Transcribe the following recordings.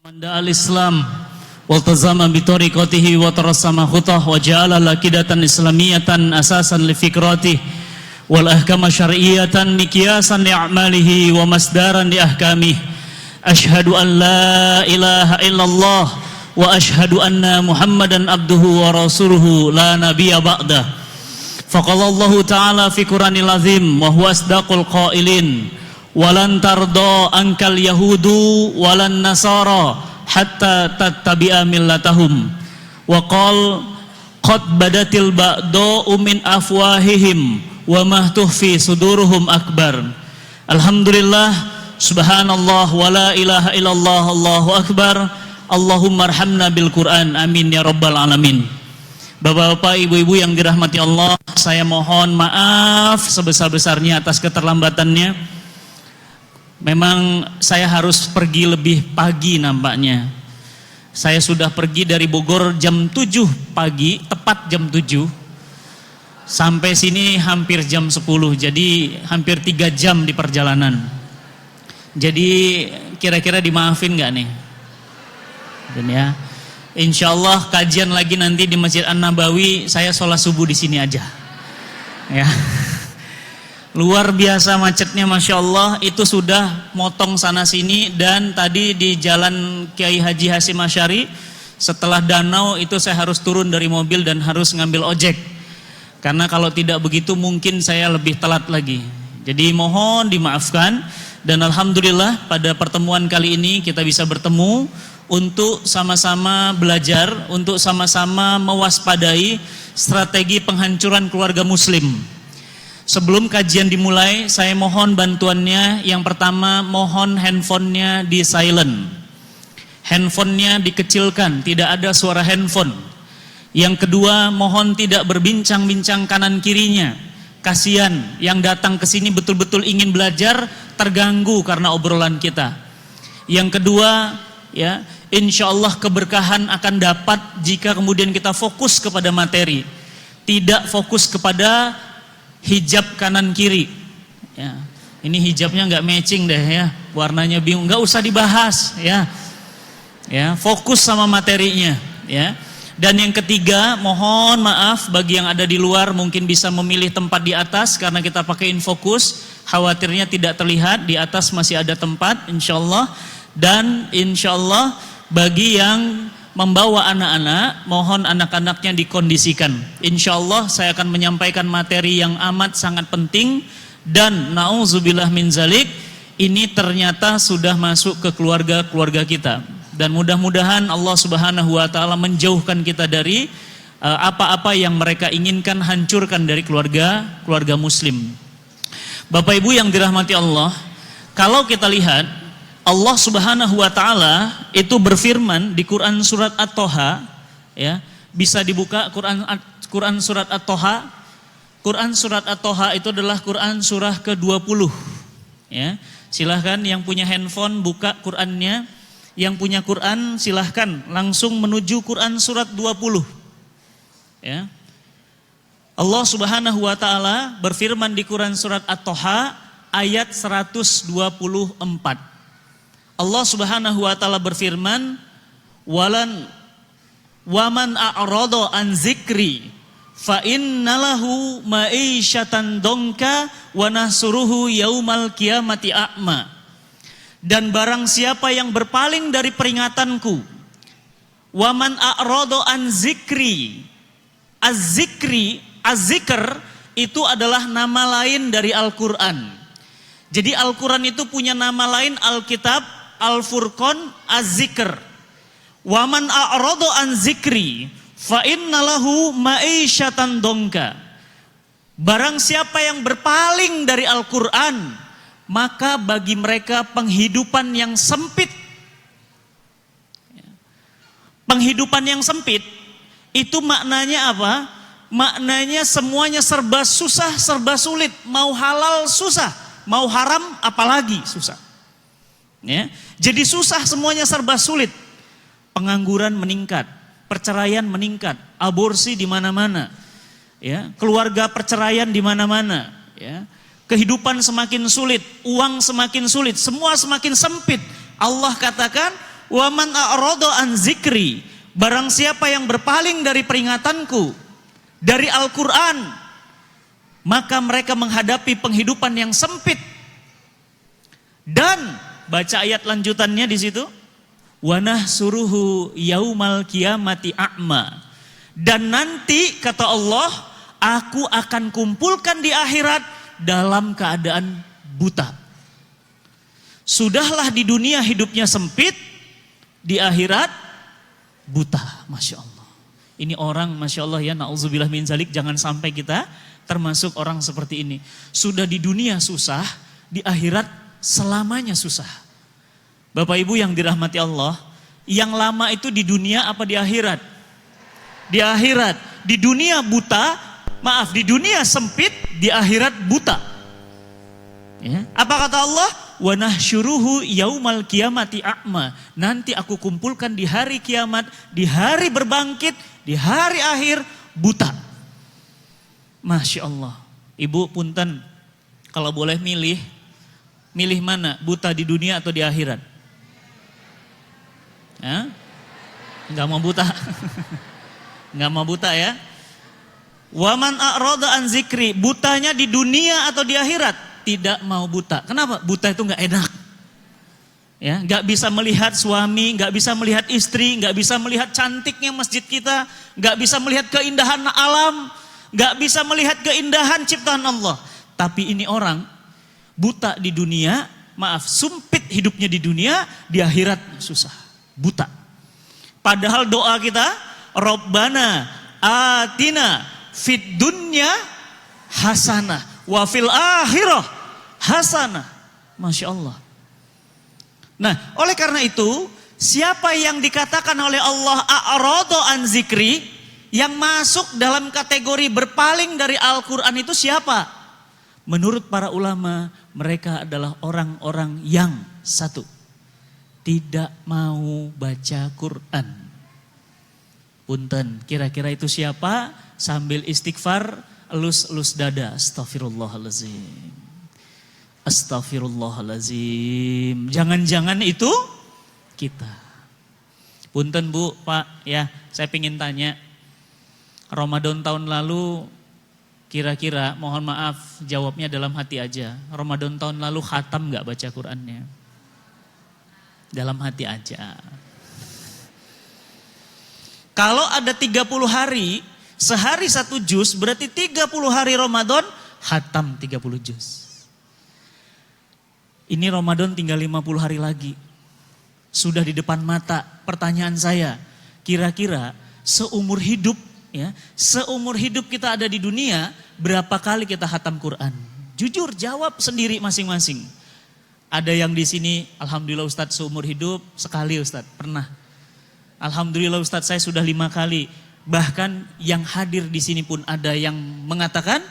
Manda al-Islam waltazama bitariqatihi wa tarassama khutah wa ja'ala lakidatan islamiyatan asasan li fikratihi wal ahkama syar'iyatan miqyasan li a'malihi wa masdaran li ahkamihi. Asyhadu an la ilaha illallah wa asyhadu anna Muhammadan abduhu wa rasuluhu la nabiyya ba'dah. Faqala Allah ta'ala fi Qur'anil azim wa huwa asdaqul qailin walan tarda ankal yahudu walan nasara hatta tattabi'a millatahum wa qal qad badatil ba'da'u min afwahihim wa ma tuhfi suduruhum akbar. Alhamdulillah, subhanallah wa la ilaha illallah, Allahu akbar. Allahumma arhamna bil Qur'an, amin ya rabbal alamin. Bapak-bapak, ibu-ibu yang dirahmati Allah, saya mohon maaf sebesar-besarnya atas keterlambatannya. Memang saya harus pergi lebih pagi nampaknya. Saya sudah pergi dari Bogor jam 7 pagi, tepat jam 7. Sampai sini hampir jam 10, jadi hampir 3 jam di perjalanan. Jadi kira-kira dimaafin gak nih? Dan ya, insya Allah kajian lagi nanti di Masjid An-Nabawi, saya sholat subuh di sini aja. Ya. Luar biasa macetnya, Masya Allah. Itu sudah motong sana sini. Dan tadi di jalan Kiai Haji Hasyim Asy'ari, setelah danau itu saya harus turun dari mobil dan harus ngambil ojek, karena kalau tidak begitu mungkin saya lebih telat lagi. Jadi mohon dimaafkan. Dan alhamdulillah pada pertemuan kali ini kita bisa bertemu untuk sama-sama belajar, untuk sama-sama mewaspadai strategi penghancuran keluarga muslim. Sebelum kajian dimulai, saya mohon bantuannya. Yang pertama, mohon handphonenya di silent, handphonenya dikecilkan, tidak ada suara handphone. Yang kedua, mohon tidak berbincang-bincang kanan kirinya. Kasihan yang datang ke sini betul-betul ingin belajar, terganggu karena obrolan kita. Yang kedua, ya, insya Allah keberkahan akan dapat jika kemudian kita fokus kepada materi, tidak fokus kepada hijab kanan kiri. Ya, ini hijabnya nggak matching deh ya, warnanya bingung, nggak usah dibahas ya. Ya, fokus sama materinya ya. Dan yang ketiga, mohon maaf bagi yang ada di luar mungkin bisa memilih tempat di atas karena kita pakai infocus, khawatirnya tidak terlihat. Di atas masih ada tempat insyaallah. Dan insyaallah bagi yang membawa anak-anak, mohon anak-anaknya dikondisikan. Insya Allah saya akan menyampaikan materi yang amat sangat penting. Dan na'udzubillah min zalik, ini ternyata sudah masuk ke keluarga-keluarga kita. Dan mudah-mudahan Allah subhanahu wa ta'ala menjauhkan kita dari apa-apa yang mereka inginkan hancurkan dari keluarga muslim. Bapak ibu yang dirahmati Allah, kalau kita lihat Allah subhanahu wa ta'ala itu berfirman di Quran surat At-Toha, ya, bisa dibuka Quran surat At-Toha. Quran surat At-Toha itu adalah Quran surah ke-20. Ya, silahkan yang punya handphone buka Qurannya, yang punya Quran silahkan langsung menuju Quran surat 20. Ya. Allah subhanahu wa ta'ala berfirman di Quran surat At-Toha ayat 124. Allah subhanahu wa ta'ala berfirman, waman a'rada an zikri fa innalahu ma'isyatan donka wa nahsuruhu yaumal qiyamati a'ma. Dan barang siapa yang berpaling dari peringatanku, waman a'rada an zikri, az-zikr itu adalah nama lain dari Al-Quran. Jadi Al-Quran itu punya nama lain, Alkitab, Al-Furqan, Az-Zikr. Waman a'rada an zikri fa innalahu ma'isyatan donka. Barang siapa yang berpaling dari Al-Quran, maka bagi mereka penghidupan yang sempit. Penghidupan yang sempit itu maknanya apa? Maknanya semuanya serba susah, serba sulit. Mau halal susah, mau haram apalagi susah. Ya. Jadi susah, semuanya serba sulit. Pengangguran meningkat, perceraian meningkat, aborsi di mana-mana. ya, keluarga perceraian di mana-mana, ya. Kehidupan semakin sulit, uang semakin sulit, semua semakin sempit. Allah katakan, "Wa man a'rada an zikri," barang siapa yang berpaling dari peringatanku, dari Al-Qur'an, maka mereka menghadapi penghidupan yang sempit. Dan baca ayat lanjutannya di situ, "Wa nahsuruhu yaumal qiyamati a'ma." Dan nanti kata Allah, aku akan kumpulkan di akhirat dalam keadaan buta. Sudahlah di dunia hidupnya sempit, di akhirat buta. Masya Allah. Ini orang, Masya Allah ya, na'udzubillah min zalik, jangan sampai kita termasuk orang seperti ini. Sudah di dunia susah, di akhirat selamanya susah. Bapak Ibu yang dirahmati Allah, yang lama itu di dunia apa di akhirat? Di akhirat. Di dunia buta, di dunia sempit, di akhirat buta. Ya. Apa kata Allah? Wa nahsyuruhu yaumal qiyamati a'ma. Nanti aku kumpulkan di hari kiamat, di hari berbangkit, di hari akhir buta. Masya Allah. Ibu punten, kalau boleh milih mana? Buta di dunia atau di akhirat? Ya? Enggak mau buta. Enggak mau buta ya. Waman a'rada an zikri, butanya di dunia atau di akhirat? Tidak mau buta. Kenapa? Buta itu enggak enak. Ya, enggak bisa melihat suami, enggak bisa melihat istri, enggak bisa melihat cantiknya masjid kita, enggak bisa melihat keindahan alam, enggak bisa melihat keindahan ciptaan Allah. Tapi ini orang buta di dunia, sempit hidupnya di dunia, di akhirat susah, buta. Padahal doa kita, Rabbana atina fid dunya hasanah wa fil akhirah hasanah. Masya Allah. Nah, oleh karena itu, siapa yang dikatakan oleh Allah a'rada an zikri, yang masuk dalam kategori berpaling dari Al-Quran itu siapa? Menurut para ulama, mereka adalah orang-orang yang satu, tidak mau baca Quran. Punten, kira-kira itu siapa? Sambil istighfar, elus-elus dada. Astagfirullahaladzim. Astagfirullahaladzim. Jangan-jangan itu kita. Punten Bu, Pak, ya, saya ingin tanya. Ramadan tahun lalu, kira-kira, mohon maaf, jawabnya dalam hati aja. Ramadan tahun lalu khatam gak baca Qurannya? Dalam hati aja. Kalau ada 30 hari, sehari 1 juz, berarti 30 hari Ramadan, khatam 30 juz. Ini Ramadan tinggal 50 hari lagi. Sudah di depan mata. Pertanyaan saya, kira-kira seumur hidup, ya, seumur hidup kita ada di dunia, berapa kali kita khatam Quran? Jujur, jawab sendiri masing-masing. Ada yang di sini, alhamdulillah Ustadz seumur hidup sekali Ustadz, pernah. Alhamdulillah Ustadz saya sudah 5 kali. Bahkan yang hadir di sini pun ada yang mengatakan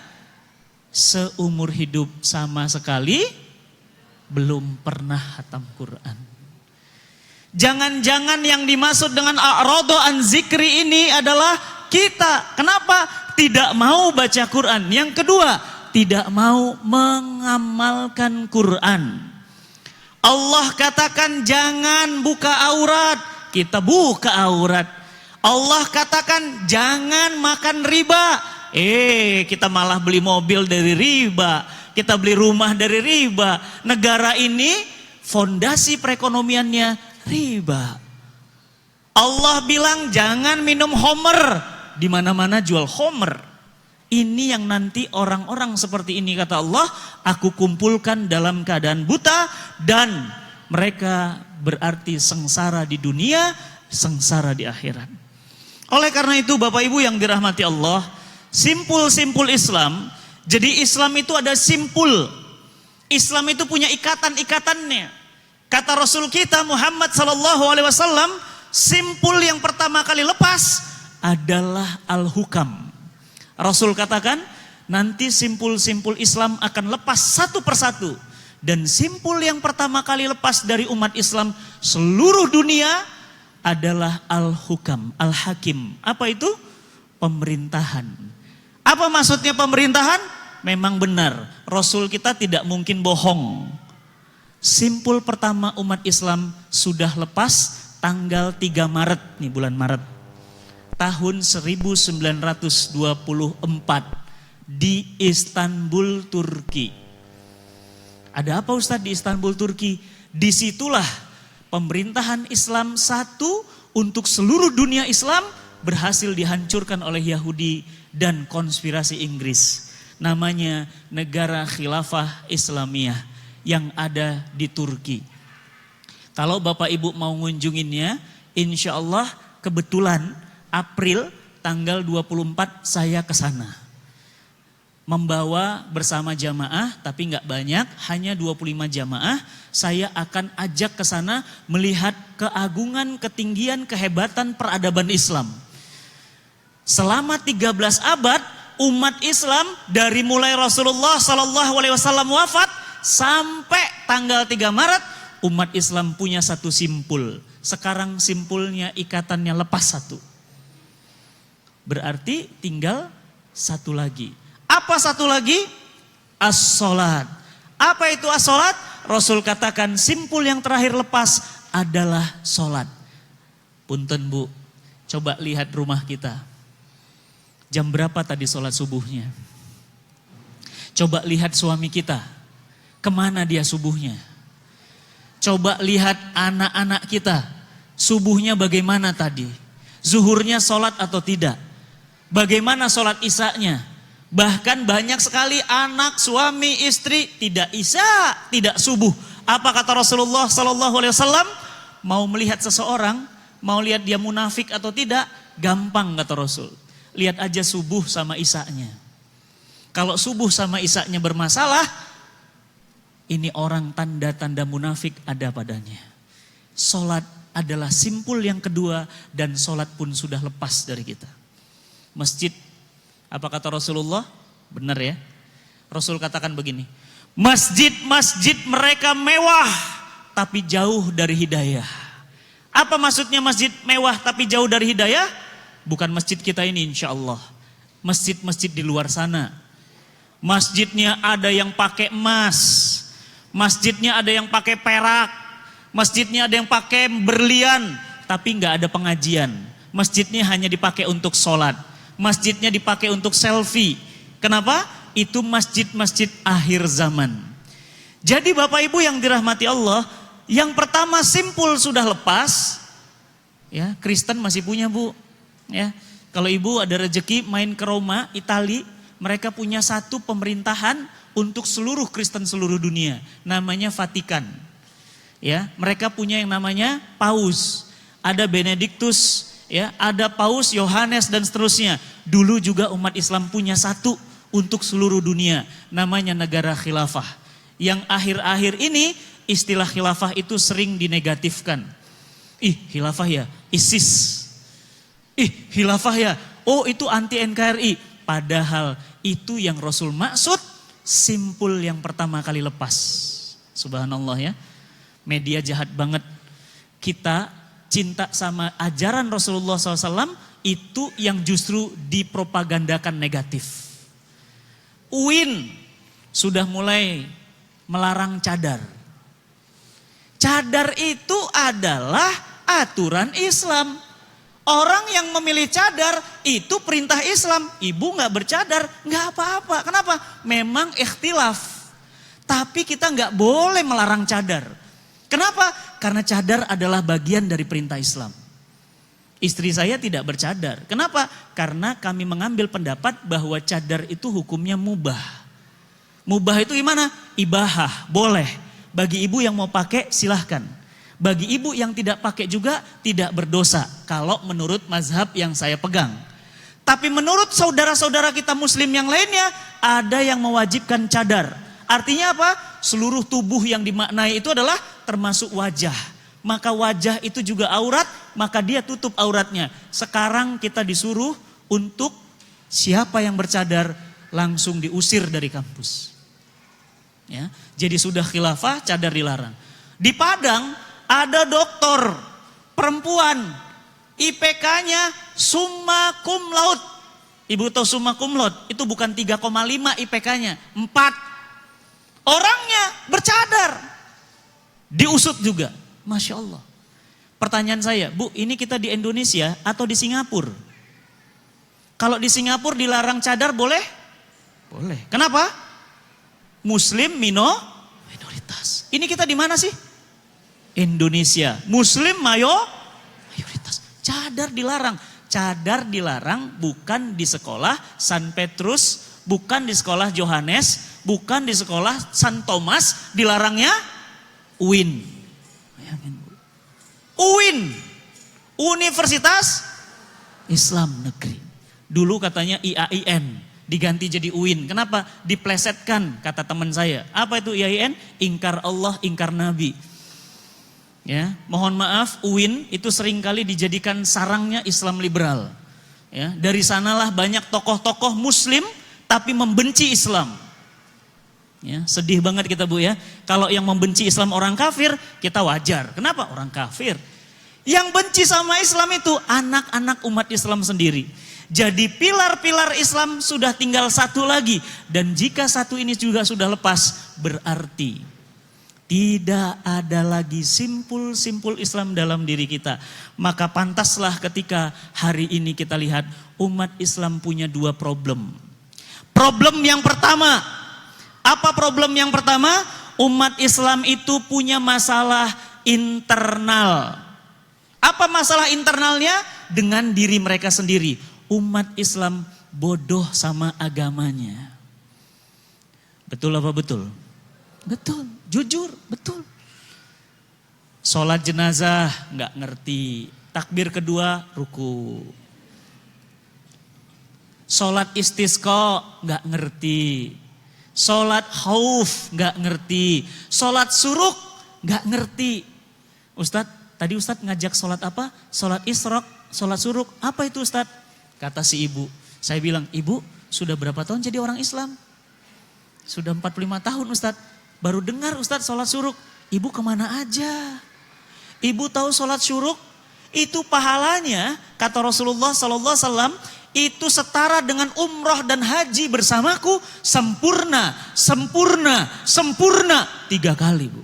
seumur hidup sama sekali belum pernah khatam Quran. Jangan-jangan yang dimaksud dengan a'rada an zikri ini adalah kita. Kenapa? Tidak mau baca Quran. Yang kedua, tidak mau mengamalkan Quran. Allah katakan jangan buka aurat. Kita buka aurat. Allah katakan jangan makan riba. Kita malah beli mobil dari riba. Kita beli rumah dari riba. Negara ini fondasi perekonomiannya riba. Allah bilang jangan minum homer. Di mana-mana jual homer. Ini yang nanti orang-orang seperti ini kata Allah, aku kumpulkan dalam keadaan buta dan mereka berarti sengsara di dunia, sengsara di akhirat. Oleh karena itu Bapak Ibu yang dirahmati Allah, simpul-simpul Islam. Jadi Islam itu ada simpul. Islam itu punya ikatan-ikatannya. Kata Rasul kita Muhammad SAW, simpul yang pertama kali lepas adalah al-hukam. Rasul katakan nanti simpul-simpul Islam akan lepas satu persatu. Dan simpul yang pertama kali lepas dari umat Islam seluruh dunia adalah al-hukam, al-hakim. Apa itu? Pemerintahan. Apa maksudnya pemerintahan? Memang benar, Rasul kita tidak mungkin bohong. Simpul pertama umat Islam sudah lepas tanggal 3 Maret, nih bulan Maret. Tahun 1924 di Istanbul, Turki. Ada apa Ustadz di Istanbul, Turki? Disitulah pemerintahan Islam satu untuk seluruh dunia Islam berhasil dihancurkan oleh Yahudi dan konspirasi Inggris. Namanya Negara Khilafah Islamiyah yang ada di Turki. Kalau Bapak Ibu mau ngunjunginnya, insya Allah kebetulan April tanggal 24 saya ke sana. Membawa bersama jamaah, tapi nggak banyak, hanya 25 jamaah. Saya akan ajak ke sana melihat keagungan, ketinggian, kehebatan peradaban Islam. Selama 13 abad umat Islam dari mulai Rasulullah SAW wafat sampai tanggal 3 Maret umat Islam punya satu simpul. Sekarang simpulnya ikatannya lepas satu. Berarti tinggal satu lagi. Apa satu lagi? As-sholat. Apa itu as-sholat? Rasul katakan simpul yang terakhir lepas adalah sholat. Punten Bu, coba lihat rumah kita. Jam berapa tadi sholat subuhnya? Coba lihat suami kita. Kemana dia subuhnya? Coba lihat anak-anak kita. Subuhnya bagaimana tadi? Zuhurnya sholat atau tidak? Bagaimana sholat isya-nya? Bahkan banyak sekali anak, suami, istri tidak isya, tidak subuh. Apa kata Rasulullah SAW? Mau melihat seseorang, mau lihat dia munafik atau tidak, gampang kata Rasul. Lihat aja subuh sama isya-nya. Kalau subuh sama isya-nya bermasalah, ini orang tanda-tanda munafik ada padanya. Sholat adalah simpul yang kedua dan sholat pun sudah lepas dari kita. Masjid, apa kata Rasulullah? Benar ya. Rasul katakan begini, masjid-masjid mereka mewah tapi jauh dari hidayah. Apa maksudnya masjid mewah tapi jauh dari hidayah? Bukan masjid kita ini insya Allah. Masjid-masjid di luar sana. Masjidnya ada yang pakai emas. Masjidnya ada yang pakai perak. Masjidnya ada yang pakai berlian. Tapi nggak ada pengajian. Masjidnya hanya dipakai untuk sholat. Masjidnya dipakai untuk selfie. Kenapa? Itu masjid-masjid akhir zaman. Jadi Bapak Ibu yang dirahmati Allah, yang pertama simpul sudah lepas. Ya, Kristen masih punya Bu. Ya, kalau Ibu ada rezeki main ke Roma, Itali, mereka punya satu pemerintahan untuk seluruh Kristen seluruh dunia. Namanya Vatikan. Ya, mereka punya yang namanya Paus. Ada Benediktus. Ya, ada Paus, Yohanes dan seterusnya. Dulu juga umat Islam punya satu untuk seluruh dunia, namanya Negara Khilafah. Yang akhir-akhir ini istilah khilafah itu sering dinegatifkan. Ih, khilafah ya, ISIS. Ih, khilafah ya, oh itu anti NKRI. Padahal itu yang Rasul maksud, simpul yang pertama kali lepas. Subhanallah ya, media jahat banget. Kita cinta sama ajaran Rasulullah SAW itu yang justru dipropagandakan negatif. UIN sudah mulai melarang cadar. Cadar itu adalah aturan Islam. Orang yang memilih cadar itu perintah Islam. Ibu gak bercadar, gak apa-apa. Kenapa? Memang ikhtilaf. Tapi kita gak boleh melarang cadar. Kenapa? Karena cadar adalah bagian dari perintah Islam. Istri saya tidak bercadar. Kenapa? Karena kami mengambil pendapat bahwa cadar itu hukumnya mubah. Mubah itu gimana? Ibahah, boleh. Bagi ibu yang mau pakai silahkan. Bagi ibu yang tidak pakai juga tidak berdosa. Kalau menurut mazhab yang saya pegang. Tapi menurut saudara-saudara kita muslim yang lainnya, ada yang mewajibkan cadar. Artinya apa? Seluruh tubuh yang dimaknai itu adalah termasuk wajah. Maka wajah itu juga aurat, maka dia tutup auratnya. Sekarang kita disuruh untuk siapa yang bercadar langsung diusir dari kampus. Ya, jadi sudah khilafah, cadar dilarang. Di Padang ada doktor perempuan, IPK-nya summa cum laude. Ibu tahu summa cum laude itu bukan 3,5 IPK-nya, 4. Orangnya bercadar. Diusut juga. Masya Allah. Pertanyaan saya, Bu, ini kita di Indonesia atau di Singapura? Kalau di Singapura dilarang cadar boleh? Boleh. Kenapa? Muslim minoritas. Ini kita di mana sih? Indonesia. Muslim mayoritas. Cadar dilarang. Cadar dilarang bukan di sekolah San Petrus, bukan di sekolah Johannes, bukan di sekolah San Thomas, dilarangnya UIN. UIN, Universitas Islam Negeri. Dulu katanya IAIN, diganti jadi UIN. Kenapa? Diplesetkan, kata teman saya. Apa itu IAIN? Ingkar Allah, ingkar Nabi. Ya, mohon maaf, UIN itu seringkali dijadikan sarangnya Islam liberal. Ya, dari sanalah banyak tokoh-tokoh Muslim tapi membenci Islam. Ya, sedih banget kita, Bu, ya. Kalau yang membenci Islam orang kafir, kita wajar. Kenapa? Orang kafir. Yang benci sama Islam itu anak-anak umat Islam sendiri. Jadi pilar-pilar Islam sudah tinggal satu lagi. Dan jika satu ini juga sudah lepas, berarti tidak ada lagi simpul-simpul Islam dalam diri kita. Maka pantaslah ketika hari ini kita lihat umat Islam punya 2 problem. Problem yang pertama, apa problem yang pertama? Umat Islam itu punya masalah internal. Apa masalah internalnya? Dengan diri mereka sendiri. Umat Islam bodoh sama agamanya. Betul apa betul? Betul, jujur, betul. Sholat jenazah nggak ngerti, takbir kedua ruku. Sholat istisqa nggak ngerti, sholat khauf nggak ngerti, sholat suruk nggak ngerti. Ustadz, tadi Ustadz ngajak sholat apa? Sholat isrok, sholat suruk. Apa itu Ustadz? Kata si ibu. Saya bilang, Ibu sudah berapa tahun jadi orang Islam? Sudah 45 tahun Ustadz. Baru dengar Ustadz sholat syuruk. Ibu kemana aja? Ibu tahu sholat syuruk itu pahalanya, kata Rasulullah SAW, itu setara dengan umroh dan haji bersamaku, sempurna, sempurna, sempurna 3 kali, Bu.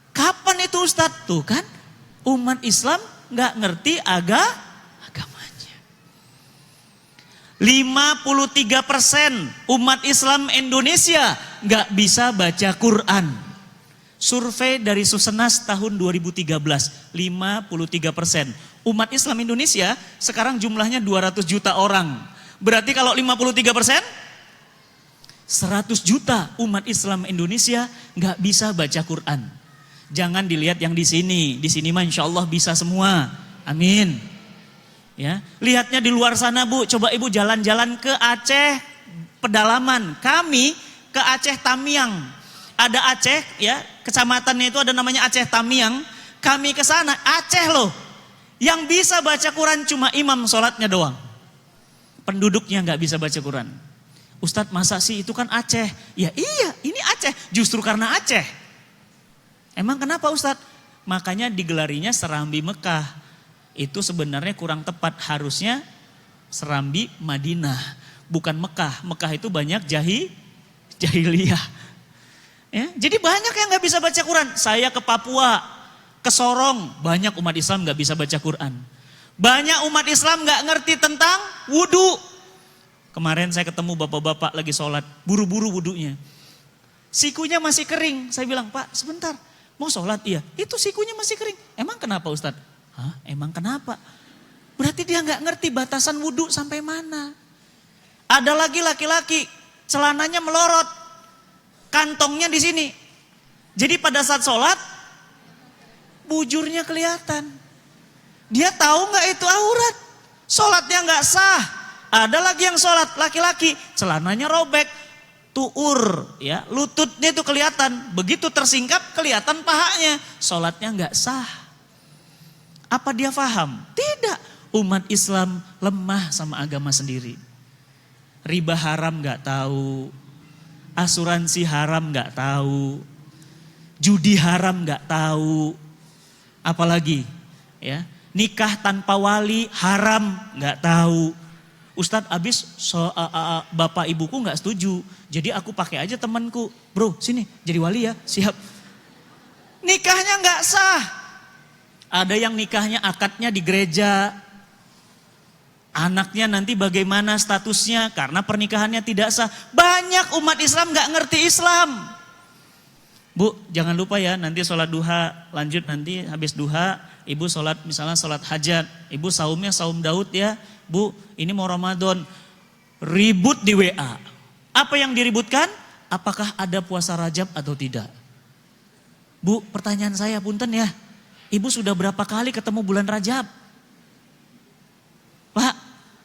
Kapan itu Ustadz? Tuh kan, umat Islam gak ngerti agamanya. 53% umat Islam Indonesia gak bisa baca Quran. Survei dari Susenas tahun 2013, 53%. Umat Islam Indonesia sekarang jumlahnya 200 juta orang. Berarti kalau 53%, 100 juta umat Islam Indonesia gak bisa baca Quran. Jangan dilihat yang di sini mah insya Allah bisa semua. Amin. Ya, lihatnya di luar sana, Bu. Coba Ibu jalan-jalan ke Aceh pedalaman. Kami ke Aceh Tamiang. Ada Aceh, ya, kecamatannya itu ada namanya Aceh Tamiang. Kami ke sana, Aceh loh. Yang bisa baca Quran cuma imam sholatnya doang. Penduduknya nggak bisa baca Quran. Ustadz, masa sih itu kan Aceh? Ya iya, ini Aceh. Justru karena Aceh. Emang kenapa Ustadz? Makanya digelarinya Serambi Mekah. Itu sebenarnya kurang tepat, harusnya Serambi Madinah, bukan Mekah. Mekah itu banyak jahiliyah. Ya, jadi banyak yang gak bisa baca Quran. Saya ke Papua, ke Sorong, banyak umat Islam gak bisa baca Quran. Banyak umat Islam gak ngerti tentang wudu. Kemarin saya ketemu bapak-bapak lagi sholat, buru-buru wudunya. Sikunya masih kering, saya bilang, Pak sebentar, mau sholat? Iya, itu sikunya masih kering. Emang kenapa Ustadz? Hah, emang kenapa? Berarti dia nggak ngerti batasan wudhu sampai mana. Ada lagi laki-laki, celananya melorot, kantongnya di sini. Jadi pada saat sholat, bujurnya kelihatan. Dia tahu nggak itu aurat? Sholatnya nggak sah. Ada lagi yang sholat laki-laki, celananya robek, tuur, ya, lututnya itu kelihatan. Begitu tersingkap kelihatan pahanya, sholatnya nggak sah. Apa dia paham? Tidak. Umat Islam lemah sama agama sendiri. Riba haram gak tahu. Asuransi haram gak tahu. Judi haram gak tahu. Apalagi? Ya, nikah tanpa wali haram gak tahu. Ustadz abis bapak ibuku nggak setuju. Jadi aku pakai aja temanku. Bro sini jadi wali ya, siap. Nikahnya nggak sah. Ada yang nikahnya akadnya di gereja. Anaknya nanti bagaimana statusnya karena pernikahannya tidak sah. Banyak umat Islam nggak ngerti Islam. Bu, jangan lupa ya nanti sholat duha, lanjut nanti habis duha, ibu sholat misalnya sholat hajat, ibu saumnya saum Daud ya. Bu, ini mau Ramadan, ribut di WA. Apa yang diributkan? Apakah ada puasa Rajab atau tidak? Bu, pertanyaan saya punten ya, ibu sudah berapa kali ketemu bulan Rajab? Pak,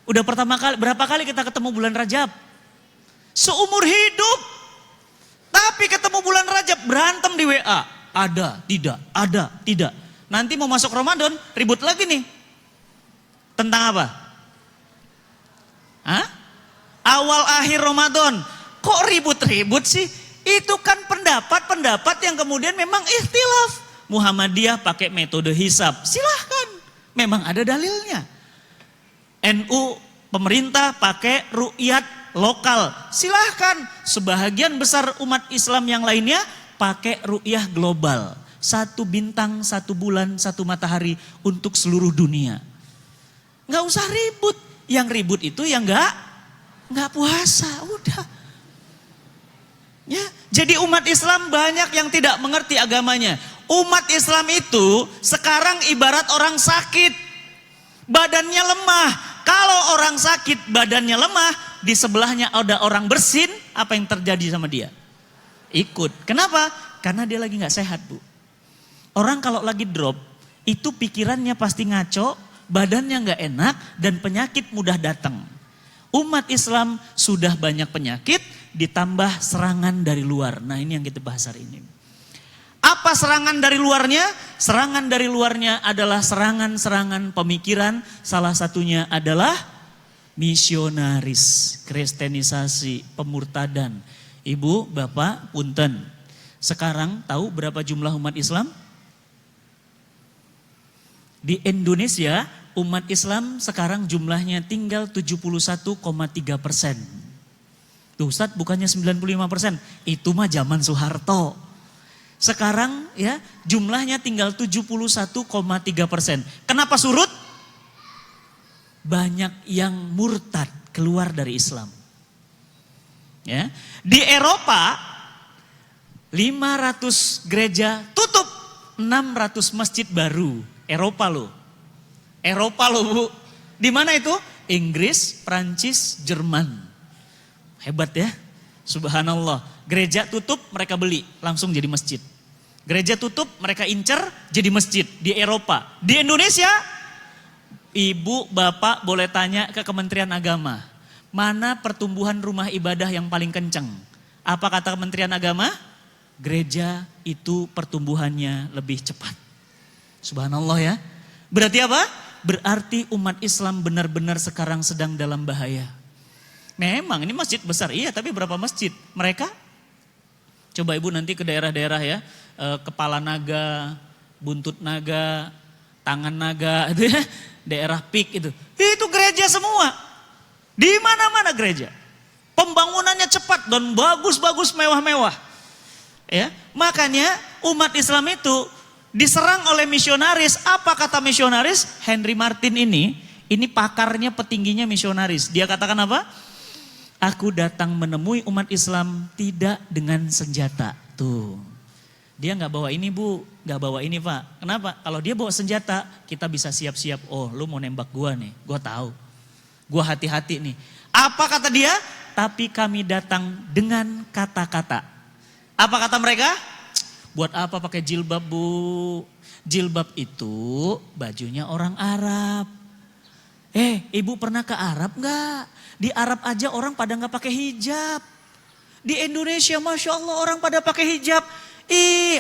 udah berapa kali kita ketemu bulan Rajab? Seumur hidup. Tapi ketemu bulan Rajab berantem di WA. Ada, tidak. Nanti mau masuk Ramadan ribut lagi nih. Tentang apa? Hah? Awal akhir Ramadan. Kok ribut-ribut sih? Itu kan pendapat yang kemudian memang ikhtilaf. Muhammadiyah pakai metode hisab. Silahkan. Memang ada dalilnya. NU pemerintah pakai ru'yat lokal. Silahkan. Sebahagian besar umat Islam yang lainnya pakai ru'yah global. 1 bintang, 1 bulan, 1 matahari untuk seluruh dunia. Nggak usah ribut. Yang ribut itu yang nggak puasa. Udah. Ya, jadi umat Islam banyak yang tidak mengerti agamanya. Umat Islam itu sekarang ibarat orang sakit. Badannya lemah. Kalau orang sakit badannya lemah, di sebelahnya ada orang bersin, apa yang terjadi sama dia? Ikut. Kenapa? Karena dia lagi nggak sehat, Bu. Orang kalau lagi drop, itu pikirannya pasti ngaco, badannya nggak enak, dan penyakit mudah datang. Umat Islam sudah banyak penyakit, ditambah serangan dari luar. Nah ini yang kita bahas hari ini. Apa serangan dari luarnya? Serangan dari luarnya adalah serangan-serangan pemikiran. Salah satunya adalah misionaris, kristenisasi, pemurtadan. Ibu, bapak, punten. Sekarang tahu berapa jumlah umat Islam? Di Indonesia umat Islam sekarang jumlahnya tinggal 71,3%. Tuh Ustadz bukannya 95%, itu mah zaman Soeharto. Sekarang ya jumlahnya tinggal 71,3%. Kenapa surut? Banyak yang murtad keluar dari Islam. Ya, di Eropa 500 gereja tutup, 600 masjid baru. Eropa loh Bu. Di mana itu? Inggris, Prancis, Jerman. Hebat ya, subhanallah. Gereja tutup, mereka beli, langsung jadi masjid. Gereja tutup, mereka incer, jadi masjid di Eropa. Di Indonesia, ibu, bapak boleh tanya ke Kementerian Agama. Mana pertumbuhan rumah ibadah yang paling kencang? Apa kata Kementerian Agama? Gereja itu pertumbuhannya lebih cepat. Subhanallah ya. Berarti apa? Berarti umat Islam benar-benar sekarang sedang dalam bahaya. Memang ini masjid besar, iya, tapi berapa masjid? Mereka, coba ibu nanti ke daerah-daerah ya, kepala naga, buntut naga, tangan naga, itu ya, daerah pik itu gereja semua. Di mana-mana gereja. Pembangunannya cepat dan bagus-bagus, mewah-mewah. Ya, makanya umat Islam itu diserang oleh misionaris. Apa kata misionaris? Henry Martin ini pakarnya, petingginya misionaris. Dia katakan apa? Aku datang menemui umat Islam tidak dengan senjata. Tuh. Dia nggak bawa ini Bu, nggak bawa ini Pak. Kenapa? Kalau dia bawa senjata, kita bisa siap-siap. Oh, lu mau nembak gua nih, gua tahu. Gua hati-hati nih. Apa kata dia? Tapi kami datang dengan kata-kata. Apa kata mereka? Buat apa pakai jilbab Bu? Jilbab itu bajunya orang Arab. Ibu pernah ke Arab nggak? Di Arab aja orang pada nggak pakai hijab. Di Indonesia Masya Allah orang pada pakai hijab.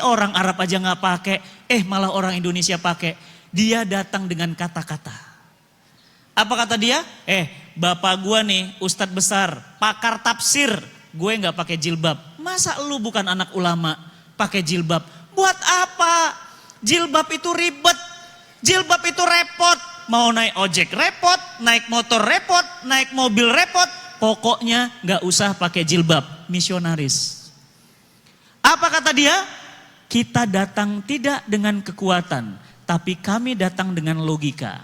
Orang Arab aja nggak pakai. Malah orang Indonesia pakai. Dia datang dengan kata-kata. Apa kata dia? Bapak gua nih ustadz besar, pakar tafsir. Gue nggak pakai jilbab. Masa lu bukan anak ulama pakai jilbab? Buat apa? Jilbab itu ribet. Jilbab itu repot. mau naik ojek repot, naik motor repot, naik mobil repot, pokoknya nggak usah pakai jilbab. Misionaris. Apa kata dia? Kita datang tidak dengan kekuatan, tapi kami datang dengan logika.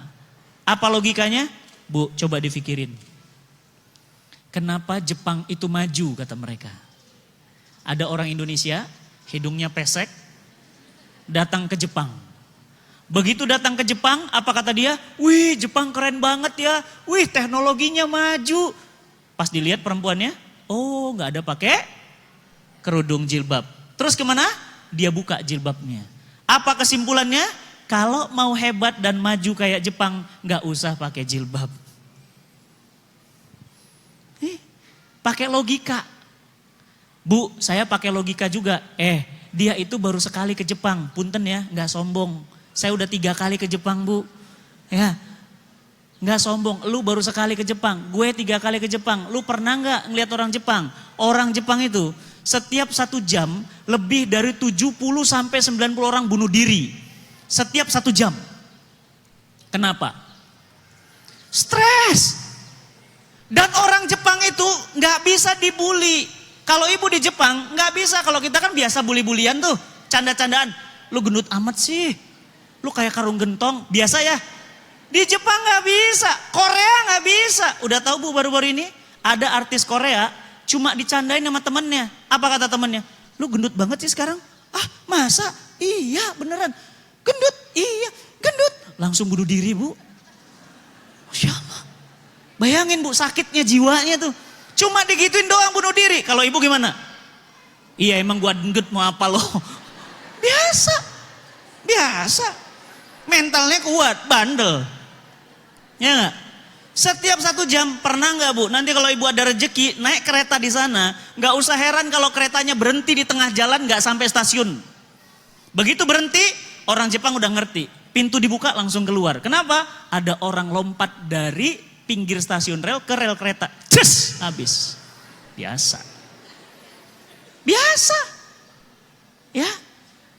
Apa logikanya? Bu, coba difikirin. Kenapa Jepang itu maju, kata mereka? Ada orang Indonesia, hidungnya pesek, datang ke Jepang. Begitu datang ke Jepang, apa kata dia? Wih, Jepang keren banget ya. Wih, teknologinya maju. Pas dilihat perempuannya, oh nggak ada pakai kerudung jilbab. Terus kemana? Dia buka jilbabnya. Apa kesimpulannya? Kalau mau hebat dan maju kayak Jepang, nggak usah pakai jilbab. Pakai logika. Bu, saya pakai logika juga. Dia itu baru sekali ke Jepang. Punten ya, nggak sombong. Saya udah 3 kali ke Jepang, Bu. Ya, nggak sombong. Lu baru sekali ke Jepang. Gue 3 kali ke Jepang. Lu pernah nggak ngeliat orang Jepang? Orang Jepang itu setiap 1 jam lebih dari 70 sampai 90 orang bunuh diri. Setiap 1 jam. Kenapa? Stres. Dan orang Jepang itu nggak bisa dibully. Kalau ibu di Jepang nggak bisa. Kalau kita kan biasa bully-bulian tuh, canda-candaan. Lu gendut amat sih, lu kayak karung gentong. Biasa ya. Di Jepang nggak bisa, Korea nggak bisa. Udah tahu Bu baru-baru ini ada artis Korea cuma dicandain sama temennya. Apa kata temennya? Lu gendut banget sih sekarang. Ah masa? Iya beneran. Gendut, iya gendut. Langsung bunuh diri Bu. Masya Allah. Bayangin Bu sakitnya jiwanya tuh. Cuma digituin doang bunuh diri. Kalau ibu gimana? Iya emang gua gendut mau apa lo? Biasa. Biasa. Mentalnya kuat, bandel. Ya gak? Setiap 1 jam pernah gak Bu? Nanti kalau ibu ada rezeki naik kereta di sana, gak usah heran kalau keretanya berhenti di tengah jalan gak sampai stasiun. Begitu berhenti, orang Jepang udah ngerti. Pintu dibuka langsung keluar. Kenapa? Ada orang lompat dari pinggir stasiun rel ke rel kereta. Cus, habis. Biasa. Biasa. Ya,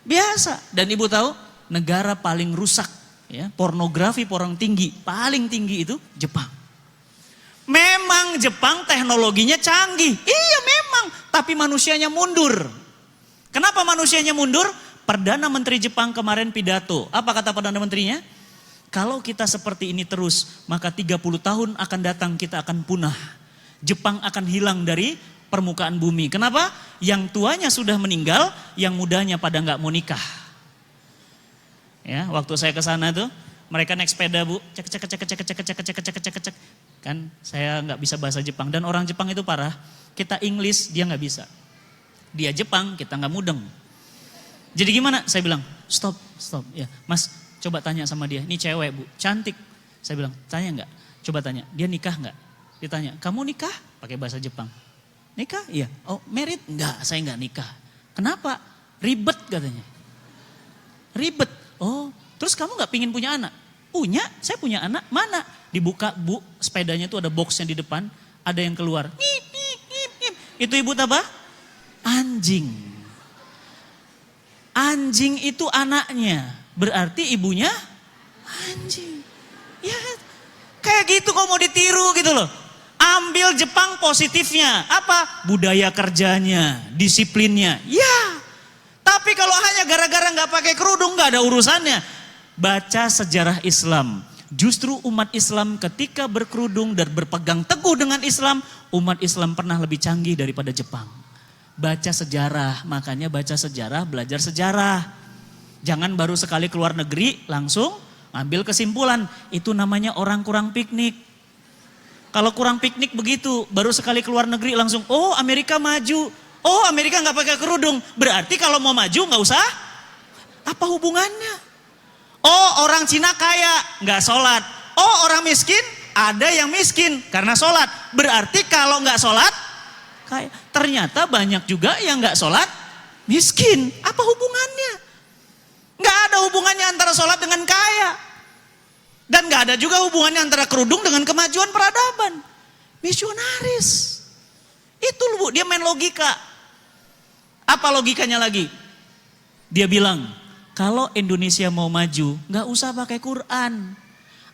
biasa. Dan ibu tahu, negara paling rusak, ya, pornografi paling tinggi itu Jepang. Memang Jepang teknologinya canggih. Iya memang, tapi manusianya mundur. Kenapa manusianya mundur? Perdana Menteri Jepang kemarin pidato. Apa kata Perdana Menterinya? Kalau kita seperti ini terus, maka 30 tahun akan datang kita akan punah. Jepang akan hilang dari permukaan bumi. Kenapa? Yang tuanya sudah meninggal, yang mudanya pada nggak mau nikah. Ya, waktu saya ke sana tuh, mereka naik sepeda Bu, cek. Kan saya nggak bisa bahasa Jepang dan orang Jepang itu parah. Kita English dia nggak bisa. Dia Jepang kita nggak mudeng. Jadi gimana? Saya bilang stop. Ya, Mas. Coba tanya sama dia, ini cewek Bu, cantik. Saya bilang, tanya enggak? Coba tanya, dia nikah enggak? Ditanya, kamu nikah? Pakai bahasa Jepang. Nikah? Iya. Oh, married? Enggak, saya enggak nikah. Kenapa? Ribet katanya. Ribet. Oh, terus kamu enggak pingin punya anak? Punya, saya punya anak. Mana? Dibuka Bu, sepedanya tuh ada boxnya di depan, ada yang keluar. Nip. Itu ibu apa? Anjing. Anjing itu anaknya. Berarti ibunya anjing. Ya, kayak gitu kok mau ditiru gitu loh. Ambil Jepang positifnya. Apa? Budaya kerjanya, disiplinnya. Ya. Tapi kalau hanya gara-gara nggak pakai kerudung nggak ada urusannya. Baca sejarah Islam. Justru umat Islam ketika berkerudung dan berpegang teguh dengan Islam, umat Islam pernah lebih canggih daripada Jepang. Baca sejarah, makanya baca sejarah, belajar sejarah. Jangan baru sekali keluar negeri langsung ambil kesimpulan. Itu namanya orang kurang piknik. Kalau kurang piknik begitu, baru sekali keluar negeri langsung, oh Amerika maju. Oh Amerika nggak pakai kerudung. Berarti kalau mau maju nggak usah. Apa hubungannya? Oh orang Cina kaya, nggak sholat. Oh orang miskin, ada yang miskin karena sholat. Berarti kalau nggak sholat, kaya. Ternyata banyak juga yang nggak sholat, miskin. Apa hubungannya? Nggak ada hubungannya antara sholat dengan kaya. Dan nggak ada juga hubungannya antara kerudung dengan kemajuan peradaban. Misionaris. Itu Bu, dia main logika. Apa logikanya lagi? Dia bilang, kalau Indonesia mau maju, nggak usah pakai Quran.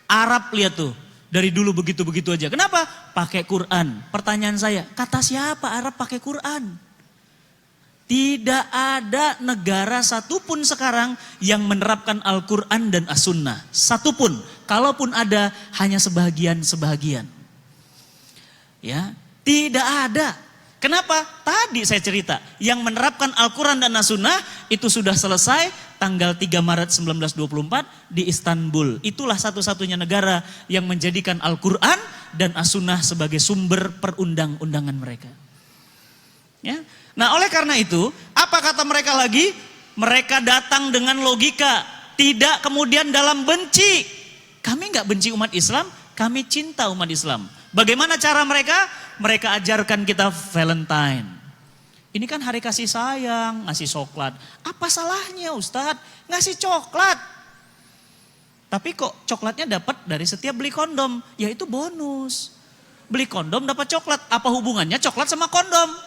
Arab lihat tuh, dari dulu begitu-begitu aja. Kenapa? Pakai Quran. Pertanyaan saya, kata siapa Arab pakai Quran? Tidak ada negara satupun sekarang yang menerapkan Al-Quran dan As-Sunnah. Satupun. Kalaupun ada, hanya sebahagian-sebahagian. Ya, tidak ada. Kenapa? Tadi saya cerita, yang menerapkan Al-Quran dan As-Sunnah itu sudah selesai tanggal 3 Maret 1924 di Istanbul. Itulah satu-satunya negara yang menjadikan Al-Quran dan As-Sunnah sebagai sumber perundang-undangan mereka. Ya. Nah, oleh karena itu, apa kata mereka lagi? Mereka datang dengan logika, tidak kemudian dalam benci. Kami nggak benci umat Islam, kami cinta umat Islam. Bagaimana cara mereka? Mereka ajarkan kita Valentine. Ini kan hari kasih sayang, ngasih coklat. Apa salahnya Ustadz? Ngasih coklat. Tapi kok coklatnya dapat dari setiap beli kondom? Ya itu bonus. Beli kondom dapat coklat. Apa hubungannya coklat sama kondom?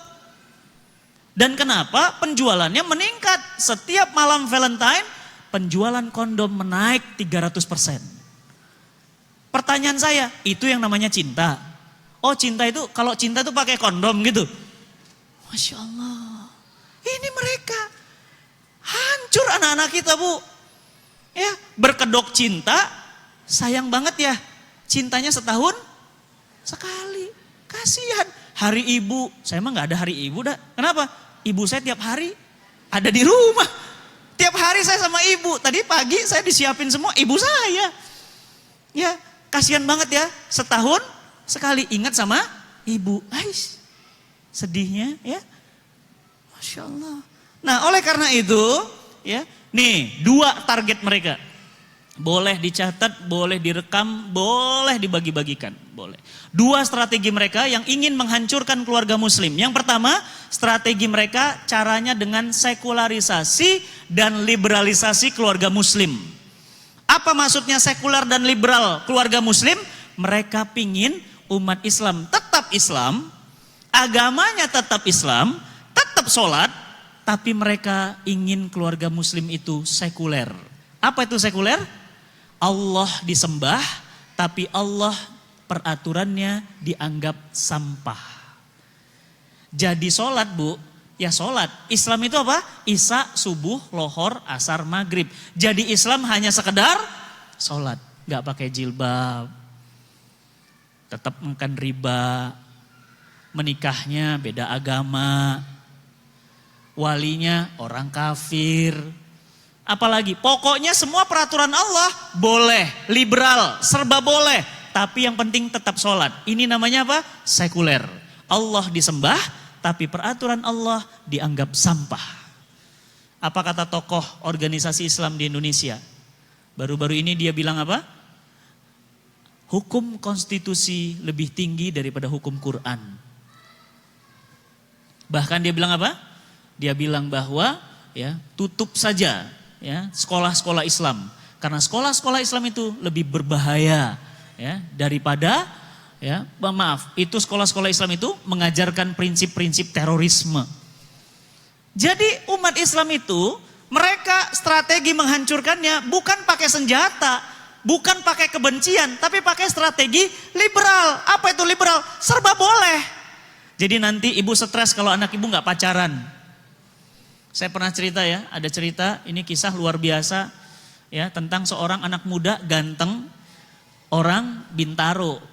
Dan kenapa penjualannya meningkat? Setiap malam Valentine, penjualan kondom menaik 300%. Pertanyaan saya, itu yang namanya cinta? Oh cinta itu, kalau cinta itu pakai kondom gitu. Masya Allah. Ini mereka. Hancur anak-anak kita Bu. Ya, berkedok cinta, sayang banget ya. Cintanya setahun sekali. Kasihan. Hari ibu, saya mah gak ada hari ibu dah. Kenapa? Ibu saya tiap hari ada di rumah. Tiap hari saya sama ibu. Tadi pagi saya disiapin semua ibu saya. Ya, kasihan banget ya. Setahun sekali ingat sama ibu. Ais, sedihnya ya. Masya Allah. Nah oleh karena itu ya, nih 2 target mereka. Boleh dicatat, boleh direkam, boleh dibagi-bagikan, boleh. 2 strategi mereka yang ingin menghancurkan keluarga muslim. Yang pertama, strategi mereka caranya dengan sekularisasi dan liberalisasi keluarga muslim. Apa maksudnya sekular dan liberal keluarga muslim? Mereka pingin umat Islam tetap Islam, agamanya tetap Islam, tetap sholat, tapi mereka ingin keluarga muslim itu sekuler. Apa itu sekuler? Allah disembah, tapi Allah peraturannya dianggap sampah. Jadi sholat Bu, ya sholat. Islam itu apa? Isya, subuh, lohor, asar, maghrib. Jadi Islam hanya sekedar sholat. Gak pakai jilbab, tetap makan riba, menikahnya beda agama, walinya orang kafir. Apalagi, pokoknya semua peraturan Allah boleh, liberal, serba boleh. Tapi yang penting tetap sholat. Ini namanya apa? Sekuler. Allah disembah, tapi peraturan Allah dianggap sampah. Apa kata tokoh organisasi Islam di Indonesia? Baru-baru ini dia bilang apa? Hukum konstitusi lebih tinggi daripada hukum Quran. Bahkan dia bilang apa? Dia bilang bahwa ya tutup saja ya sekolah-sekolah Islam, karena sekolah-sekolah Islam itu lebih berbahaya ya daripada ya maaf itu sekolah-sekolah Islam itu mengajarkan prinsip-prinsip terorisme. Jadi umat Islam itu mereka strategi menghancurkannya bukan pakai senjata, bukan pakai kebencian, tapi pakai strategi liberal. Apa itu liberal? Serba boleh. Jadi nanti ibu stres kalau anak ibu nggak pacaran. Saya pernah cerita ya, ada cerita, ini kisah luar biasa ya tentang seorang anak muda ganteng, orang Bintaro.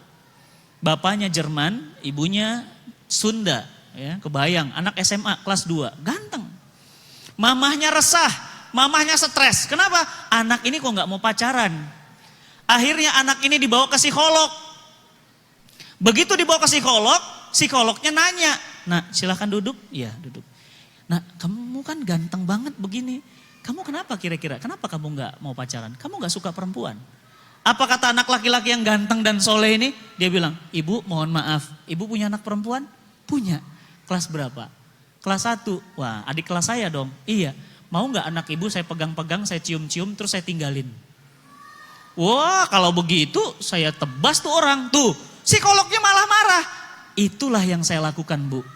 Bapaknya Jerman, ibunya Sunda, ya, kebayang, anak SMA kelas 2, ganteng. Mamahnya resah, mamahnya stres. Kenapa? Anak ini kok nggak mau pacaran. Akhirnya anak ini dibawa ke psikolog. Begitu dibawa ke psikolog, psikolognya nanya, "Nah, silahkan duduk." Iya, duduk. "Nah, kamu kan ganteng banget begini. Kamu kenapa kira-kira? Kenapa kamu nggak mau pacaran? Kamu nggak suka perempuan?" Apa kata anak laki-laki yang ganteng dan soleh ini? Dia bilang, "Ibu mohon maaf, ibu punya anak perempuan?" "Punya." "Kelas berapa?" "Kelas 1. "Wah, adik kelas saya dong." "Iya." "Mau nggak anak ibu saya pegang-pegang, saya cium-cium, terus saya tinggalin?" Wah, kalau begitu saya tebas tuh orang. Tuh, psikolognya malah marah. Itulah yang saya lakukan, Bu.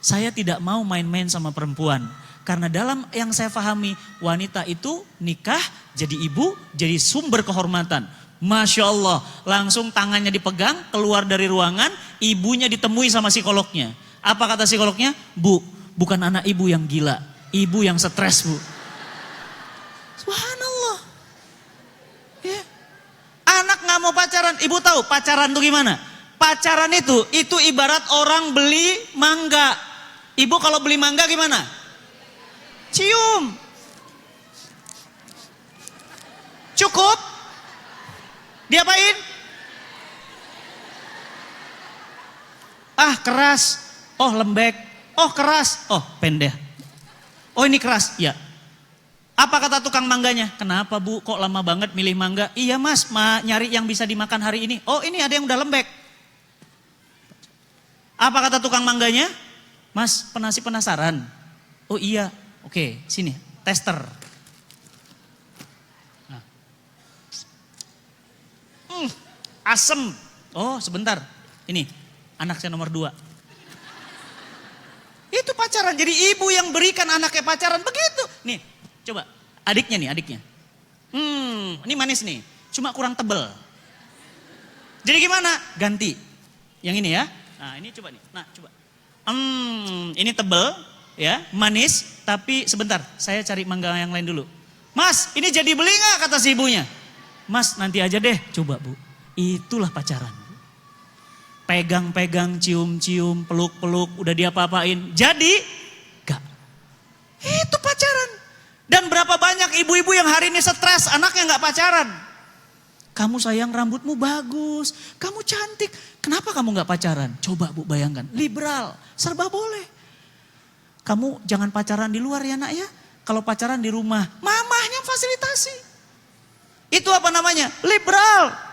Saya tidak mau main-main sama perempuan. Karena dalam yang saya pahami, wanita itu nikah, jadi ibu, jadi sumber kehormatan. Masya Allah, langsung tangannya dipegang, keluar dari ruangan, ibunya ditemui sama psikolognya. Apa kata psikolognya? Bu, bukan anak ibu yang gila, ibu yang stres bu. Subhanallah. Ya. Anak gak mau pacaran, ibu tahu pacaran itu gimana? Pacaran itu ibarat orang beli mangga. Ibu kalau beli mangga gimana? Cium. Cukup? Diapain? Ah keras. Oh lembek. Oh keras. Oh pendek. Oh ini keras. Ya. Apa kata tukang mangganya? Kenapa bu kok lama banget milih mangga? Iya mas, nyari yang bisa dimakan hari ini. Oh ini ada yang udah lembek. Apa kata tukang mangganya? Mas penasaran? Oh iya. Oke sini tester. Asem. Oh sebentar. Ini anak saya nomor 2. Itu pacaran. Jadi ibu yang berikan anaknya pacaran begitu. Nih coba adiknya nih adiknya. Ini manis nih. Cuma kurang tebel. Jadi gimana? Ganti. Yang ini ya. Nah ini coba nih. Nah coba. Ini tebel ya manis. Tapi sebentar saya cari mangga yang lain dulu. Mas ini jadi beli gak kata si ibunya. Mas nanti aja deh. Coba bu. Itulah pacaran. Pegang-pegang, cium-cium, peluk-peluk, udah diapa-apain. Jadi, gak. Itu pacaran. Dan berapa banyak ibu-ibu yang hari ini stres, anaknya gak pacaran. Kamu sayang rambutmu bagus, kamu cantik. Kenapa kamu gak pacaran? Coba bu bayangkan, liberal, serba boleh. Kamu jangan pacaran di luar ya nak ya. Kalau pacaran di rumah, mamahnya fasilitasi. Itu apa namanya? Liberal.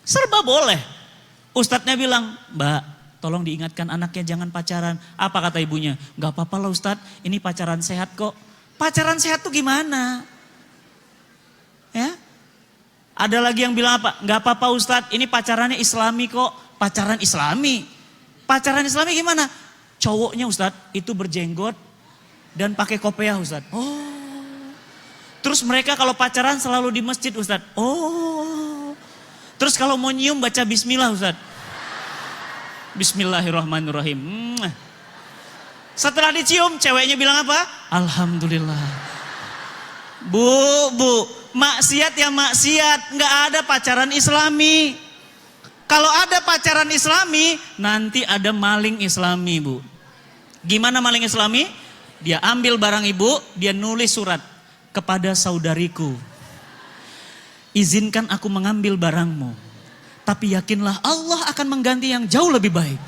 Serba boleh. Ustadznya bilang, Mbak tolong diingatkan anaknya jangan pacaran. Apa kata ibunya? Gak apa-apa lah Ustadz, ini pacaran sehat kok. Pacaran sehat tuh gimana? Ya? Ada lagi yang bilang apa? Gak apa-apa Ustadz, ini pacarannya islami kok. Pacaran islami. Pacaran islami gimana? Cowoknya Ustadz itu berjenggot dan pakai kopiah Ustadz. Oh. Terus mereka kalau pacaran selalu di masjid Ustadz. Oh. Terus kalau mau nyium baca bismillah Ustaz. Bismillahirrahmanirrahim. Setelah dicium ceweknya bilang apa? Alhamdulillah. Bu, maksiat ya maksiat. Nggak ada pacaran islami. Kalau ada pacaran islami, nanti ada maling islami bu. Gimana maling islami? Dia ambil barang ibu, dia nulis surat kepada saudariku. Izinkan aku mengambil barangmu. Tapi yakinlah Allah akan mengganti yang jauh lebih baik.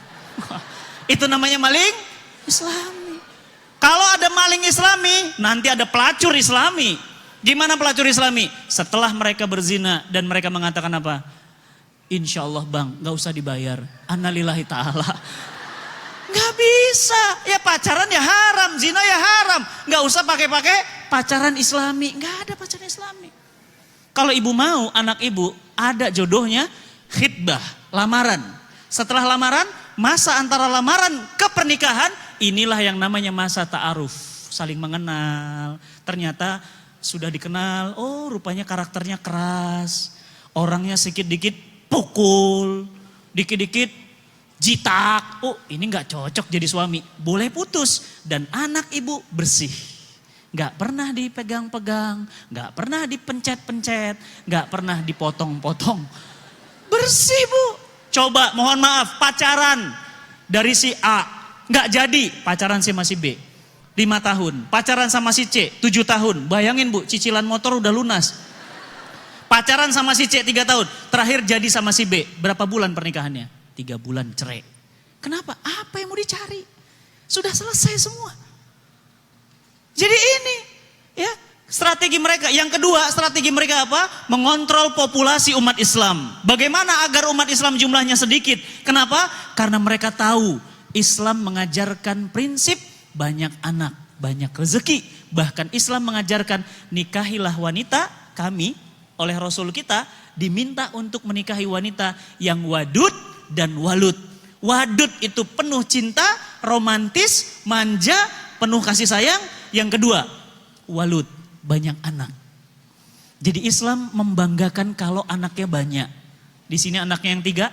Itu namanya maling islami. Kalau ada maling islami, nanti ada pelacur islami. Gimana pelacur islami? Setelah mereka berzina dan mereka mengatakan apa? Insya Allah bang, gak usah dibayar. Annalillahi ta'ala. Gak bisa. Ya pacaran ya haram, zina ya haram. Gak usah pakai-pakai pacaran islami. Gak ada pacaran islami. Kalau ibu mau, anak ibu ada jodohnya, khitbah, lamaran. Setelah lamaran, masa antara lamaran ke pernikahan, inilah yang namanya masa ta'aruf. Saling mengenal, ternyata sudah dikenal, oh rupanya karakternya keras. Orangnya sedikit-dikit pukul, dikit-dikit jitak. Oh ini gak cocok jadi suami, boleh putus. Dan anak ibu bersih. Gak pernah dipegang-pegang, gak pernah dipencet-pencet, gak pernah dipotong-potong. Bersih bu. Coba mohon maaf pacaran dari si A, gak jadi pacaran sama si B. 5 tahun, pacaran sama si C 7 tahun. Bayangin bu, cicilan motor udah lunas. Pacaran sama si C 3 tahun, terakhir jadi sama si B. Berapa bulan pernikahannya? 3 bulan cerai. Kenapa? Apa yang mau dicari? Sudah selesai semua. Jadi ini ya strategi mereka. Yang kedua strategi mereka apa? Mengontrol populasi umat Islam. Bagaimana agar umat Islam jumlahnya sedikit? Kenapa? Karena mereka tahu Islam mengajarkan prinsip banyak anak, banyak rezeki. Bahkan Islam mengajarkan nikahilah wanita. Kami oleh Rasul kita diminta untuk menikahi wanita yang wadud dan walud. Wadud itu penuh cinta, romantis, manja, penuh kasih sayang. Yang kedua, walud, banyak anak. Jadi Islam membanggakan kalau anaknya banyak. Di sini anaknya yang 3?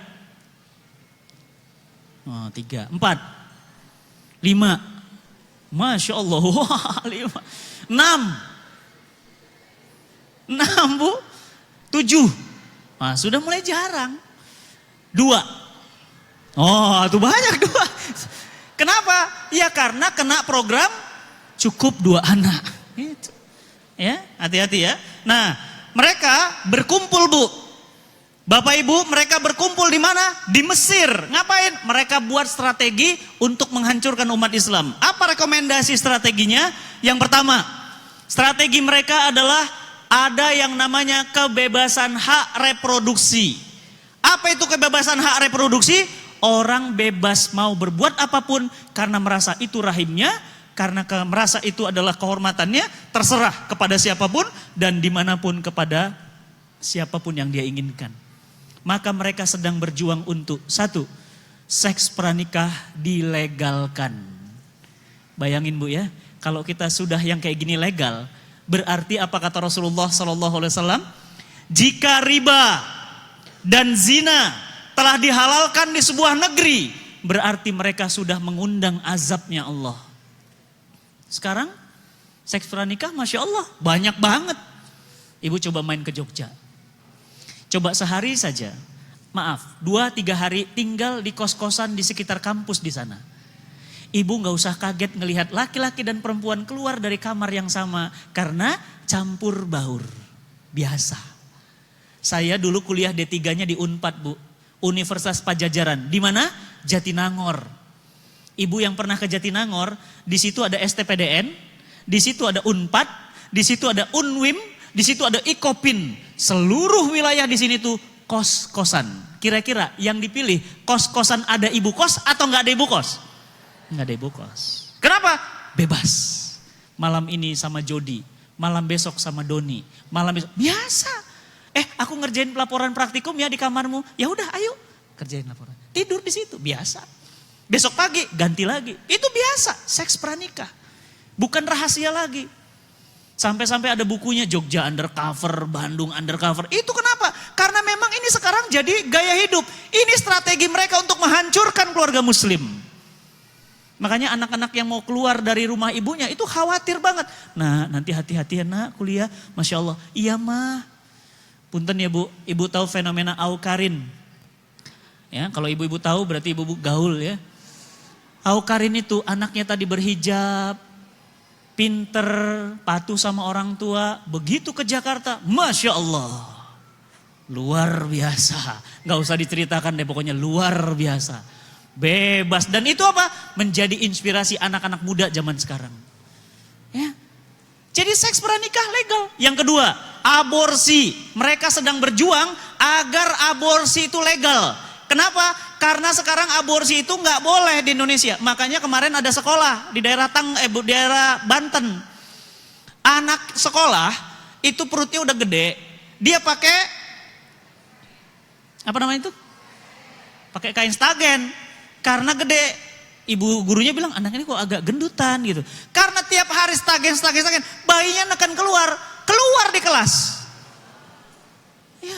Oh, 3, 4, 5. Masya Allah, 5. 6 Bu, 7. Nah, sudah mulai jarang. 2. Oh, itu banyak 2. Kenapa? Ya karena kena program cukup 2 anak. Gitu. Ya, hati-hati ya. Nah, mereka berkumpul Bu. Bapak Ibu, mereka berkumpul di mana? Di Mesir. Ngapain? Mereka buat strategi untuk menghancurkan umat Islam. Apa rekomendasi strateginya? Yang pertama, strategi mereka adalah ada yang namanya kebebasan hak reproduksi. Apa itu kebebasan hak reproduksi? Orang bebas mau berbuat apapun karena merasa itu rahimnya, karena merasa itu adalah kehormatannya, terserah kepada siapapun dan dimanapun kepada siapapun yang dia inginkan. Maka mereka sedang berjuang untuk 1, seks pranikah dilegalkan. Bayangin Bu ya, kalau kita sudah yang kayak gini legal, berarti apa kata Rasulullah SAW? Jika riba dan zina telah dihalalkan di sebuah negeri, berarti mereka sudah mengundang azabnya Allah. Sekarang seks pranikah Masya Allah banyak banget. Ibu coba main ke Jogja. Coba sehari saja, maaf 2-3 hari tinggal di kos-kosan di sekitar kampus di sana. Ibu gak usah kaget ngelihat laki-laki dan perempuan keluar dari kamar yang sama karena campur baur. Biasa. Saya dulu kuliah D3-nya di Unpad Bu, Universitas Padjadjaran. Di mana? Jatinangor. Ibu yang pernah ke Jatinangor, di situ ada STPDN, di situ ada Unpad, di situ ada Unwim, di situ ada Ikopin. Seluruh wilayah di sini tuh kos-kosan. Kira-kira yang dipilih kos-kosan ada ibu kos atau nggak ada ibu kos? Nggak ada ibu kos. Kenapa? Bebas. Malam ini sama Jody, malam besok sama Doni, malam besok biasa. Aku ngerjain pelaporan praktikum ya di kamarmu. Ya udah, ayo kerjain laporan. Tidur di situ biasa. Besok pagi ganti lagi. Itu biasa. Seks pranikah. Bukan rahasia lagi. Sampai-sampai ada bukunya Jogja undercover, Bandung undercover. Itu kenapa? Karena memang ini sekarang jadi gaya hidup. Ini strategi mereka untuk menghancurkan keluarga muslim. Makanya anak-anak yang mau keluar dari rumah ibunya itu khawatir banget. Nah, nanti hati-hati ya nak kuliah. Masya Allah. Iya mah. Punten ya Bu, Ibu tahu fenomena Aukarin. Ya, kalau ibu-ibu tahu berarti ibu-ibu gaul ya. Aukarin itu anaknya tadi berhijab, pinter, patuh sama orang tua. Begitu ke Jakarta, Masya Allah. Luar biasa. Gak usah diceritakan deh, pokoknya luar biasa. Bebas. Dan itu apa? Menjadi inspirasi anak-anak muda zaman sekarang. Ya. Jadi seks pranikah legal. Yang kedua, aborsi. Mereka sedang berjuang agar aborsi itu legal. Kenapa? Karena sekarang aborsi itu nggak boleh di Indonesia. Makanya kemarin ada sekolah di daerah daerah Banten. Anak sekolah itu perutnya udah gede. Dia pakai apa namanya itu? Pakai kain stagen. Karena gede. Ibu gurunya bilang anak ini kok agak gendutan gitu. Karena tiap hari stagen, bayinya akan keluar di kelas. Ya.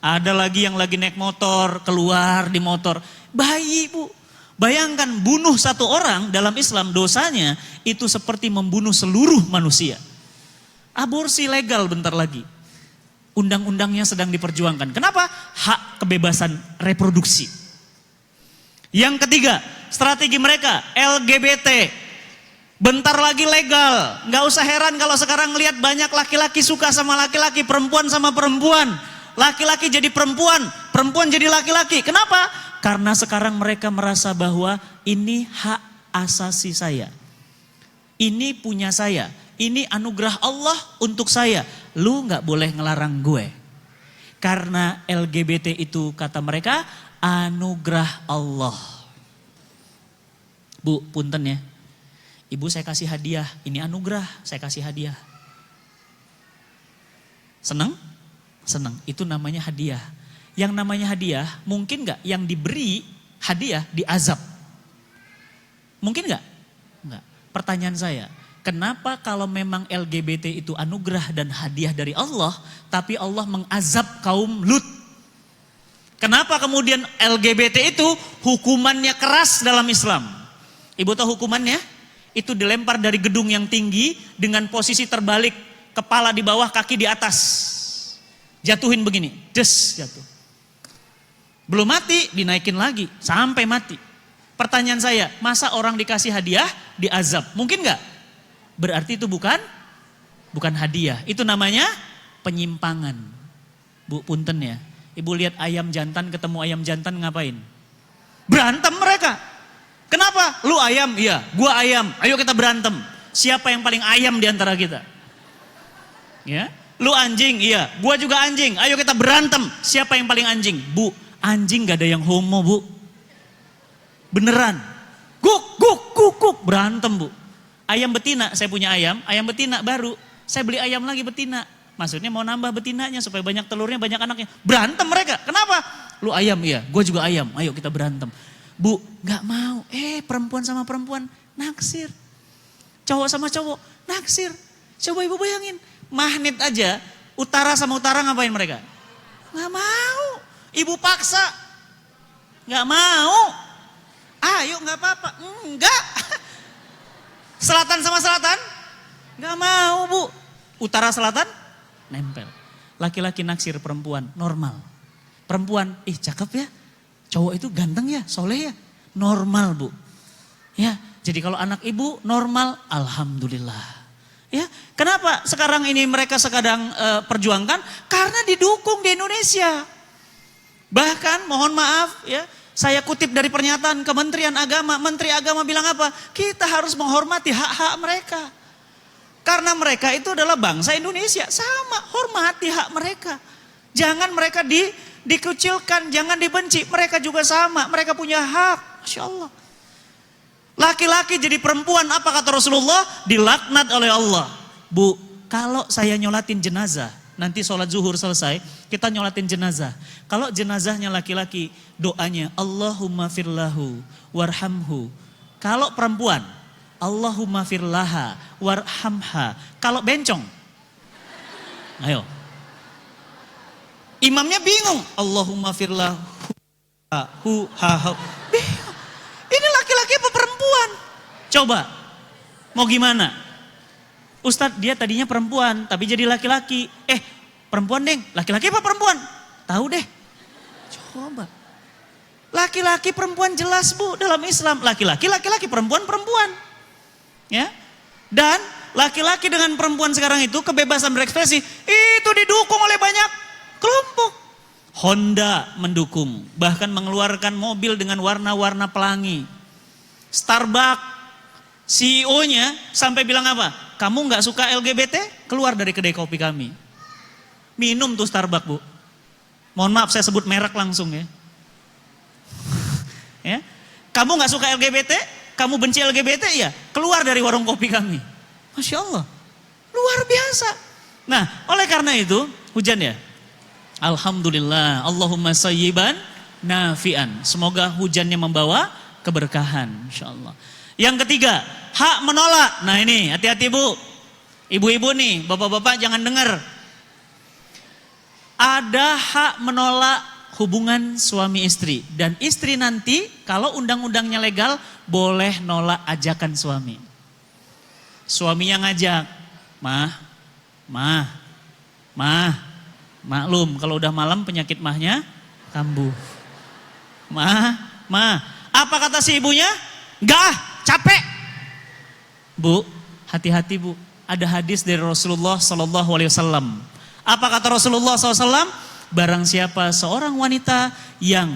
Ada lagi yang lagi naik motor, keluar di motor. Bayi Bu. Bayangkan bunuh satu orang dalam Islam dosanya itu seperti membunuh seluruh manusia. Aborsi legal bentar lagi. Undang-undangnya sedang diperjuangkan. Kenapa? Hak kebebasan reproduksi. Yang ketiga, strategi mereka LGBT. Bentar lagi legal. Gak usah heran kalau sekarang lihat banyak laki-laki suka sama laki-laki, perempuan sama perempuan. Laki-laki jadi perempuan, perempuan jadi laki-laki. Kenapa? Karena sekarang mereka merasa bahwa ini hak asasi saya. Ini punya saya. Ini anugerah Allah untuk saya. Lu gak boleh ngelarang gue. Karena LGBT itu kata mereka anugerah Allah. Bu, punten ya. Ibu saya kasih hadiah, ini anugerah, saya kasih hadiah. Senang? Senang, itu namanya hadiah. Yang namanya hadiah, mungkin gak yang diberi hadiah diazab? Mungkin gak? Enggak. Pertanyaan saya, kenapa kalau memang LGBT itu anugerah dan hadiah dari Allah, tapi Allah mengazab kaum Lut? Kenapa kemudian LGBT itu hukumannya keras dalam Islam? Ibu tahu hukumannya? Itu dilempar dari gedung yang tinggi dengan posisi terbalik, kepala di bawah, kaki di atas. Jatuhin begini, des, jatuh. Belum mati, dinaikin lagi, sampai mati. Pertanyaan saya, masa orang dikasih hadiah, diazab? Mungkin nggak? Berarti itu bukan hadiah. Itu namanya penyimpangan. Bu, punten ya. Ibu lihat ayam jantan ketemu ayam jantan ngapain? Berantem mereka. Kenapa? Lu ayam, iya. Gua ayam. Ayo kita berantem. Siapa yang paling ayam di antara kita? Ya. Lu anjing, iya. Gua juga anjing. Ayo kita berantem. Siapa yang paling anjing? Bu, anjing gak ada yang homo, Bu. Beneran. Guk, guk, guk, guk. Berantem, Bu. Ayam betina, saya punya ayam betina baru. Saya beli ayam lagi betina. Maksudnya mau nambah betinanya supaya banyak telurnya, banyak anaknya. Berantem mereka. Kenapa? Lu ayam, iya. Gue juga ayam. Ayo kita berantem. Bu, gak mau. Perempuan sama perempuan naksir. Cowok sama cowok naksir. Coba ibu bayangin. Magnet aja, utara sama utara ngapain mereka? Gak mau. Ibu paksa. Gak mau. Ayo gak apa-apa. Enggak. Selatan sama selatan? Gak mau, Bu. Utara selatan? Nempel. Laki-laki naksir perempuan, normal. Perempuan, cakep ya. Cowok itu ganteng ya, soleh ya. Normal, Bu. Ya, jadi kalau anak ibu normal, alhamdulillah. Ya, kenapa sekarang ini mereka sedang perjuangkan? Karena didukung di Indonesia. Bahkan mohon maaf ya, saya kutip dari pernyataan Kementerian Agama. Menteri Agama bilang apa? Kita harus menghormati hak-hak mereka. Karena mereka itu adalah bangsa Indonesia. Sama, hormati hak mereka. Jangan mereka dikucilkan, jangan dibenci. Mereka juga sama, mereka punya hak. Masya Allah. Laki-laki jadi perempuan, apa kata Rasulullah? Dilaknat oleh Allah. Bu, kalau saya nyolatin jenazah, nanti sholat zuhur selesai, kita nyolatin jenazah. Kalau jenazahnya laki-laki, doanya Allahumma firlahu warhamhu. Kalau perempuan, Allahumma firlaha warhamha. Kalau bencong, ayo. Imamnya bingung. Allahumma firlahu bingung. Ini laki-laki apa perempuan? Coba, mau gimana? Ustadz, dia tadinya perempuan, tapi jadi laki-laki. Perempuan deng, laki-laki apa perempuan? Tahu deh. Coba. Laki-laki perempuan jelas, Bu, dalam Islam. Laki-laki, perempuan. Ya. Dan laki-laki dengan perempuan sekarang itu kebebasan berekspresi itu didukung oleh banyak kelompok. Honda mendukung, bahkan mengeluarkan mobil dengan warna-warna pelangi. Starbucks, CEO-nya sampai bilang apa? Kamu gak suka LGBT? Keluar dari kedai kopi kami. Minum tuh Starbucks, Bu. Mohon maaf saya sebut merek langsung ya. Ya. Kamu gak suka LGBT? Kamu benci LGBT? Ya, keluar dari warung kopi kami. Masya Allah, luar biasa. Nah, oleh karena itu, hujan ya? Alhamdulillah, Allahumma sayyiban nafi'an. Semoga hujannya membawa keberkahan, insya Allah. Yang ketiga, hak menolak. Nah ini, hati-hati Bu. Ibu-ibu nih, bapak-bapak jangan dengar. Ada hak menolak hubungan suami istri. Dan istri nanti, kalau undang-undangnya legal, boleh nolak ajakan suami. Suaminya ngajak, maklum kalau udah malam penyakit mahnya kambuh. Apa kata si ibunya? Enggak, capek. Bu, hati-hati Bu. Ada hadis dari Rasulullah SAW. Apa kata Rasulullah SAW? Barang siapa seorang wanita yang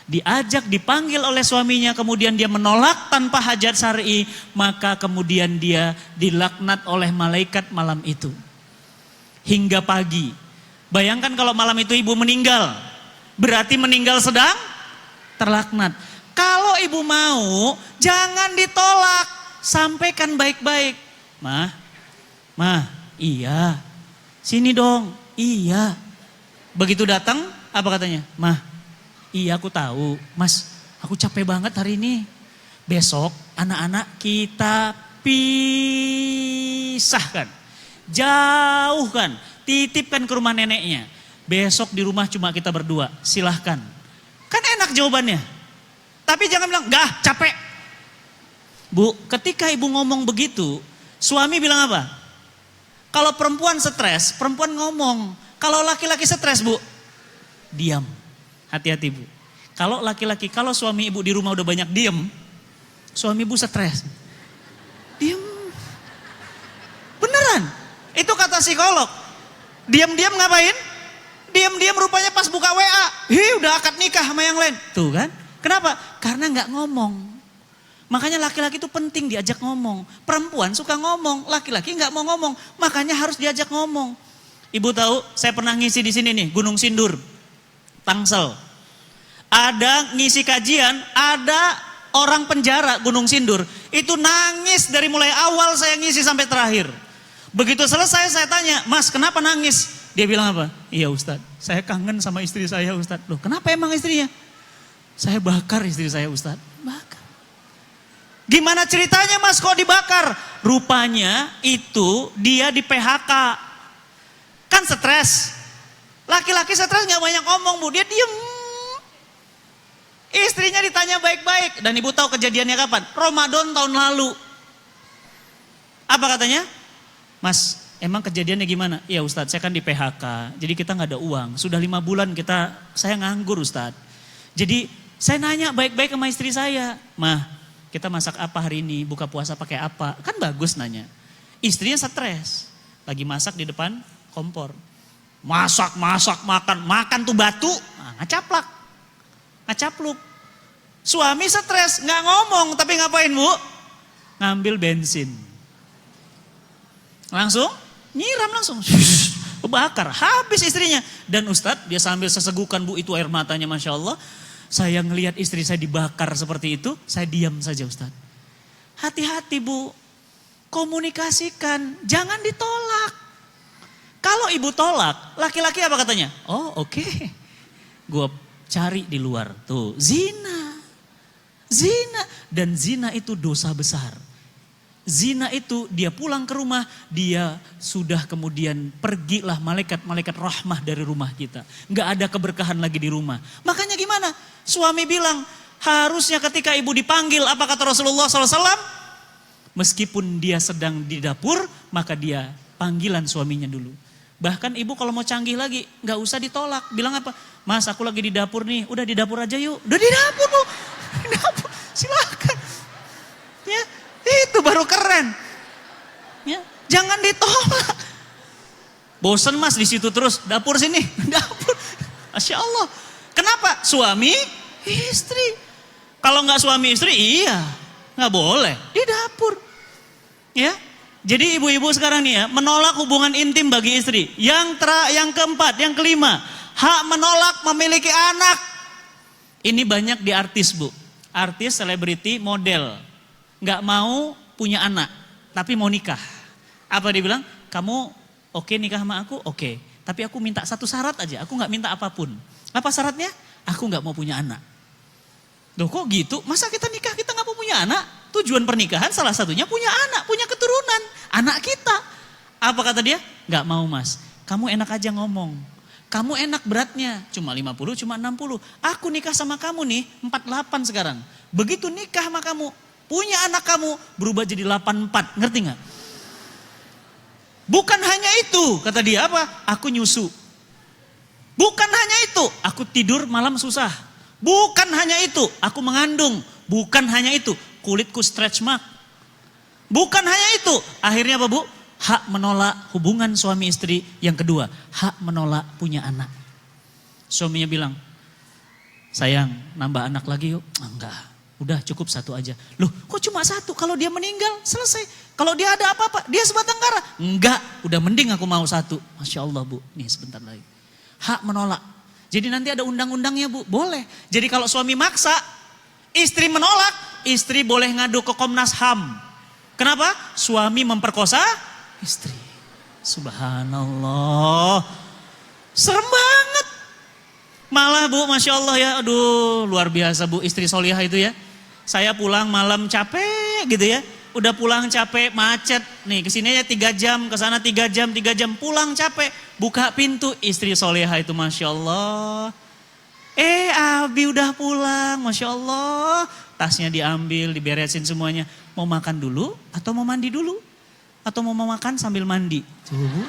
diajak, dipanggil oleh suaminya, kemudian dia menolak tanpa hajat syar'i, maka kemudian dia dilaknat oleh malaikat malam itu. Hingga pagi. Bayangkan kalau malam itu ibu meninggal, berarti meninggal sedang terlaknat. Kalau ibu mau, jangan ditolak, sampaikan baik-baik. Iya, sini dong, iya. Begitu datang, apa katanya? Iya aku tahu, Mas, aku capek banget hari ini. Besok anak-anak kita pisahkan, jauhkan, titipkan ke rumah neneknya. Besok di rumah cuma kita berdua, silahkan. Kan enak jawabannya. Tapi jangan bilang, enggak, capek. Bu, ketika ibu ngomong begitu, suami bilang apa? Kalau perempuan stres, perempuan ngomong. Kalau laki-laki stres, Bu, diam. Hati-hati, Bu. Kalau laki-laki, kalau suami ibu di rumah udah banyak diam, suami ibu stres. Diam. Beneran. Itu kata psikolog. Diam-diam ngapain? Diam-diam rupanya pas buka WA. Udah akad nikah sama yang lain. Tuh kan. Kenapa? Karena nggak ngomong. Makanya laki-laki itu penting diajak ngomong. Perempuan suka ngomong, laki-laki nggak mau ngomong. Makanya harus diajak ngomong. Ibu tahu, saya pernah ngisi di sini nih, Gunung Sindur, Tangsel. Ada ngisi kajian, ada orang penjara Gunung Sindur. Itu nangis dari mulai awal saya ngisi sampai terakhir. Begitu selesai saya tanya, Mas kenapa nangis? Dia bilang apa? Iya Ustadz, saya kangen sama istri saya Ustadz. Loh kenapa emang istrinya? Saya bakar istri saya Ustadz. Bakar. Gimana ceritanya Mas kok dibakar? Rupanya itu dia di PHK. Kan stres. Laki-laki stres gak banyak ngomong Bu, dia diem. Istrinya ditanya baik-baik. Dan ibu tahu kejadiannya kapan? Ramadan tahun lalu. Apa katanya? Mas, emang kejadiannya gimana? Iya Ustadz, saya kan di PHK. Jadi kita gak ada uang. Sudah 5 bulan saya nganggur Ustadz. Jadi saya nanya baik-baik sama istri saya. Mah, kita masak apa hari ini? Buka puasa pakai apa? Kan bagus nanya. Istrinya stres. Lagi masak di depan kompor. Masak, makan tuh batu. Ngacaplak. Ngacapluk. Suami stres, nggak ngomong. Tapi ngapain Bu? Ngambil bensin. Langsung, nyiram langsung. Kebakar, habis istrinya. Dan Ustadz, dia sambil sesegukan Bu, itu air matanya Masya Allah. Saya ngelihat istri saya dibakar seperti itu, saya diam saja Ustadz. Hati-hati Bu, komunikasikan, jangan ditolak. Kalau ibu tolak, laki-laki apa katanya? Oh oke, gue cari di luar. Tuh, zina. Dan zina itu dosa besar. Zina itu dia pulang ke rumah, dia sudah kemudian pergilah malaikat-malaikat rahmah dari rumah kita. Nggak ada keberkahan lagi di rumah. Makanya gimana? Suami bilang, harusnya ketika ibu dipanggil, apa kata Rasulullah SAW? Meskipun dia sedang di dapur, maka dia panggilan suaminya dulu. Bahkan ibu kalau mau canggih lagi, nggak usah ditolak. Bilang apa? Mas aku lagi di dapur nih, udah di dapur aja yuk. Udah di dapur Bu, di dapur, silakan. Ya. Itu baru keren. Ya, jangan ditolak. Bosen Mas di situ terus, dapur sini, dapur. Masya Allah. Kenapa? Suami, istri. Kalau nggak suami istri, iya, nggak boleh di dapur. Ya, jadi ibu-ibu sekarang nih ya, menolak hubungan intim bagi istri. Yang keempat, yang kelima, hak menolak memiliki anak. Ini banyak di artis Bu, artis, selebriti, model. Nggak mau punya anak, tapi mau nikah. Apa dia bilang? Kamu oke nikah sama aku? Oke. Tapi aku minta satu syarat aja, aku nggak minta apapun. Apa syaratnya? Aku nggak mau punya anak. Loh kok gitu? Masa kita nikah kita nggak mau punya anak? Tujuan pernikahan salah satunya punya anak, punya keturunan. Anak kita. Apa kata dia? Nggak mau Mas. Kamu enak aja ngomong. Kamu enak beratnya, cuma 50, cuma 60. Aku nikah sama kamu nih, 48 sekarang. Begitu nikah sama kamu, punya anak kamu berubah jadi 84, ngerti gak? Bukan hanya itu, kata dia apa? Aku nyusu. Bukan hanya itu, aku tidur malam susah. Bukan hanya itu, aku mengandung. Bukan hanya itu, kulitku stretch mark. Bukan hanya itu, akhirnya apa Bu? Hak menolak hubungan suami istri. Yang kedua, hak menolak punya anak. Suaminya bilang, sayang nambah anak lagi yuk. Enggak. Udah cukup satu aja. Loh kok cuma satu? Kalau dia meninggal selesai. Kalau dia ada apa-apa dia sebatang kara. Enggak, udah mending aku mau satu. Masya Allah Bu, nih sebentar lagi. Hak menolak. Jadi nanti ada undang-undangnya Bu, boleh. Jadi kalau suami maksa, istri menolak, istri boleh ngadu ke Komnas HAM. Kenapa? Suami memperkosa istri. Subhanallah. Serem banget. Malah Bu, Masya Allah ya, aduh luar biasa Bu, istri solihah itu ya. Saya pulang malam capek gitu ya. udah pulang capek, macet. Nih kesini aja 3 jam, kesana 3 jam, 3 jam, pulang capek. Buka pintu, istri soleha itu Masya Allah. Abi udah pulang, Masya Allah. Tasnya diambil, diberesin semuanya. Mau makan dulu atau mau mandi dulu? Atau mau makan sambil mandi? Tuh.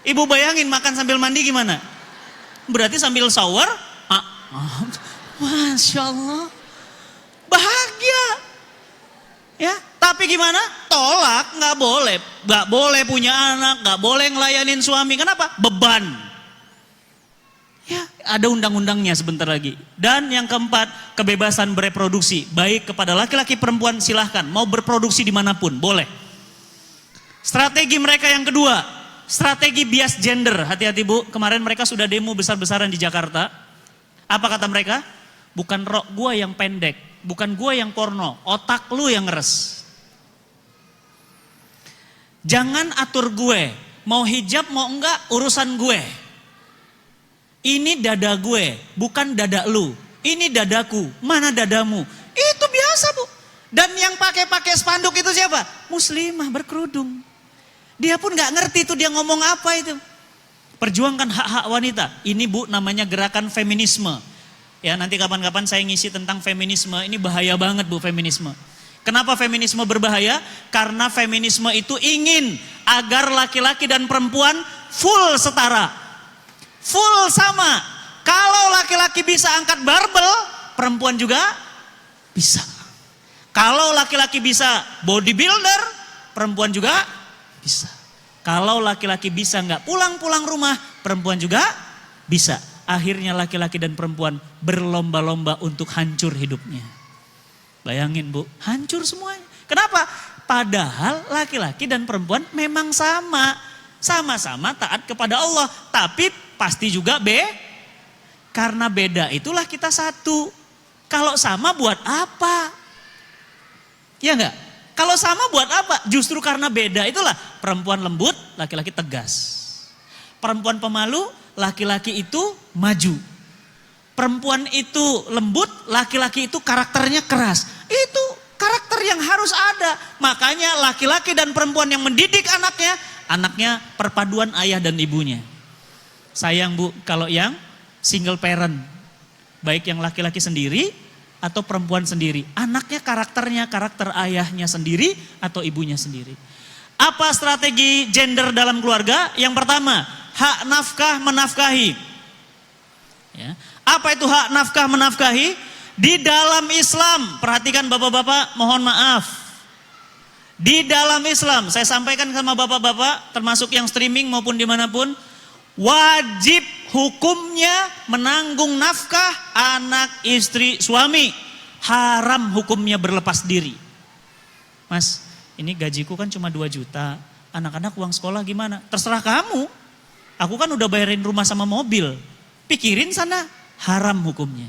Ibu bayangin makan sambil mandi gimana? Berarti sambil shower? Masya Allah. Bahagia. Ya, tapi gimana? Tolak, nggak boleh. Nggak boleh punya anak, nggak boleh ngelayanin suami. Kenapa? Beban. Ya, ada undang-undangnya sebentar lagi. Dan yang keempat, kebebasan bereproduksi. Baik kepada laki-laki perempuan silahkan. Mau berproduksi dimanapun, boleh. Strategi mereka yang kedua, strategi bias gender. Hati-hati Bu, kemarin mereka sudah demo besar-besaran di Jakarta. Apa kata mereka? Bukan rok gua yang pendek, bukan gua yang porno, otak lu yang ngeres. Jangan atur gue, mau hijab mau enggak urusan gue. Ini dada gue, bukan dada lu. Ini dadaku, mana dadamu? Itu biasa Bu. Dan yang pakai spanduk itu siapa? Muslimah berkerudung. Dia pun nggak ngerti tuh dia ngomong apa itu. Perjuangkan hak-hak wanita. Ini Bu namanya gerakan feminisme. Ya nanti kapan-kapan saya ngisi tentang feminisme. Ini bahaya banget Bu feminisme. Kenapa feminisme berbahaya? Karena feminisme itu ingin agar laki-laki dan perempuan full setara. Full sama. Kalau laki-laki bisa angkat barbel, perempuan juga bisa. Kalau laki-laki bisa bodybuilder, perempuan juga bisa. Kalau laki-laki bisa nggak pulang-pulang rumah, perempuan juga bisa. Akhirnya laki-laki dan perempuan berlomba-lomba untuk hancur hidupnya. Bayangin Bu, hancur semuanya. Kenapa? Padahal laki-laki dan perempuan memang sama. Sama-sama taat kepada Allah. Tapi pasti juga karena beda itulah kita satu. Kalau sama buat apa? Ya enggak? Kalau sama buat apa? Justru karena beda itulah perempuan lembut, laki-laki tegas. Perempuan pemalu, laki-laki itu maju. Perempuan itu lembut, laki-laki itu karakternya keras. Itu karakter yang harus ada. Makanya laki-laki dan perempuan yang mendidik anaknya perpaduan ayah dan ibunya. Sayang Bu, kalau yang single parent, baik yang laki-laki sendiri atau perempuan sendiri, anaknya karakternya karakter ayahnya sendiri atau ibunya sendiri. Apa strategi gender dalam keluarga? Yang pertama, hak nafkah menafkahi. Ya. Apa itu hak nafkah menafkahi? Di dalam Islam, perhatikan bapak-bapak, mohon maaf. Di dalam Islam, saya sampaikan sama bapak-bapak, termasuk yang streaming maupun dimanapun, wajib hukumnya menanggung nafkah anak, istri, suami. Haram hukumnya berlepas diri. Mas, ini gajiku kan cuma 2 juta. Anak-anak uang sekolah gimana? Terserah kamu. Aku kan udah bayarin rumah sama mobil. Pikirin sana, haram hukumnya.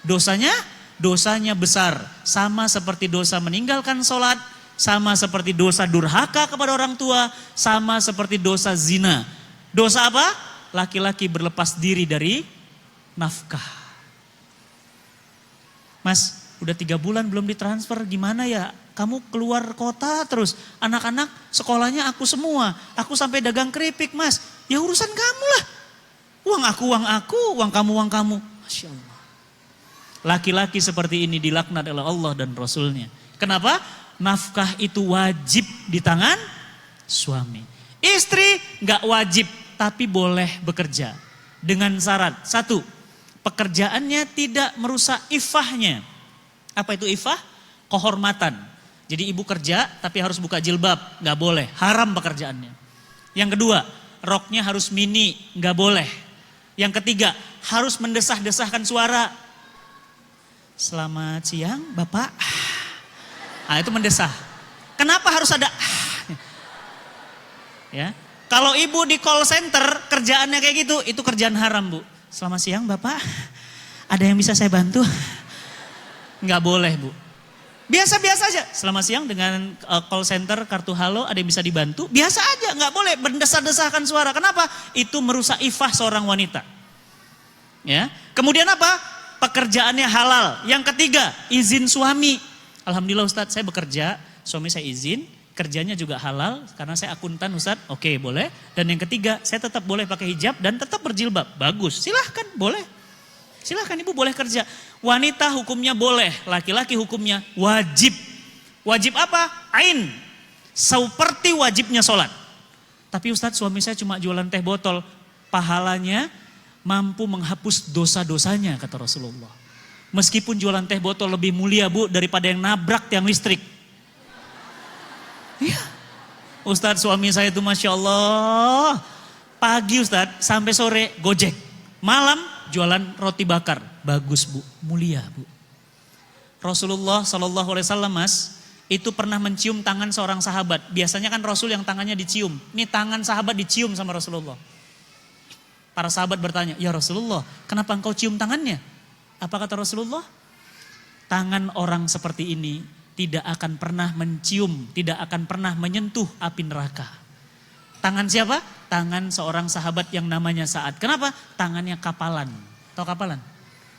Dosanya besar. Sama seperti dosa meninggalkan sholat. Sama seperti dosa durhaka kepada orang tua. Sama seperti dosa zina. Dosa apa? Laki-laki berlepas diri dari nafkah. Mas, udah 3 bulan belum ditransfer, gimana ya? Kamu keluar kota terus, anak-anak sekolahnya aku semua. Aku sampai dagang keripik Mas, ya urusan kamu lah. Uang aku, uang kamu. Masya Allah. Laki-laki seperti ini dilaknat oleh Allah dan Rasulnya. Kenapa? Nafkah itu wajib di tangan suami. Istri gak wajib, tapi boleh bekerja. Dengan syarat, 1, pekerjaannya tidak merusak ifahnya. Apa itu ifah? Kehormatan. Jadi ibu kerja tapi harus buka jilbab, gak boleh, haram pekerjaannya. Yang kedua, roknya harus mini, gak boleh. Yang ketiga, harus mendesah-desahkan suara. Selamat siang Bapak. Nah itu mendesah. Kenapa harus ada ya? Kalau ibu di call center kerjaannya kayak gitu, itu kerjaan haram Bu. Selamat siang Bapak, ada yang bisa saya bantu? Nggak boleh Bu. Biasa-biasa aja. Selamat siang dengan call center kartu halo, ada yang bisa dibantu? Biasa aja, nggak boleh berdesah-desahkan suara. Kenapa? Itu merusak ifah seorang wanita. Ya. Kemudian apa? Pekerjaannya halal. Yang ketiga, izin suami. Alhamdulillah Ustadz, saya bekerja, suami saya izin, kerjanya juga halal karena saya akuntan Ustadz. Oke, boleh. Dan yang ketiga, saya tetap boleh pakai hijab dan tetap berjilbab. Bagus, silahkan, boleh. Silahkan ibu boleh kerja. Wanita hukumnya boleh, laki-laki hukumnya wajib. Wajib apa? Ain. Seperti wajibnya sholat. Tapi Ustadz, suami saya cuma jualan teh botol. Pahalanya mampu menghapus dosa-dosanya, kata Rasulullah. Meskipun jualan teh botol lebih mulia bu daripada yang nabrak tiang listrik. Iya. Ustadz, suami saya itu Masya Allah. Pagi Ustadz sampai sore gojek. Malam jualan roti bakar. Bagus bu, mulia bu. Rasulullah SAW mas, itu pernah mencium tangan seorang sahabat. Biasanya kan Rasul yang tangannya dicium. Ini tangan sahabat dicium sama Rasulullah. Para sahabat bertanya, ya Rasulullah, kenapa engkau cium tangannya? Apa kata Rasulullah? Tangan orang seperti ini tidak akan pernah mencium, tidak akan pernah menyentuh api neraka. Tangan siapa? Tangan seorang sahabat yang namanya Sa'ad. Kenapa? Tangannya kapalan. Tahu kapalan?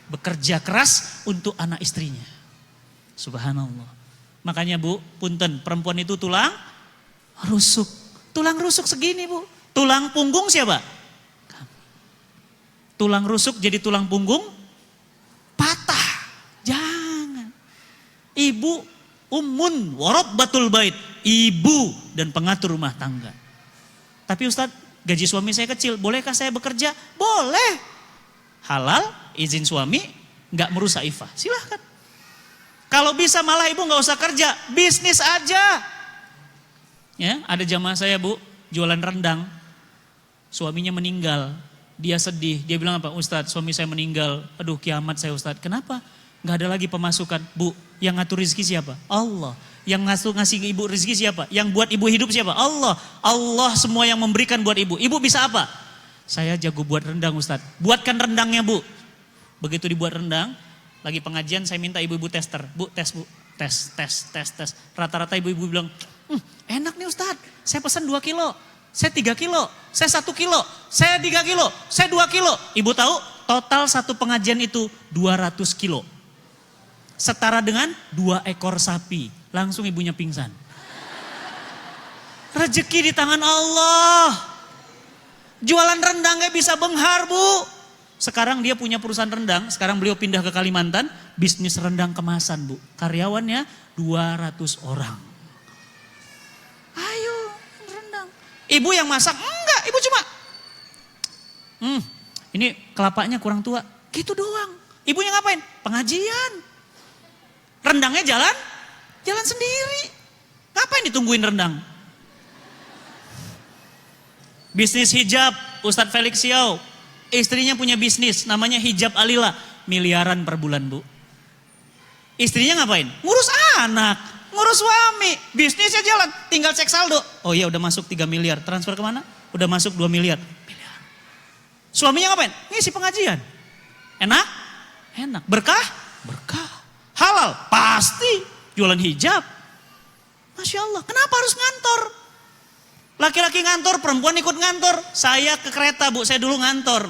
Bekerja keras untuk anak istrinya. Subhanallah. Makanya bu, punten, perempuan itu tulang rusuk. Tulang rusuk segini bu. Tulang punggung siapa? Tulang rusuk jadi tulang punggung patah. Jangan. Ibu ummun warabbatul bait. Ibu dan pengatur rumah tangga. Tapi Ustadz, gaji suami saya kecil. Bolehkah saya bekerja? Boleh. Halal, izin suami, gak merusak ifah. Silahkan. Kalau bisa malah ibu gak usah kerja. Bisnis aja. Ya, ada jamaah saya bu, jualan rendang. Suaminya meninggal. Dia sedih, dia bilang apa? Ustadz, suami saya meninggal, aduh kiamat saya Ustadz. Kenapa? Gak ada lagi pemasukan. Bu, yang ngatur rezeki siapa? Allah. Yang ngasih ibu rezeki siapa? Yang buat ibu hidup siapa? Allah. Allah semua yang memberikan buat ibu. Ibu bisa apa? Saya jago buat rendang Ustadz. Buatkan rendangnya bu. Begitu dibuat rendang, lagi pengajian saya minta ibu-ibu tester. Bu, tes bu. Tes. Rata-rata ibu-ibu bilang, enak nih Ustadz, saya pesan 2 kilo. Saya 3 kilo, saya 1 kilo, saya 3 kilo, saya 2 kilo. Ibu tahu total satu pengajian itu 200 kilo. Setara dengan 2 ekor sapi. Langsung ibunya pingsan. Rezeki di tangan Allah. Jualan rendangnya bisa benghar bu. Sekarang dia punya perusahaan rendang, sekarang beliau pindah ke Kalimantan. Bisnis rendang kemasan bu. Karyawannya 200 orang. Ayo. Ibu yang masak, enggak, ibu cuma, ini kelapanya kurang tua, gitu doang. Ibunya ngapain? Pengajian. Rendangnya jalan sendiri. Ngapain ditungguin rendang? Bisnis hijab, Ustadz Felix Siau, istrinya punya bisnis, namanya Hijab Alila, miliaran per bulan bu. Istrinya ngapain? Ngurus anak. Ngurus suami, bisnisnya jalan, tinggal cek saldo. Oh iya udah masuk 3 miliar, transfer kemana? Udah masuk 2 miliar. Suaminya ngapain? Ngisi pengajian. Enak? Enak. Berkah? Berkah. Halal? Pasti. Jualan hijab. Masya Allah, kenapa harus ngantor? Laki-laki ngantor, perempuan ikut ngantor. Saya ke kereta bu, saya dulu ngantor.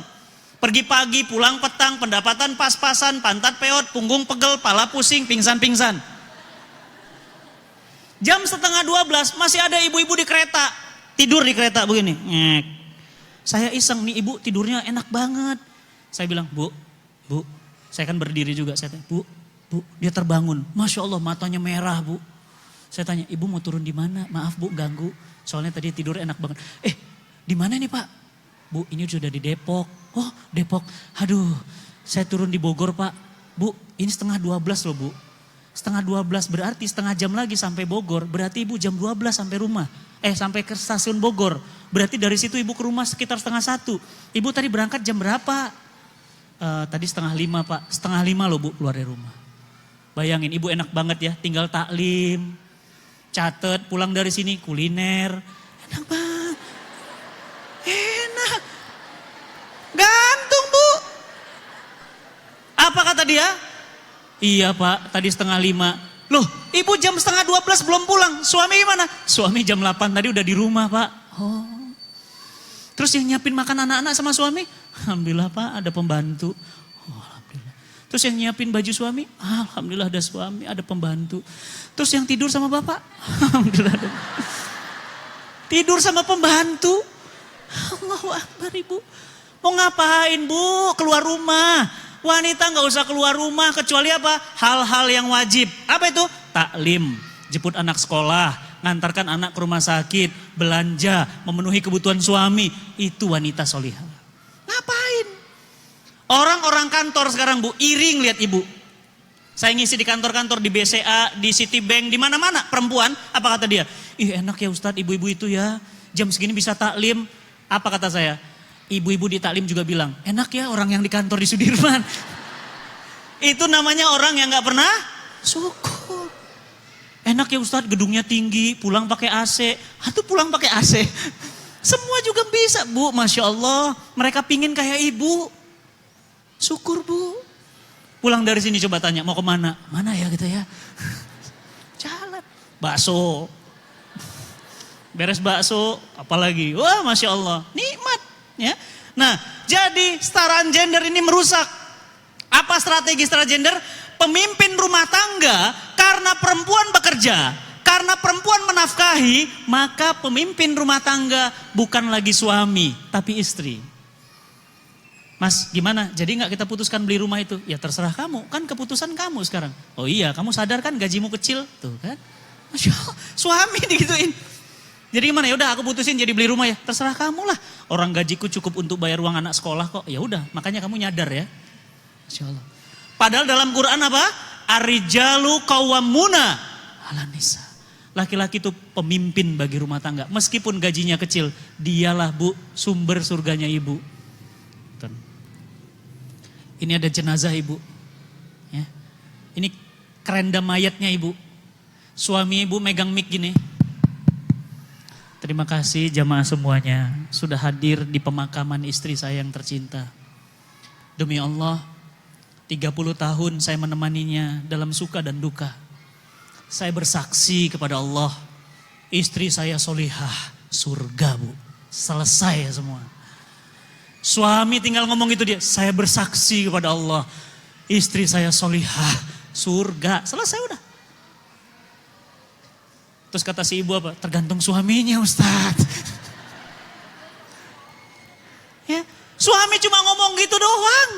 Pergi pagi, pulang petang, pendapatan pas-pasan, pantat peot, punggung pegel, pala pusing, pingsan-pingsan. Jam 11:30 masih ada ibu-ibu di kereta. Tidur di kereta begini. Ngek. Saya iseng nih ibu tidurnya enak banget. Saya bilang, bu, saya kan berdiri juga. Saya tanya, bu, dia terbangun. Masya Allah matanya merah bu. Saya tanya, ibu mau turun di mana? Maaf bu ganggu. Soalnya tadi tidur enak banget. Di mana nih pak? Bu ini sudah di Depok. Oh Depok. Aduh saya turun di Bogor pak. Bu ini 11:30 loh bu. 11:30 berarti setengah jam lagi sampai Bogor. Berarti ibu jam 12 sampai rumah. Sampai ke stasiun Bogor. Berarti dari situ ibu ke rumah sekitar 1:30. Ibu tadi berangkat jam berapa? Tadi 4:30 pak. 4:30 loh bu keluar dari rumah. Bayangin ibu enak banget ya. Tinggal taklim. Catet pulang dari sini kuliner. Enak banget. Enak. Gantung bu. Apa kata dia? Iya pak, tadi 4:30. Loh, ibu jam 11:30 belum pulang. Suami gimana? Suami jam 8 tadi udah di rumah pak. Oh. Terus yang nyiapin makan anak-anak sama suami? Alhamdulillah pak, ada pembantu. Oh, alhamdulillah. Terus yang nyiapin baju suami, alhamdulillah ada suami, ada pembantu. Terus yang tidur sama bapak, alhamdulillah ada. Tidur sama pembantu. Allahu Akbar ibu. Mau ngapain bu? Keluar rumah. Wanita nggak usah keluar rumah kecuali apa? Hal-hal yang wajib. Apa itu? Taklim, jemput anak sekolah, ngantarkan anak ke rumah sakit, belanja, memenuhi kebutuhan suami. Itu wanita solihah. Ngapain? Orang-orang kantor sekarang bu, iring lihat ibu. Saya ngisi di kantor-kantor, di BCA, di Citibank, di mana-mana. Perempuan, apa kata dia? Ih enak ya Ustadz, ibu-ibu itu ya. Jam segini bisa taklim. Apa kata saya? Ibu-ibu di taklim juga bilang, enak ya orang yang di kantor di Sudirman. Itu namanya orang yang gak pernah syukur. Enak ya Ustadz, gedungnya tinggi, pulang pakai AC. Atau pulang pakai AC. Semua juga bisa bu, Masya Allah. Mereka pingin kayak ibu. Syukur bu. Pulang dari sini coba tanya, mau kemana? Mana ya gitu ya. Jalan. Bakso. Beres bakso, apalagi. Wah Masya Allah, nikmat. Ya. Nah, jadi setara gender ini merusak. Apa strategi setara gender? Pemimpin rumah tangga, karena perempuan bekerja, karena perempuan menafkahi, maka pemimpin rumah tangga bukan lagi suami, tapi istri. Mas gimana? Jadi gak kita putuskan beli rumah itu? Ya terserah kamu, kan keputusan kamu sekarang. Oh iya, kamu sadar kan gajimu kecil? Tuh kan. Masya Allah, suami digituin. Jadi gimana? Ya udah aku putusin jadi beli rumah ya. Terserah kamu lah. Orang gajiku cukup untuk bayar uang anak sekolah kok. Ya udah, makanya kamu nyadar ya. Masya Allah. Padahal dalam Quran apa? Ar-rijalu qawwamuna 'alan nisa. Laki-laki itu pemimpin bagi rumah tangga. Meskipun gajinya kecil, dialah bu sumber surganya ibu. Ini ada jenazah ibu. Ya. Ini kerenda mayatnya ibu. Suami ibu megang mic gini. Terima kasih jamaah semuanya sudah hadir di pemakaman istri saya yang tercinta. Demi Allah, 30 tahun saya menemaninya dalam suka dan duka. Saya bersaksi kepada Allah, istri saya solihah, surga bu. Selesai ya semua. Suami tinggal ngomong gitu dia, saya bersaksi kepada Allah, istri saya solihah, surga. Selesai udah. Terus kata si ibu apa? Tergantung suaminya Ustadz. Ya, suami cuma ngomong gitu doang.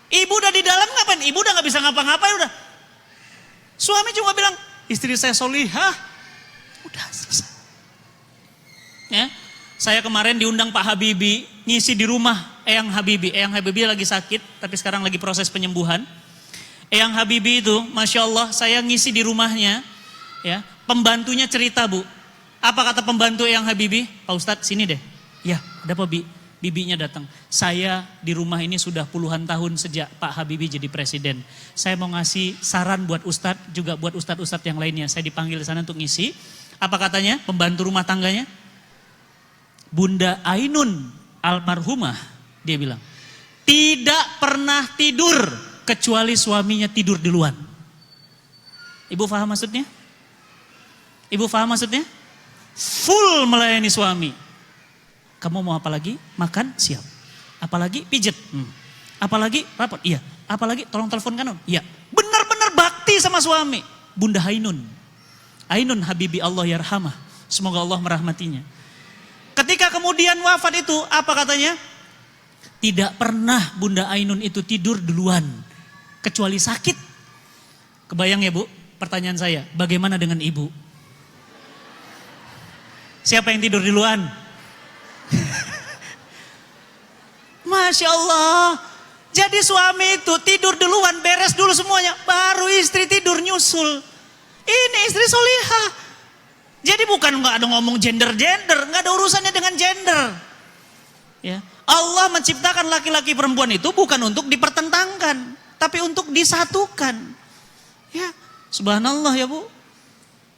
Ibu udah di dalam ngapain? Ibu udah gak bisa ngapa-ngapain udah. Suami cuma bilang, istri saya solihah. Udah selesai. Ya, saya kemarin diundang Pak Habibie ngisi di rumah Eyang Habibie. Eyang Habibie lagi sakit, tapi sekarang lagi proses penyembuhan. Eyang Habibie itu, Masya Allah, saya ngisi di rumahnya. Ya, pembantunya cerita bu. Apa kata pembantu Eyang Habibie? Pak Ustadz sini deh. Ya, ada apa Bi? Bibinya datang. Saya di rumah ini sudah puluhan tahun sejak Pak Habibie jadi presiden. Saya mau ngasih saran buat Ustadz, juga buat Ustadz-Ustadz yang lainnya. Saya dipanggil di sana untuk ngisi. Apa katanya? Pembantu rumah tangganya. Bunda Ainun almarhumah, dia bilang, tidak pernah tidur kecuali suaminya tidur duluan. Ibu paham maksudnya? Ibu paham maksudnya? Full melayani suami. Kamu mau apa lagi? Makan? Siap. Apalagi pijet? Apalagi rapot? Iya. Apalagi tolong telepon kanon? Iya. Benar-benar bakti sama suami. Bunda Ainun. Ainun Habibie Allah yarhamah. Semoga Allah merahmatinya. Ketika kemudian wafat itu, apa katanya? Tidak pernah Bunda Ainun itu tidur duluan. Kecuali sakit. Kebayang ya bu? Pertanyaan saya, bagaimana dengan ibu? Siapa yang tidur duluan? Masya Allah. Jadi suami itu tidur duluan, beres dulu semuanya. Baru istri tidur nyusul. Ini istri solihah. Jadi bukan nggak ada ngomong gender-gender. Nggak ada urusannya dengan gender. Ya. Allah menciptakan laki-laki perempuan itu bukan untuk dipertentangkan. Tapi untuk disatukan. Ya, subhanallah ya bu.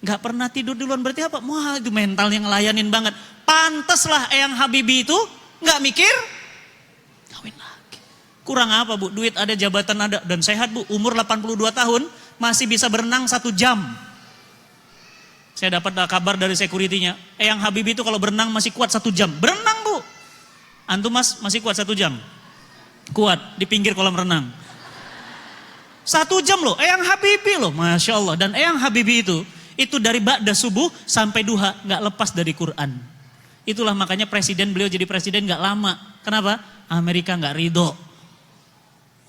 Nggak pernah tidur duluan berarti apa? Wah itu mental yang ngelayanin banget. Pantaslah Eyang Habibie itu nggak mikir kawin lagi. Kurang apa bu? Duit ada, jabatan ada, dan sehat bu. Umur 82 tahun masih bisa berenang 1 jam. Saya dapat kabar dari security-nya. Eyang Habibie itu kalau berenang masih kuat 1 jam. Berenang bu. Antum mas masih kuat 1 jam? Kuat di pinggir kolam renang. 1 jam loh, Eyang Habibie loh, Masya Allah. Dan Eyang Habibie itu dari ba'da subuh sampai duha, gak lepas dari Quran. Itulah makanya beliau jadi presiden gak lama. Kenapa? Amerika gak ridho.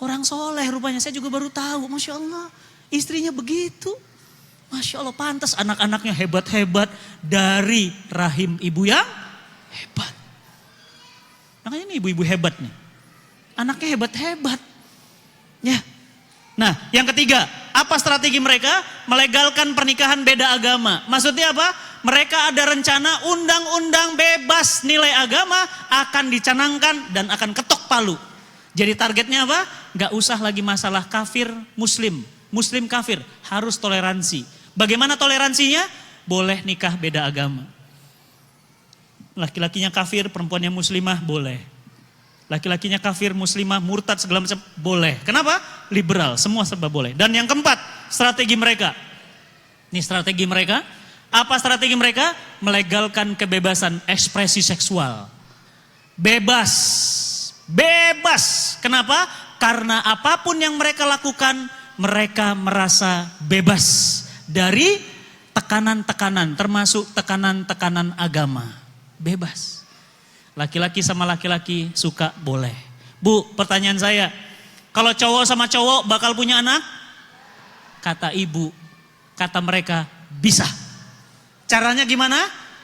Orang soleh rupanya, saya juga baru tahu, Masya Allah. Istrinya begitu. Masya Allah, pantas anak-anaknya hebat-hebat dari rahim ibu yang hebat. Makanya ini ibu-ibu hebat nih. Anaknya hebat-hebat. Ya. Nah, yang ketiga, apa strategi mereka? Melegalkan pernikahan beda agama. Maksudnya apa? Mereka ada rencana undang-undang bebas nilai agama akan dicanangkan dan akan ketok palu. Jadi targetnya apa? Gak usah lagi masalah kafir muslim. Muslim kafir, harus toleransi. Bagaimana toleransinya? Boleh nikah beda agama. Laki-lakinya kafir, perempuannya muslimah, boleh. Laki-lakinya kafir, muslimah, murtad, segala macam, boleh. Kenapa? Liberal, semua serba boleh. Dan yang keempat, strategi mereka. Ini strategi mereka. Apa strategi mereka? Melegalkan kebebasan ekspresi seksual. Bebas. Bebas. Kenapa? Karena apapun yang mereka lakukan, mereka merasa bebas dari tekanan-tekanan, termasuk tekanan-tekanan agama. Bebas. Laki-laki sama laki-laki suka boleh. Bu, pertanyaan saya, kalau cowok sama cowok bakal punya anak? Kata ibu, kata mereka bisa. Caranya gimana?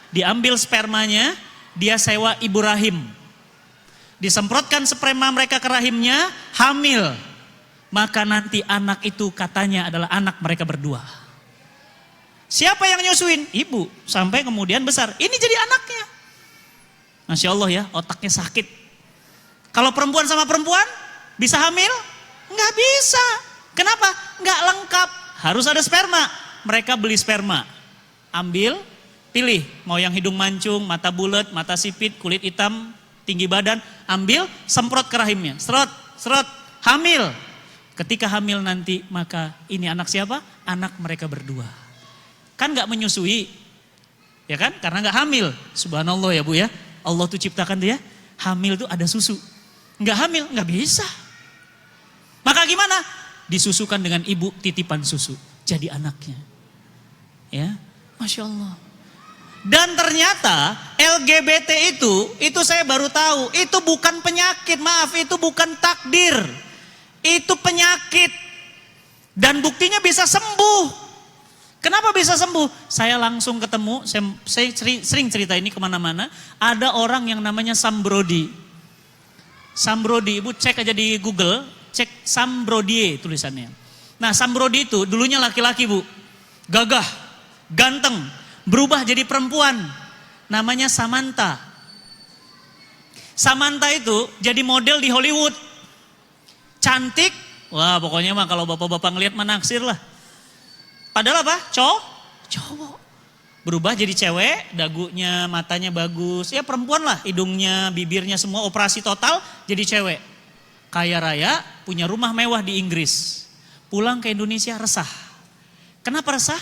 Diambil spermanya, dia sewa ibu rahim. Disemprotkan sperma mereka ke rahimnya, hamil. Maka nanti anak itu katanya adalah anak mereka berdua. Siapa yang nyusuin? Ibu. Sampai kemudian besar. Ini jadi anaknya. Masya Allah ya, otaknya sakit. Kalau perempuan sama perempuan, bisa hamil? Enggak bisa. Kenapa? Enggak lengkap. Harus ada sperma. Mereka beli sperma. Ambil, pilih. Mau yang hidung mancung, mata bulat, mata sipit, kulit hitam, tinggi badan. Ambil, semprot ke rahimnya. Serot, serot, hamil. Ketika hamil nanti, maka ini anak siapa? Anak mereka berdua. Kan enggak menyusui. Ya kan? Karena enggak hamil. Subhanallah ya Bu ya. Allah tuh ciptakan dia, hamil tuh ada susu. Enggak hamil, enggak bisa. Maka gimana? Disusukan dengan ibu titipan susu. Jadi anaknya. Ya, Masya Allah. Dan ternyata LGBT itu saya baru tahu. Itu bukan penyakit, maaf, itu bukan takdir. Itu penyakit. Dan buktinya bisa sembuh. Kenapa bisa sembuh? Saya langsung ketemu, saya sering cerita ini kemana-mana. Ada orang yang namanya Sam Brody. Sam Brody, ibu cek aja di Google, cek Sam Brody tulisannya. Nah Sam Brody itu dulunya laki-laki bu. Gagah, ganteng, berubah jadi perempuan. Namanya Samantha. Samantha itu jadi model di Hollywood. Cantik, wah pokoknya mah kalau bapak-bapak ngelihat mah naksir lah. Padahal apa? Cowok. Berubah jadi cewek, dagunya, matanya bagus. Ya perempuan lah, hidungnya, bibirnya semua operasi total jadi cewek. Kaya raya, punya rumah mewah di Inggris. Pulang ke Indonesia resah. Kenapa resah?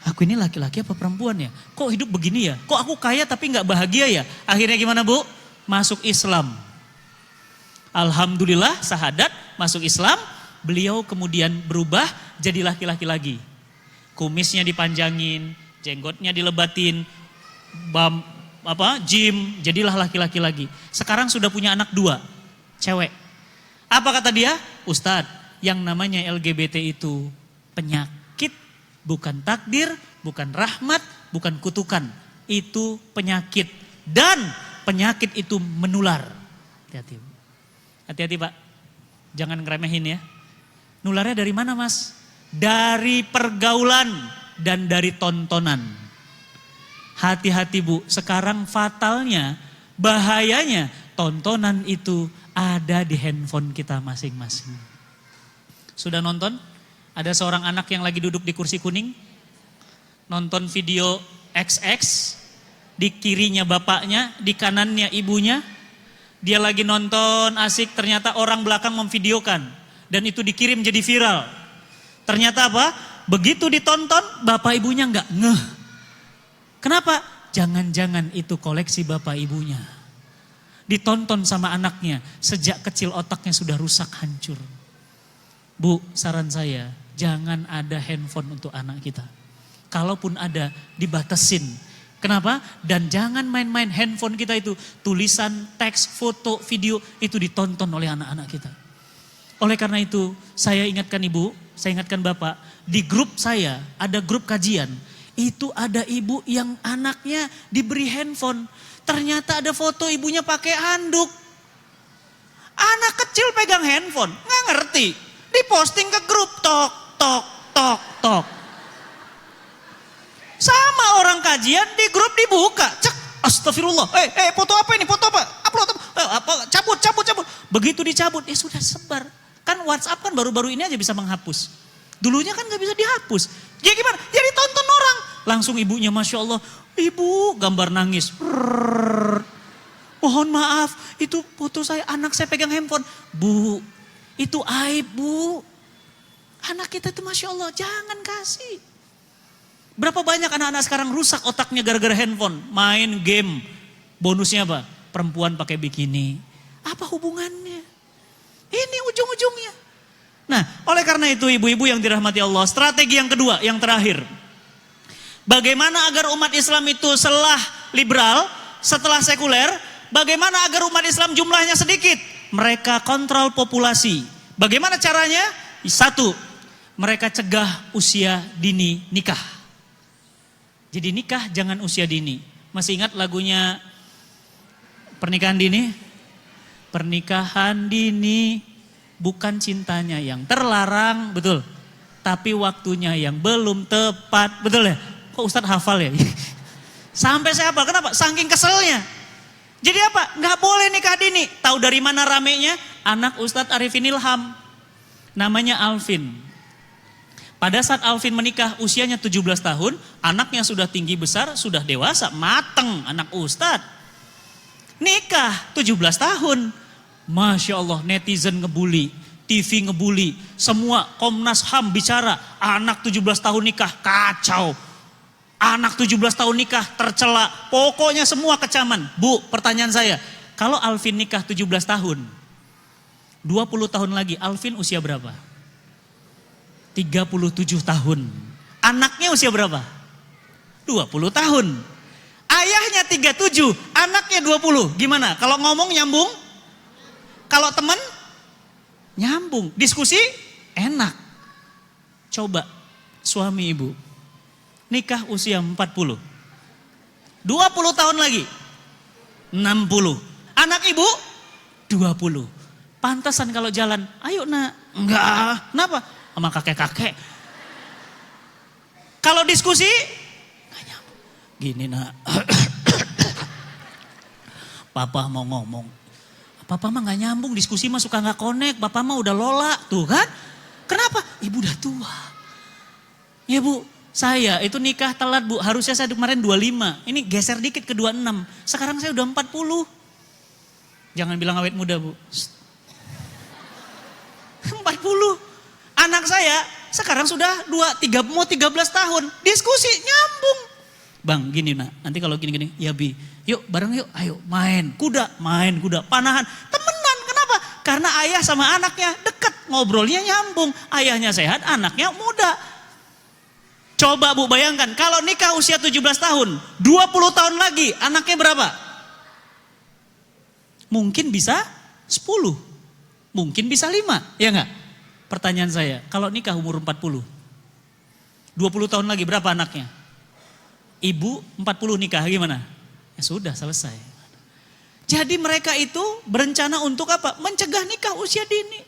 Aku ini laki-laki apa perempuan ya? Kok hidup begini ya? Kok aku kaya tapi gak bahagia ya? Akhirnya gimana bu? Masuk Islam. Alhamdulillah sahadat, masuk Islam. Beliau kemudian berubah jadi laki-laki lagi. Kumisnya dipanjangin, jenggotnya dilebatin, gym, jadilah laki-laki lagi. Sekarang sudah punya anak 2, cewek. Apa kata dia? Ustadz, yang namanya LGBT itu penyakit, bukan takdir, bukan rahmat, bukan kutukan. Itu penyakit dan penyakit itu menular. Hati-hati. Hati-hati Pak, jangan ngeremehin ya. Nularnya dari mana Mas? Dari pergaulan dan dari tontonan. Hati-hati Bu, sekarang fatalnya, bahayanya tontonan itu ada di handphone kita masing-masing. Sudah nonton? Ada seorang anak yang lagi duduk di kursi kuning, nonton video XX, di kirinya bapaknya, di kanannya ibunya. Dia lagi nonton asik, ternyata orang belakang memvideokan. Dan itu dikirim jadi viral. Ternyata apa? Begitu ditonton, bapak ibunya enggak ngeh. Kenapa? Jangan-jangan itu koleksi bapak ibunya. Ditonton sama anaknya, sejak kecil otaknya sudah rusak hancur. Bu, saran saya, jangan ada handphone untuk anak kita. Kalaupun ada, dibatasin. Kenapa? Dan jangan main-main handphone kita itu. Tulisan, teks, foto, video, itu ditonton oleh anak-anak kita. Oleh karena itu, saya ingatkan ibu, saya ingatkan bapak, di grup saya, ada grup kajian. Itu ada ibu yang anaknya diberi handphone. Ternyata ada foto ibunya pakai handuk. Anak kecil pegang handphone, nggak ngerti. Diposting ke grup, tok, tok, tok, tok. Sama orang kajian di grup dibuka, cek, astagfirullah. Foto apa ini? Foto apa? Upload apa? Cabut. Begitu dicabut, ya sudah sebar. Kan WhatsApp kan baru-baru ini aja bisa menghapus. Dulunya kan nggak bisa dihapus. Ya gimana? Jadi tonton orang. Langsung ibunya, Masya Allah, ibu gambar nangis. Mohon maaf, itu foto saya, anak saya pegang handphone. Bu, itu aib bu. Anak kita itu Masya Allah, jangan kasih. Berapa banyak anak-anak sekarang rusak otaknya gara-gara handphone. Main game, bonusnya apa? Perempuan pakai bikini. Apa hubungannya? Ini ujung-ujungnya. Nah, oleh karena itu ibu-ibu yang dirahmati Allah, strategi yang kedua, yang terakhir. Bagaimana agar umat Islam itu setelah liberal, setelah sekuler, bagaimana agar umat Islam jumlahnya sedikit? Mereka kontrol populasi. Bagaimana caranya? Satu, mereka cegah usia dini nikah. Jadi nikah jangan usia dini. Masih ingat lagunya Pernikahan Dini? Pernikahan dini bukan cintanya yang terlarang, betul. Tapi waktunya yang belum tepat, betul ya? Kok Ustadz hafal ya? Sampai saya hafal, kenapa? Saking keselnya. Jadi apa? Nggak boleh nikah dini. Tahu dari mana ramenya? Anak Ustadz Arifin Ilham. Namanya Alvin. Pada saat Alvin menikah usianya 17 tahun, anaknya sudah tinggi besar, sudah dewasa, mateng anak Ustadz. Nikah 17 tahun. Masya Allah, netizen ngebully, TV ngebully, semua Komnas HAM bicara, anak 17 tahun nikah kacau. Anak 17 tahun nikah tercela, pokoknya semua kecaman. Bu, pertanyaan saya, kalau Alvin nikah 17 tahun, 20 tahun lagi Alvin usia berapa? 37 tahun. Anaknya usia berapa? 20 tahun. Ayahnya 37, anaknya 20. Gimana? Kalau ngomong nyambung? Kalau teman? Nyambung. Diskusi? Enak. Coba suami ibu nikah usia 40. 20 tahun lagi 60. Anak ibu 20. Pantasan kalau jalan, ayo nak. Enggak. Kenapa? Sama kakek-kakek. Kalau diskusi? Enggak nyambung. Gini nak. Papa mau ngomong. Papa mah gak nyambung, diskusi mah suka gak connect. Papa mah udah lola, tuh kan. Kenapa? Ibu udah tua. Ya bu, saya itu nikah telat bu. Harusnya saya kemarin 25. Ini geser dikit ke 26. Sekarang saya udah 40. Jangan bilang awet muda bu. 40. Anak saya sekarang sudah 13 tahun. Diskusi nyambung. Bang gini nak, nanti kalau gini-gini, ya Bi, yuk bareng yuk, ayo main kuda, panahan, temenan. Kenapa? Karena ayah sama anaknya deket, ngobrolnya nyambung. Ayahnya sehat, anaknya muda. Coba Bu bayangkan, kalau nikah usia 17 tahun, 20 tahun lagi, anaknya berapa? Mungkin bisa 10, mungkin bisa 5, ya enggak? Pertanyaan saya, kalau nikah umur 40, 20 tahun lagi berapa anaknya? Ibu 40 nikah gimana? Ya sudah selesai. Jadi mereka itu berencana untuk apa? Mencegah nikah usia dini.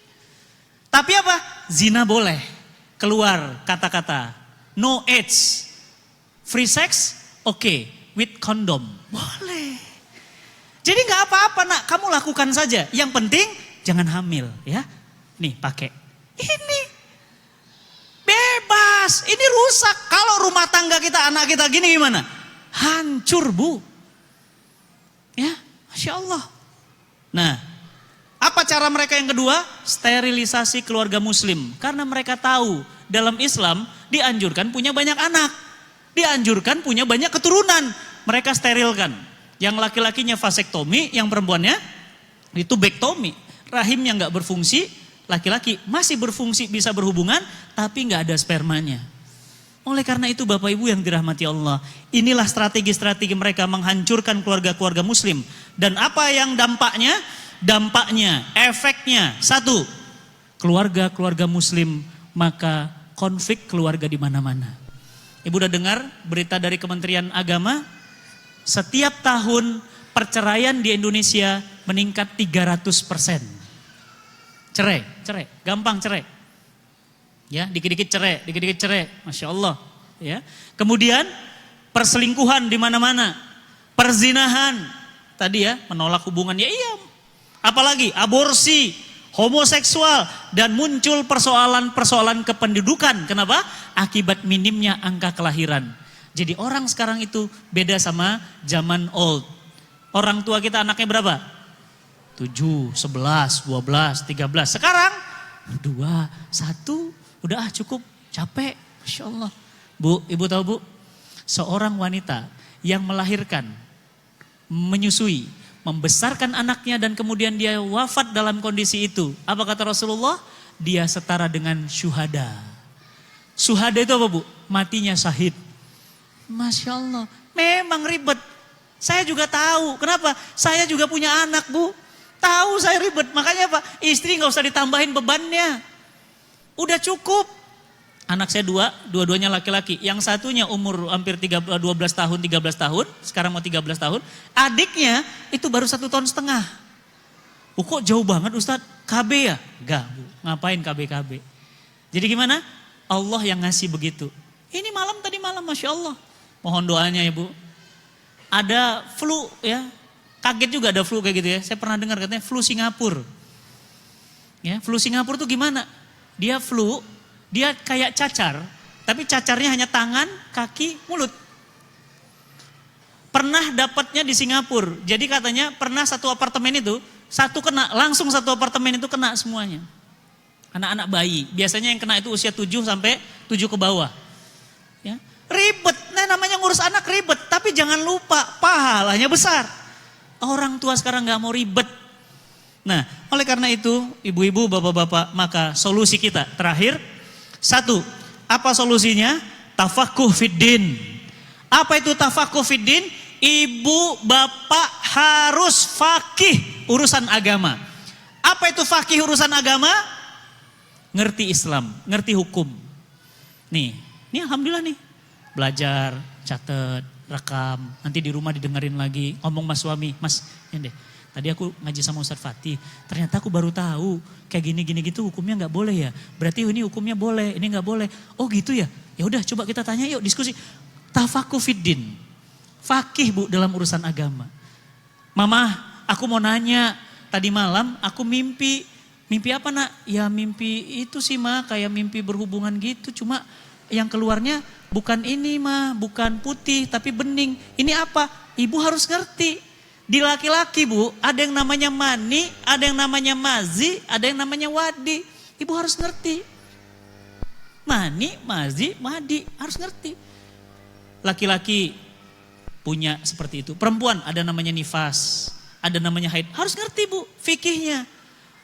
Tapi apa? Zina boleh. Keluar kata-kata no age. Free sex? Oke. With condom. Boleh. Jadi gak apa-apa nak, kamu lakukan saja. Yang penting jangan hamil ya. Nih pakai. Ini. Bebas, ini rusak. Kalau rumah tangga kita, anak kita gini gimana? Hancur bu. Ya, Masya Allah. Nah, apa cara mereka yang kedua? Sterilisasi keluarga muslim. Karena mereka tahu dalam Islam dianjurkan punya banyak anak. Dianjurkan punya banyak keturunan. Mereka sterilkan. Yang laki-lakinya vasektomi, yang perempuannya itu bektomi. Rahimnya gak berfungsi, laki-laki masih berfungsi bisa berhubungan tapi nggak ada spermanya. Oleh karena itu Bapak Ibu yang dirahmati Allah, inilah strategi-strategi mereka menghancurkan keluarga-keluarga muslim. Dan apa yang dampaknya? Dampaknya, efeknya, satu, keluarga-keluarga muslim maka konflik keluarga di mana-mana. Ibu udah dengar berita dari Kementerian Agama, setiap tahun perceraian di Indonesia meningkat 300%. Cerai, gampang cerai. Ya, dikit-dikit cerai, Masya Allah. Ya. Kemudian perselingkuhan di mana-mana, perzinahan, tadi ya menolak hubungan, ya iya. Apalagi aborsi, homoseksual, dan muncul persoalan-persoalan kependudukan. Kenapa? Akibat minimnya angka kelahiran. Jadi orang sekarang itu beda sama zaman old. Orang tua kita anaknya berapa? 7, 11, 12, 13. Sekarang 2, 1, udah cukup, capek. Masya Allah. Bu, Ibu tahu Bu? Seorang wanita yang melahirkan, menyusui, membesarkan anaknya dan kemudian dia wafat dalam kondisi itu. Apa kata Rasulullah? Dia setara dengan syuhada. Syuhada itu apa Bu? Matinya syahid. Masya Allah. Memang ribet. Saya juga tahu. Kenapa? Saya juga punya anak Bu. Tahu saya ribet, makanya apa? Istri gak usah ditambahin bebannya. Udah cukup. Anak saya dua-duanya laki-laki. Yang satunya umur hampir 12 tahun, 13 tahun. Sekarang mau 13 tahun. Adiknya itu baru 1,5 tahun. Kok jauh banget Ustadz? KB ya? Enggak Bu, ngapain KB. Jadi gimana? Allah yang ngasih begitu. Ini tadi malam Masya Allah. Mohon doanya ya Bu. Ada flu ya. Kaget juga ada flu kayak gitu ya. Saya pernah dengar katanya flu Singapura. Ya, flu Singapura tuh gimana? Dia flu, dia kayak cacar, tapi cacarnya hanya tangan, kaki, mulut. Pernah dapatnya di Singapura. Jadi katanya pernah satu apartemen itu, langsung satu apartemen itu kena semuanya. Anak-anak bayi. Biasanya yang kena itu usia 7 sampai 7 ke bawah. Ya. Ribet. Nah, namanya ngurus anak ribet, tapi jangan lupa pahalanya besar. Orang tua sekarang gak mau ribet. Nah, oleh karena itu, ibu-ibu, bapak-bapak, maka solusi kita terakhir, satu, apa solusinya? Tafakuh fiddin. Apa itu tafakuh fiddin? Ibu, bapak harus fakih urusan agama. Apa itu fakih urusan agama? Ngerti Islam, ngerti hukum. Nih alhamdulillah nih, belajar, catat, rekam, nanti di rumah didengerin lagi, ngomong mas suami, mas, ya deh, tadi aku ngaji sama Ustadz Fatih, ternyata aku baru tahu kayak gini gitu hukumnya nggak boleh ya, berarti ini hukumnya boleh, ini nggak boleh, oh gitu ya, ya udah coba kita tanya yuk diskusi, tafakuh fiddin, fakih Bu dalam urusan agama. Mama, aku mau nanya, tadi malam aku mimpi apa nak? Ya mimpi itu sih Ma, kayak mimpi berhubungan gitu, cuma yang keluarnya bukan ini mah, bukan putih tapi bening. Ini apa? Ibu harus ngerti. Di laki-laki Bu, ada yang namanya mani, ada yang namanya mazi, ada yang namanya wadi. Ibu harus ngerti. Mani, mazi, wadi, harus ngerti. Laki-laki punya seperti itu. Perempuan ada namanya nifas, ada namanya haid. Harus ngerti Bu, fikihnya.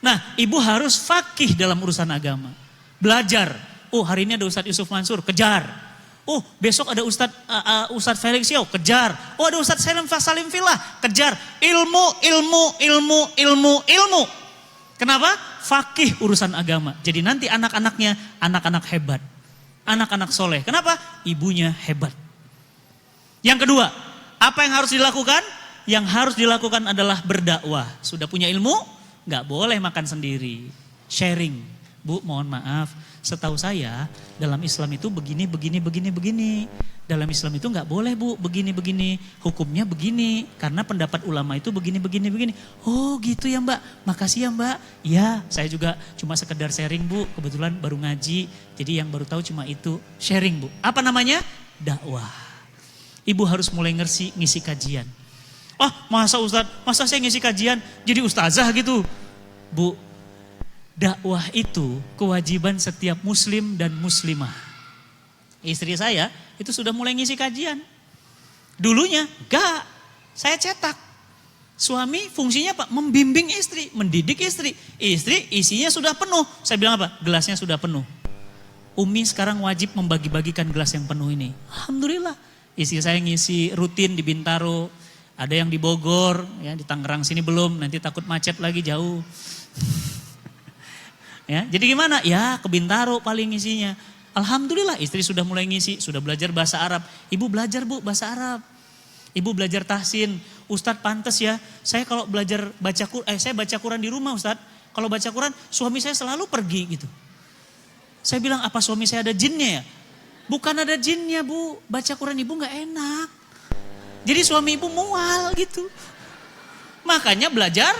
Nah, ibu harus fakih dalam urusan agama. Belajar. Oh hari ini ada Ustadz Yusuf Mansur, kejar. Oh besok ada Ustadz Felix Yao, kejar. Oh ada Ustadz Salim Filah, kejar. Ilmu. Kenapa? Fakih urusan agama. Jadi nanti anak-anaknya anak-anak hebat. Anak-anak soleh. Kenapa? Ibunya hebat. Yang kedua, apa yang harus dilakukan? Yang harus dilakukan adalah berdakwah. Sudah punya ilmu? Gak boleh makan sendiri. Sharing. Bu mohon maaf. Setahu saya dalam Islam itu begini. Dalam Islam itu nggak boleh Bu begini. Hukumnya begini karena pendapat ulama itu begini. Oh gitu ya Mbak, makasih ya Mbak. Ya saya juga cuma sekedar sharing Bu, kebetulan baru ngaji. Jadi yang baru tahu cuma itu, sharing Bu. Apa namanya? Dakwah. Ibu harus mulai ngisi kajian. Oh masa saya ngisi kajian jadi ustazah gitu. Bu, dakwah itu kewajiban setiap muslim dan muslimah. Istri saya itu sudah mulai ngisi kajian. Dulunya enggak, saya cetak. Suami fungsinya apa? Membimbing istri, mendidik istri. Istri isinya sudah penuh. Saya bilang apa? Gelasnya sudah penuh. Umi sekarang wajib membagi-bagikan gelas yang penuh ini. Alhamdulillah. Istri saya ngisi rutin di Bintaro. Ada yang di Bogor, ya, di Tangerang sini belum. Nanti takut macet lagi jauh. Ya, jadi gimana? Ya ke Bintaro paling ngisinya. Alhamdulillah istri sudah mulai ngisi. Sudah belajar bahasa Arab. Ibu belajar bu bahasa Arab. Ibu belajar tahsin. Ustadz pantes ya, saya kalau belajar saya baca Quran di rumah Ustadz. Kalau baca Quran, suami saya selalu pergi gitu. Saya bilang, apa suami saya ada jinnya ya? Bukan ada jinnya bu, baca Quran ibu gak enak. Jadi suami ibu mual gitu. Makanya belajar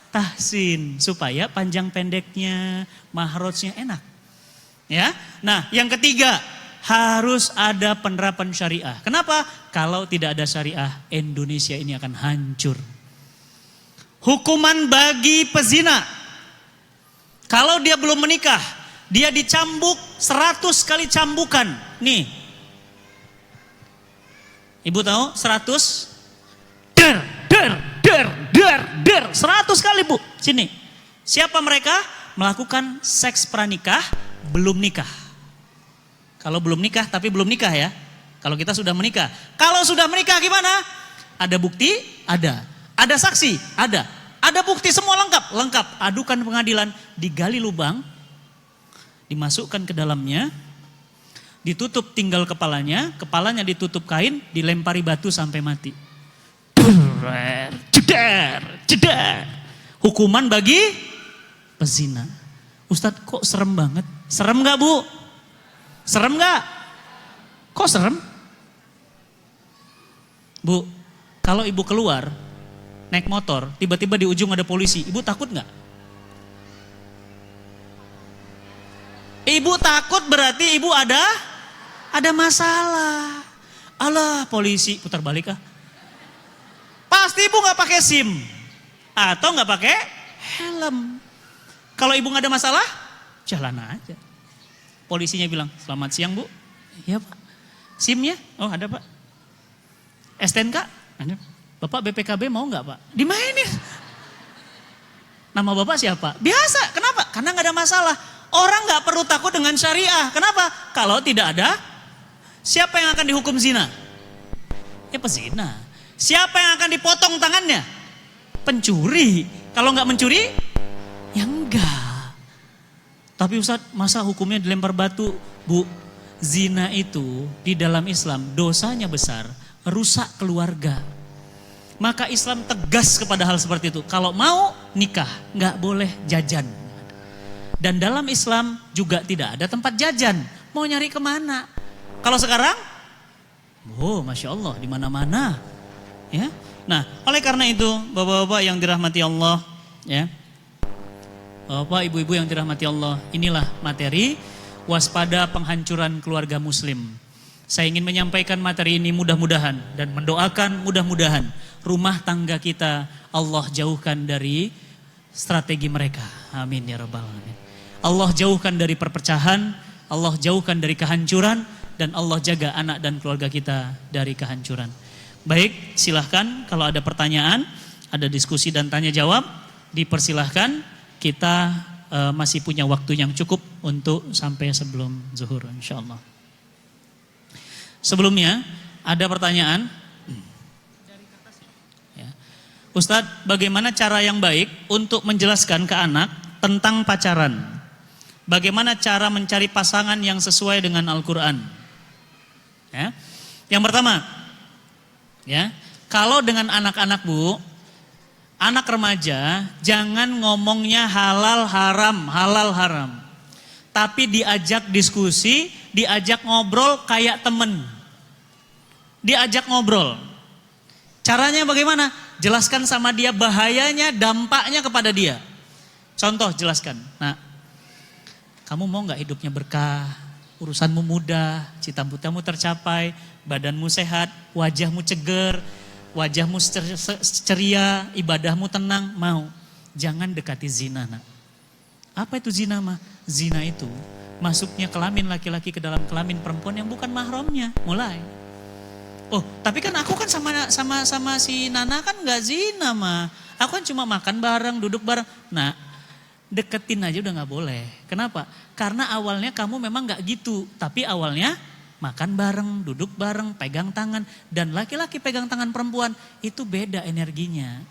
tahsin, supaya panjang pendeknya, mahrojnya enak. Ya, nah yang ketiga, harus ada penerapan syariah. Kenapa? Kalau tidak ada syariah, Indonesia ini akan hancur. Hukuman bagi pezina. Kalau dia belum menikah, dia dicambuk 100 kali cambukan. Nih. Ibu tahu 100? Der. 100 kali bu. Sini. Siapa mereka? Melakukan seks pranikah, belum nikah. Kalau belum nikah, tapi belum nikah ya. Kalau kita sudah menikah. Kalau sudah menikah gimana? Ada bukti? Ada. Ada saksi? Ada. Ada bukti semua lengkap? Lengkap. Adukan pengadilan, digali lubang, dimasukkan ke dalamnya, ditutup tinggal kepalanya ditutup kain, dilempari batu sampai mati. Ceder. Hukuman bagi pezina. Ustadz kok serem banget? Serem gak bu? Serem gak? Kok serem? Bu, kalau ibu keluar, naik motor, tiba-tiba di ujung ada polisi, ibu takut gak? Ibu takut berarti ibu ada masalah. Alah polisi, putar balik ah. Pasti ibu gak pakai SIM. Atau gak pakai helm. Kalau ibu gak ada masalah, jalan aja. Polisinya bilang, selamat siang bu. Iya pak. SIM-nya? Oh ada pak. STNK? Ada. Bapak BPKB mau gak pak? Dimainin. Nama bapak siapa? Biasa. Kenapa? Karena gak ada masalah. Orang gak perlu takut dengan syariah. Kenapa? Kalau tidak ada, siapa yang akan dihukum zina? Ya pezina. Siapa yang akan dipotong tangannya? Pencuri. Kalau gak mencuri, ya enggak. Tapi Ustadz, masa hukumnya dilempar batu? Bu, zina itu di dalam Islam dosanya besar, rusak keluarga. Maka Islam tegas kepada hal seperti itu. Kalau mau nikah, nggak boleh jajan. Dan dalam Islam juga tidak ada tempat jajan. Mau nyari kemana? Kalau sekarang, oh Masya Allah, di mana-mana. Ya. Nah, oleh karena itu, bapak-bapak yang dirahmati Allah, ya. Bapak, ibu-ibu yang dirahmati Allah, inilah materi waspada penghancuran keluarga muslim. Saya ingin menyampaikan materi ini mudah-mudahan dan mendoakan mudah-mudahan rumah tangga kita Allah jauhkan dari strategi mereka. Amin ya rabbal alamin. Allah jauhkan dari perpecahan, Allah jauhkan dari kehancuran, dan Allah jaga anak dan keluarga kita dari kehancuran. Baik, silahkan kalau ada pertanyaan, ada diskusi dan tanya jawab, dipersilahkan. Kita masih punya waktu yang cukup untuk sampai sebelum zuhur insyaallah. Sebelumnya ada pertanyaan. Ya. Ustadz, bagaimana cara yang baik untuk menjelaskan ke anak tentang pacaran? Bagaimana cara mencari pasangan yang sesuai dengan Al-Quran? Ya. Yang pertama, ya, kalau dengan anak-anak bu, anak remaja jangan ngomongnya halal haram. Tapi diajak diskusi, diajak ngobrol kayak temen. Diajak ngobrol. Caranya bagaimana? Jelaskan sama dia bahayanya, dampaknya kepada dia. Contoh jelaskan. Nah, kamu mau gak hidupnya berkah, urusanmu mudah, cita-citamu tercapai, badanmu sehat, wajahmu ceger, wajahmu ceria, ibadahmu tenang, mau. Jangan dekati zina nak. Apa itu zina mah? Zina itu masuknya kelamin laki-laki ke dalam kelamin perempuan yang bukan mahramnya. Mulai. Oh, tapi kan aku kan sama si Nana kan nggak zina mah. Aku kan cuma makan bareng, duduk bareng. Nah, deketin aja udah nggak boleh. Kenapa? Karena awalnya kamu memang nggak gitu, tapi awalnya makan bareng, duduk bareng, pegang tangan, dan laki-laki pegang tangan perempuan itu beda energinya.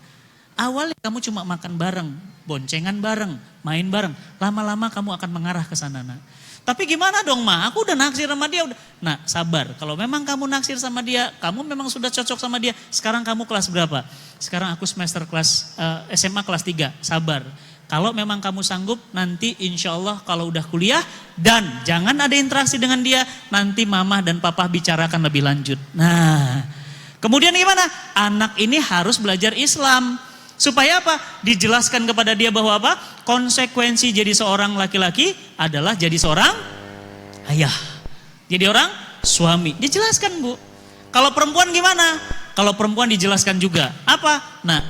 Awalnya kamu cuma makan bareng, boncengan bareng, main bareng, lama-lama kamu akan mengarah ke sana. Nah. Tapi gimana dong Ma, aku udah naksir sama dia. Nah sabar, kalau memang kamu naksir sama dia, kamu memang sudah cocok sama dia. Sekarang kamu kelas berapa? Sekarang aku semester kelas SMA kelas 3, sabar. Kalau memang kamu sanggup, nanti insya Allah kalau udah kuliah, dan jangan ada interaksi dengan dia, nanti mama dan papa bicarakan lebih lanjut. Nah, kemudian gimana? Anak ini harus belajar Islam. Supaya apa? Dijelaskan kepada dia bahwa apa? Konsekuensi jadi seorang laki-laki adalah jadi seorang ayah. Jadi orang suami. Dijelaskan Bu. Kalau perempuan gimana? Kalau perempuan dijelaskan juga. Apa? Nah,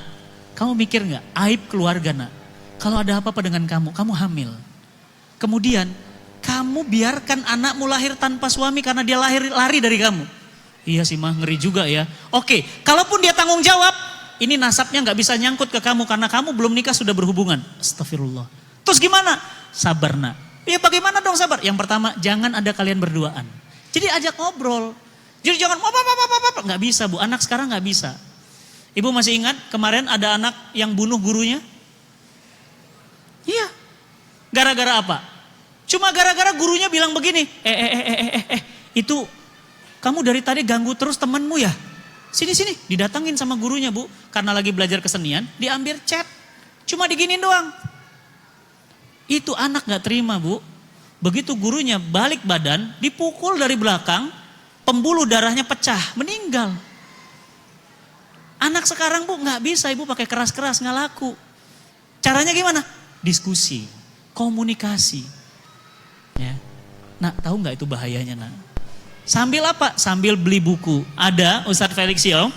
kamu mikir gak? Aib keluarga nak. Kalau ada apa-apa dengan kamu, kamu hamil. Kemudian, kamu biarkan anakmu lahir tanpa suami karena dia lari dari kamu. Iya sih mah, ngeri juga ya. Oke, kalaupun dia tanggung jawab, ini nasabnya gak bisa nyangkut ke kamu karena kamu belum nikah sudah berhubungan. Astagfirullah. Terus gimana? Sabar nak. Ya bagaimana dong sabar? Yang pertama, jangan ada kalian berduaan. Jadi ajak ngobrol. Jadi jangan, apa, gak bisa Bu, anak sekarang gak bisa. Ibu masih ingat kemarin ada anak yang bunuh gurunya? Iya. Gara-gara apa? Cuma gara-gara gurunya bilang begini, itu kamu dari tadi ganggu terus temanmu ya? Sini, didatangin sama gurunya Bu. Karena lagi belajar kesenian, diambil chat. Cuma diginin doang. Itu anak gak terima Bu. Begitu gurunya balik badan, dipukul dari belakang, pembuluh darahnya pecah, meninggal. Anak sekarang Bu gak bisa Ibu pakai keras-keras, gak laku. Caranya gimana? Diskusi, komunikasi. Ya. Nah, tahu nggak itu bahayanya, Nak? Sambil apa? Sambil beli buku. Ada Ustadz Felixio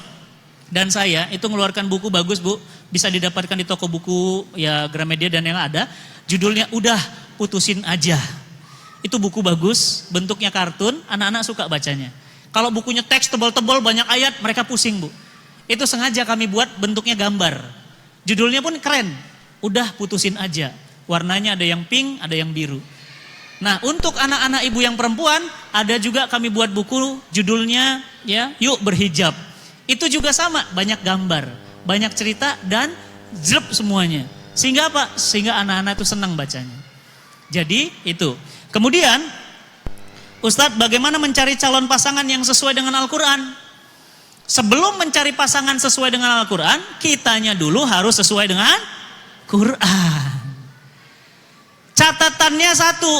dan saya itu ngeluarkan buku bagus Bu, bisa didapatkan di toko buku ya Gramedia dan yang ada. Judulnya Udah Putusin Aja. Itu buku bagus, bentuknya kartun, anak-anak suka bacanya. Kalau bukunya teks tebal-tebal banyak ayat, mereka pusing Bu. Itu sengaja kami buat bentuknya gambar. Judulnya pun keren. Udah putusin aja. Warnanya ada yang pink, ada yang biru. Nah, untuk anak-anak ibu yang perempuan, ada juga kami buat buku judulnya ya, Yuk Berhijab. Itu juga sama, banyak gambar, banyak cerita dan jrep semuanya. Sehingga apa? Sehingga anak-anak itu senang bacanya. Jadi itu. Kemudian, Ustadz bagaimana mencari calon pasangan yang sesuai dengan Al-Quran? Sebelum mencari pasangan sesuai dengan Al-Quran, kitanya dulu harus sesuai dengan Quran. Catatannya satu,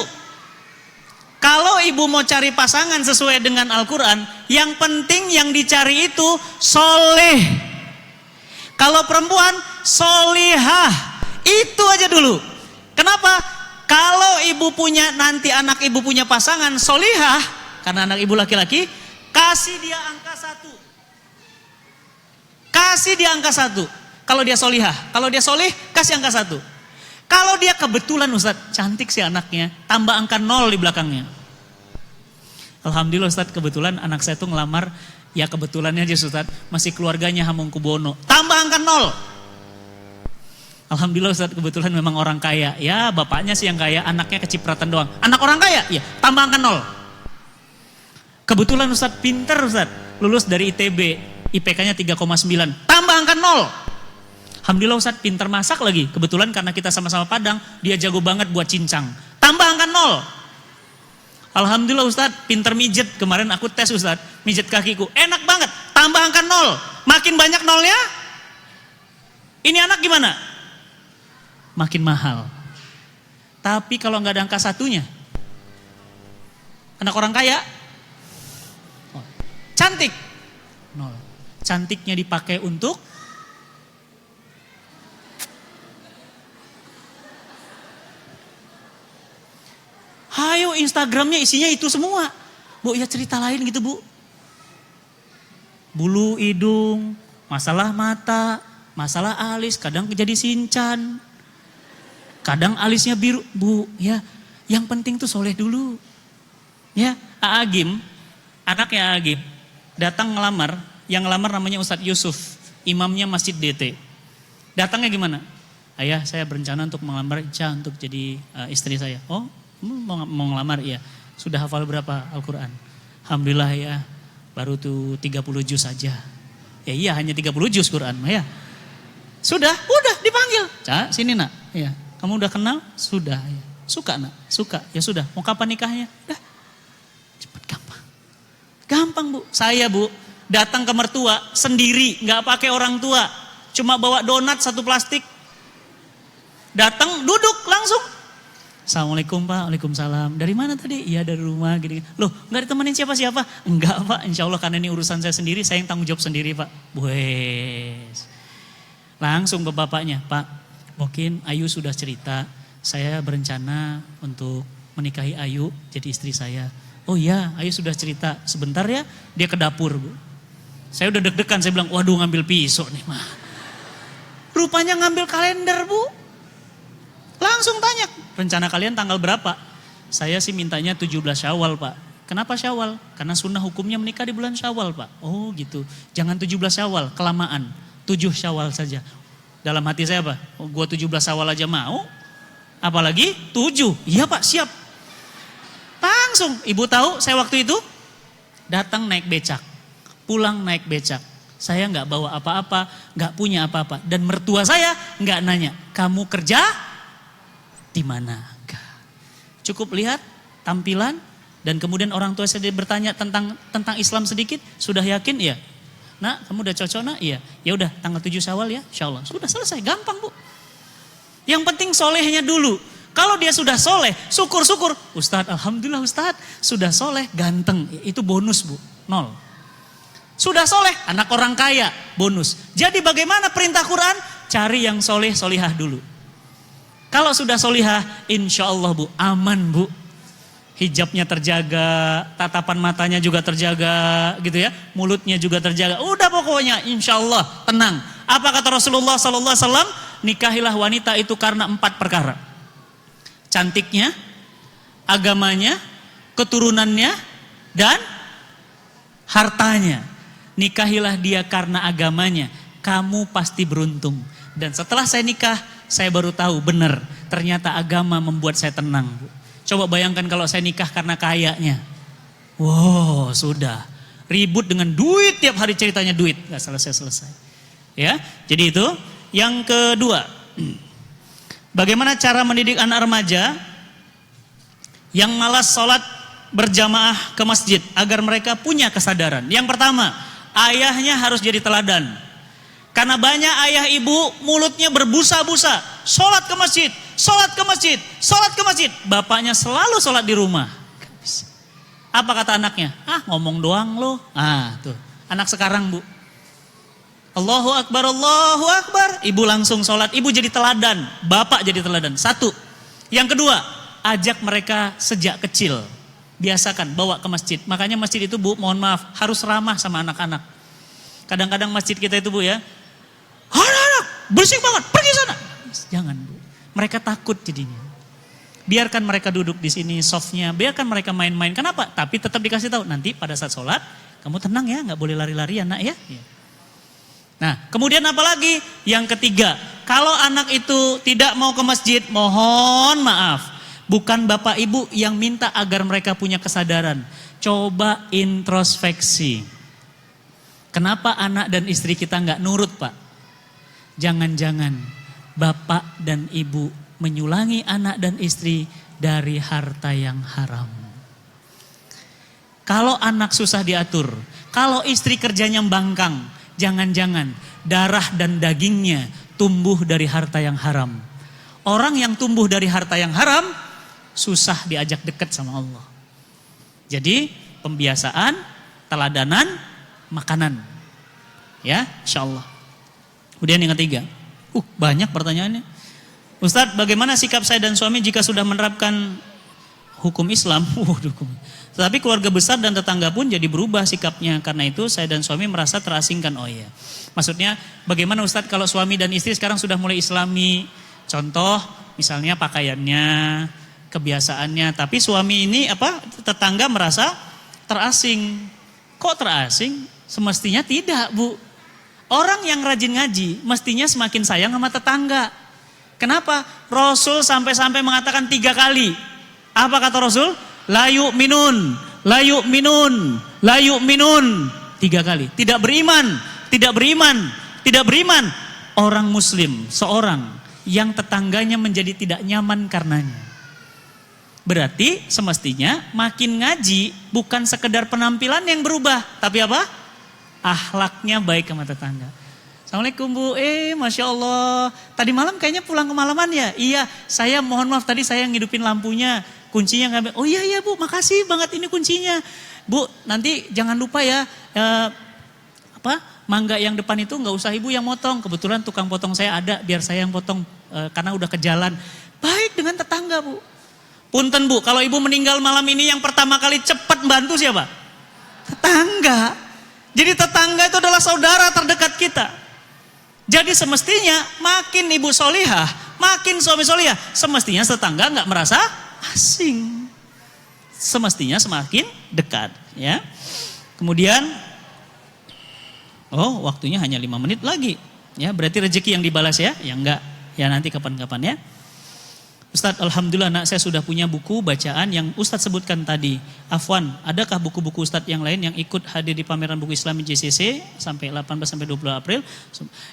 kalau ibu mau cari pasangan sesuai dengan Al-Quran, yang penting yang dicari itu soleh. Kalau perempuan, solihah. Itu aja dulu. Kenapa? Kalau ibu punya, nanti anak ibu punya pasangan solihah, karena anak ibu laki-laki, kasih dia angka 1. Kasih dia angka 1. Kalau dia solihah, kalau dia solih, kasih angka 1. Kalau dia kebetulan Ustadz, cantik si anaknya, tambah angka 0 di belakangnya. Alhamdulillah Ustadz, kebetulan anak saya tuh ngelamar, ya kebetulannya aja Ustadz, masih keluarganya Hamengkubuwono, tambah angka 0. Alhamdulillah Ustadz, kebetulan memang orang kaya, ya bapaknya sih yang kaya, anaknya kecipratan doang. Anak orang kaya, ya tambah angka 0. Kebetulan Ustadz pinter Ustadz, lulus dari ITB, IPK-nya 3,9, tambah angka 0. Alhamdulillah Ustadz pinter masak lagi. Kebetulan karena kita sama-sama Padang, dia jago banget buat cincang. Tambah angka 0. Alhamdulillah Ustadz pinter mijet. Kemarin aku tes Ustadz, mijet kakiku. Enak banget, tambah angka 0. Makin banyak nolnya, ini anak gimana? Makin mahal. Tapi kalau nggak ada angka 1-nya, anak orang kaya, cantik, 0. Cantiknya dipakai untuk hayo Instagramnya isinya itu semua. Bu, ya cerita lain gitu Bu. Bulu hidung, masalah mata, masalah alis, kadang jadi sincan. Kadang alisnya biru. Bu, ya yang penting tuh soleh dulu. Ya, Aagim, anaknya Aagim. datang ngelamar, yang ngelamar namanya Ustadz Yusuf, imamnya Masjid DT. Datangnya gimana? Ayah, saya berencana untuk melamar Ica untuk jadi istri saya. Oh, mau ngelamar? Iya. Sudah hafal berapa Al-Quran? Alhamdulillah ya, baru tuh 30 juz saja. Ya iya, hanya 30 juz Quran ya. Sudah dipanggil. Ca, sini nak. Ya, kamu udah kenal? Sudah ya. Suka nak? Suka. Ya sudah, mau kapan nikahnya? Udah. Cepet, gampang. Gampang Bu. Saya Bu, datang ke mertua sendiri, nggak pakai orang tua. Cuma bawa donat 1 plastik. Datang, duduk langsung. Assalamualaikum Pak, waalaikumsalam. Dari mana tadi? Iya dari rumah gini. Loh, nggak ditemenin siapa-siapa? Enggak Pak, insya Allah karena ini urusan saya sendiri, saya yang tanggung jawab sendiri Pak. Wes. Langsung ke bapaknya, Pak, mungkin Ayu sudah cerita, saya berencana untuk menikahi Ayu jadi istri saya. Oh iya, Ayu sudah cerita, sebentar ya, dia ke dapur Bu. Saya udah deg-degan, saya bilang, waduh ngambil pisau nih mah. Rupanya ngambil kalender Bu. Langsung tanya, rencana kalian tanggal berapa? Saya sih mintanya 17 Syawal Pak. Kenapa Syawal? Karena sunnah hukumnya menikah di bulan Syawal Pak. Oh gitu, jangan 17 Syawal, kelamaan. 7 Syawal saja. Dalam hati saya apa? Oh, gua 17 Syawal aja mau. Apalagi 7. Iya Pak, siap. Langsung, ibu tahu saya waktu itu datang naik becak. Pulang naik becak. Saya nggak bawa apa-apa, nggak punya apa-apa. Dan mertua saya nggak nanya, kamu kerja di mana? Cukup lihat tampilan dan kemudian orang tua saya bertanya tentang Islam sedikit, sudah yakin? Iya. Nak, kamu udah cocok nak? Iya. Ya udah, tanggal 7 Syawal ya, insyaallah. Sudah selesai, gampang Bu. Yang penting solehnya dulu. Kalau dia sudah soleh, syukur-syukur. Ustadz, alhamdulillah Ustadz, sudah soleh, ganteng. Itu bonus Bu, 0. Sudah soleh, anak orang kaya, bonus. Jadi bagaimana perintah Quran? Cari yang soleh, solihah dulu. Kalau sudah solihah, insya Allah Bu, aman Bu. Hijabnya terjaga, tatapan matanya juga terjaga, gitu ya. Mulutnya juga terjaga. Udah pokoknya, insya Allah tenang. Apa kata Rasulullah SAW? Nikahilah wanita itu karena 4 perkara. Cantiknya, agamanya, keturunannya, dan hartanya. Nikahilah dia karena agamanya. Kamu pasti beruntung. Dan setelah saya nikah, saya baru tahu benar. Ternyata agama membuat saya tenang Bu. Coba bayangkan kalau saya nikah karena kayanya. Wow, sudah. Ribut dengan duit, tiap hari ceritanya duit. Gak selesai-selesai. Ya, jadi itu. Yang kedua, bagaimana cara mendidik anak remaja yang malas sholat berjamaah ke masjid agar mereka punya kesadaran. Yang pertama, ayahnya harus jadi teladan. Karena banyak ayah ibu mulutnya berbusa-busa. Sholat ke masjid, sholat ke masjid, sholat ke masjid. Bapaknya selalu sholat di rumah. Apa kata anaknya? Ah, ngomong doang lo. Ah, tuh. Anak sekarang Bu. Allahu Akbar, Allahu Akbar. Ibu langsung sholat, ibu jadi teladan. Bapak jadi teladan. 1. Yang kedua, ajak mereka sejak kecil. Biasakan, bawa ke masjid. Makanya masjid itu Bu, mohon maaf, harus ramah sama anak-anak. Kadang-kadang masjid kita itu Bu ya, anak-anak bersih banget, pergi sana. Jangan Bu, mereka takut jadinya. Biarkan mereka duduk di sini softnya, biarkan mereka main-main. Kenapa? Tapi tetap dikasih tahu, nanti pada saat sholat, kamu tenang ya, gak boleh lari-lari ya nak ya. Nah, kemudian apa lagi? Yang ketiga, kalau anak itu tidak mau ke masjid, mohon maaf. Bukan bapak ibu yang minta agar mereka punya kesadaran. Coba introspeksi. Kenapa anak dan istri kita nggak nurut Pak? Jangan-jangan bapak dan ibu menyulangi anak dan istri dari harta yang haram. Kalau anak susah diatur, kalau istri kerjanya bangkang, jangan-jangan darah dan dagingnya tumbuh dari harta yang haram. Orang yang tumbuh dari harta yang haram, susah diajak dekat sama Allah. Jadi pembiasaan, teladanan, makanan. Ya, insyaallah. Kemudian yang ketiga. Banyak pertanyaannya. Ustadz, bagaimana sikap saya dan suami jika sudah menerapkan hukum Islam? Tetapi keluarga besar dan tetangga pun jadi berubah sikapnya. Karena itu saya dan suami merasa terasingkan. Oh iya. Maksudnya bagaimana Ustadz kalau suami dan istri sekarang sudah mulai Islami? Contoh misalnya pakaiannya, kebiasaannya. Tapi suami ini tetangga merasa terasing. Kok terasing? Semestinya tidak, Bu. Orang yang rajin ngaji mestinya semakin sayang sama tetangga. Kenapa? Rasul sampai-sampai mengatakan 3 kali. Apa kata Rasul? La yu'minun, la yu'minun, la yu'minun. 3 kali. Tidak beriman, tidak beriman, tidak beriman. Orang muslim, seorang yang tetangganya menjadi tidak nyaman karenanya. Berarti semestinya makin ngaji bukan sekedar penampilan yang berubah. Tapi apa? Akhlaknya baik sama tetangga. Assalamualaikum Bu, Masya Allah. Tadi malam kayaknya pulang kemalaman ya? Iya, saya mohon maaf tadi saya ngidupin lampunya. Kuncinya nggak. Oh iya Bu, makasih banget ini kuncinya. Bu, nanti jangan lupa ya, mangga yang depan itu nggak usah Ibu yang motong. Kebetulan tukang potong saya ada, biar saya yang potong karena udah ke jalan. Baik dengan tetangga Bu. Punten Bu, kalau Ibu meninggal malam ini yang pertama kali cepat bantu siapa? Tetangga. Jadi tetangga itu adalah saudara terdekat kita. Jadi semestinya makin ibu solihah, makin suami solihah, semestinya tetangga nggak merasa asing. Semestinya semakin dekat, ya. Kemudian, waktunya hanya 5 menit lagi, ya. Berarti rezeki yang dibalas ya, yang enggak, ya nanti kapan-kapan ya. Ustadz, alhamdulillah nak saya sudah punya buku bacaan yang Ustadz sebutkan tadi. Afwan, adakah buku-buku Ustadz yang lain yang ikut hadir di pameran buku Islam JCC sampai 18 sampai 20 April?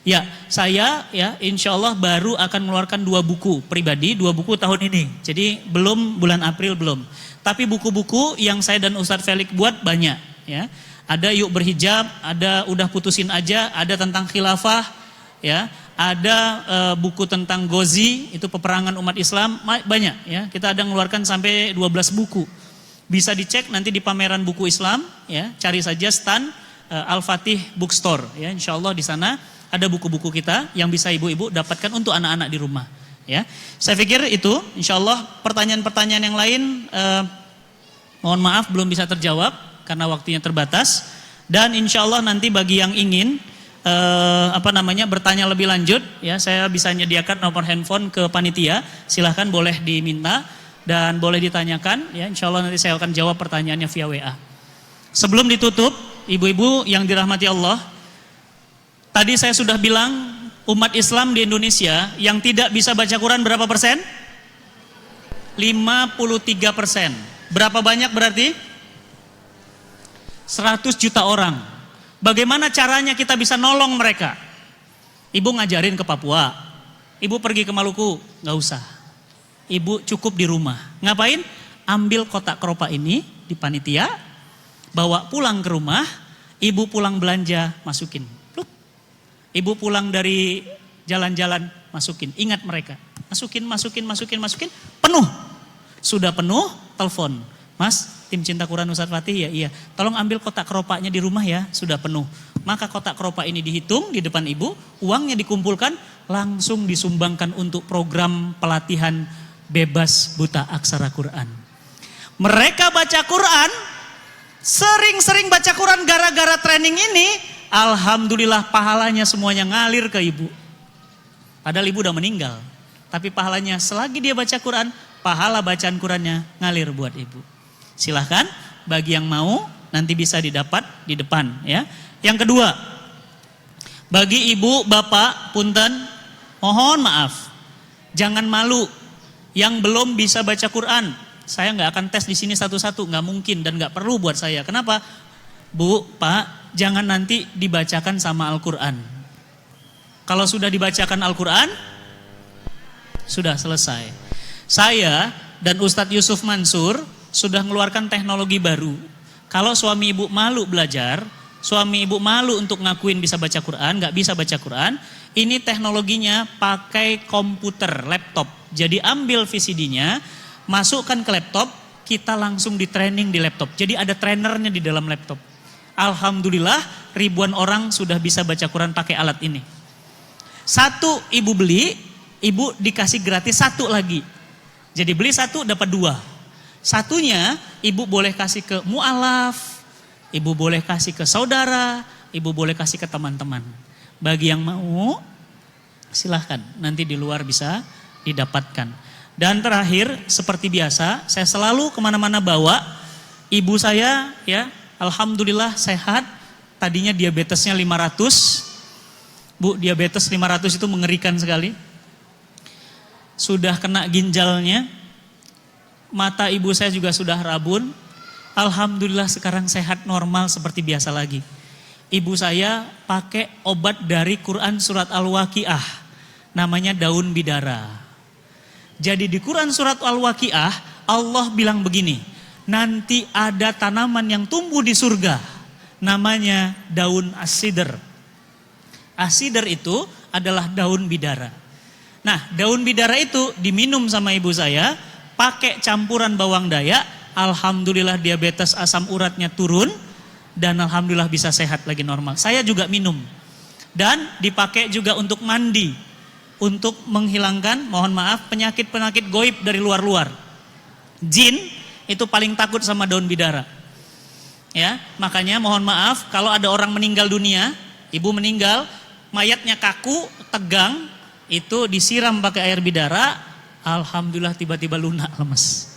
Ya, saya ya insya Allah baru akan mengeluarkan 2 buku pribadi, 2 buku tahun ini. Jadi belum bulan April belum. Tapi buku-buku yang saya dan Ustadz Felix buat banyak ya. Ada Yuk Berhijab, ada Udah Putusin Aja, ada tentang khilafah ya. Ada buku tentang Ghazi, itu peperangan umat Islam, banyak ya. Kita ada mengeluarkan sampai 12 buku. Bisa dicek nanti di pameran buku Islam ya, cari saja stand Al-Fatih Bookstore ya. Insyaallah di sana ada buku-buku kita yang bisa ibu-ibu dapatkan untuk anak-anak di rumah ya. Saya pikir itu insyaallah pertanyaan-pertanyaan yang lain mohon maaf belum bisa terjawab karena waktunya terbatas, dan insyaallah nanti bagi yang ingin bertanya lebih lanjut ya, saya bisa menyediakan nomor handphone ke panitia, silahkan boleh diminta dan boleh ditanyakan ya, insyaallah nanti saya akan jawab pertanyaannya via WA. Sebelum ditutup, ibu-ibu yang dirahmati Allah, tadi saya sudah bilang umat Islam di Indonesia yang tidak bisa baca Quran berapa persen? 53%. Berapa banyak berarti? 100 juta orang. Bagaimana caranya kita bisa nolong mereka? Ibu ngajarin ke Papua, ibu pergi ke Maluku, nggak usah. Ibu cukup di rumah. Ngapain? Ambil kotak keropa ini di panitia, bawa pulang ke rumah, ibu pulang belanja, masukin. Pluk. Ibu pulang dari jalan-jalan, masukin. Ingat mereka. Masukin, penuh. Sudah penuh, telepon. Mas, tim cinta Quran Ustadz Fatih, ya iya. Tolong ambil kotak keropaknya di rumah ya, sudah penuh. Maka kotak keropak ini dihitung di depan ibu, uangnya dikumpulkan, langsung disumbangkan untuk program pelatihan bebas buta aksara Quran. Mereka baca Quran, sering-sering baca Quran gara-gara training ini, alhamdulillah pahalanya semuanya ngalir ke ibu. Padahal ibu udah meninggal, tapi pahalanya selagi dia baca Quran, pahala bacaan Qurannya ngalir buat ibu. Silahkan bagi yang mau nanti bisa didapat di depan ya. Yang kedua, bagi ibu bapak punten mohon maaf, jangan malu yang belum bisa baca Quran. Saya nggak akan tes di sini satu-satu, nggak mungkin dan nggak perlu buat saya. Kenapa? Bu, Pak, jangan nanti dibacakan sama Al-Quran. Kalau sudah dibacakan Al-Quran, sudah selesai. Saya dan Ustadz Yusuf Mansur sudah mengeluarkan teknologi baru. Kalau suami ibu malu belajar, suami ibu malu untuk ngakuin bisa baca Quran, nggak bisa baca Quran, ini teknologinya pakai komputer, laptop. Jadi ambil VCD-nya, masukkan ke laptop, kita langsung di training di laptop. Jadi ada trainernya di dalam laptop. Alhamdulillah ribuan orang sudah bisa baca Quran pakai alat ini. Satu ibu beli, ibu dikasih gratis satu lagi. Jadi beli satu dapat 2. Satunya ibu boleh kasih ke mu'alaf, ibu boleh kasih ke saudara, ibu boleh kasih ke teman-teman. Bagi yang mau silahkan, nanti di luar bisa didapatkan. Dan terakhir seperti biasa saya selalu kemana-mana bawa ibu saya ya, Alhamdulillah sehat. Tadinya diabetesnya 500. Bu, diabetes 500 itu mengerikan sekali. Sudah kena ginjalnya. Mata ibu saya juga sudah rabun. Alhamdulillah sekarang sehat normal seperti biasa lagi. Ibu saya pakai obat dari Quran surat Al-Waqiah. Namanya daun bidara. Jadi di Quran surat Al-Waqiah Allah bilang begini. Nanti ada tanaman yang tumbuh di surga. Namanya daun as-sidr. As-sidr itu adalah daun bidara. Nah, daun bidara itu diminum sama ibu saya, pakai campuran bawang dayak, alhamdulillah diabetes asam uratnya turun, dan alhamdulillah bisa sehat lagi normal. Saya juga minum. Dan dipakai juga untuk mandi, untuk menghilangkan, mohon maaf, penyakit-penyakit goib dari luar-luar. Jin itu paling takut sama daun bidara. Ya, makanya mohon maaf kalau ada orang meninggal dunia, ibu meninggal, mayatnya kaku, tegang, itu disiram pakai air bidara, alhamdulillah tiba-tiba lunak, lemes.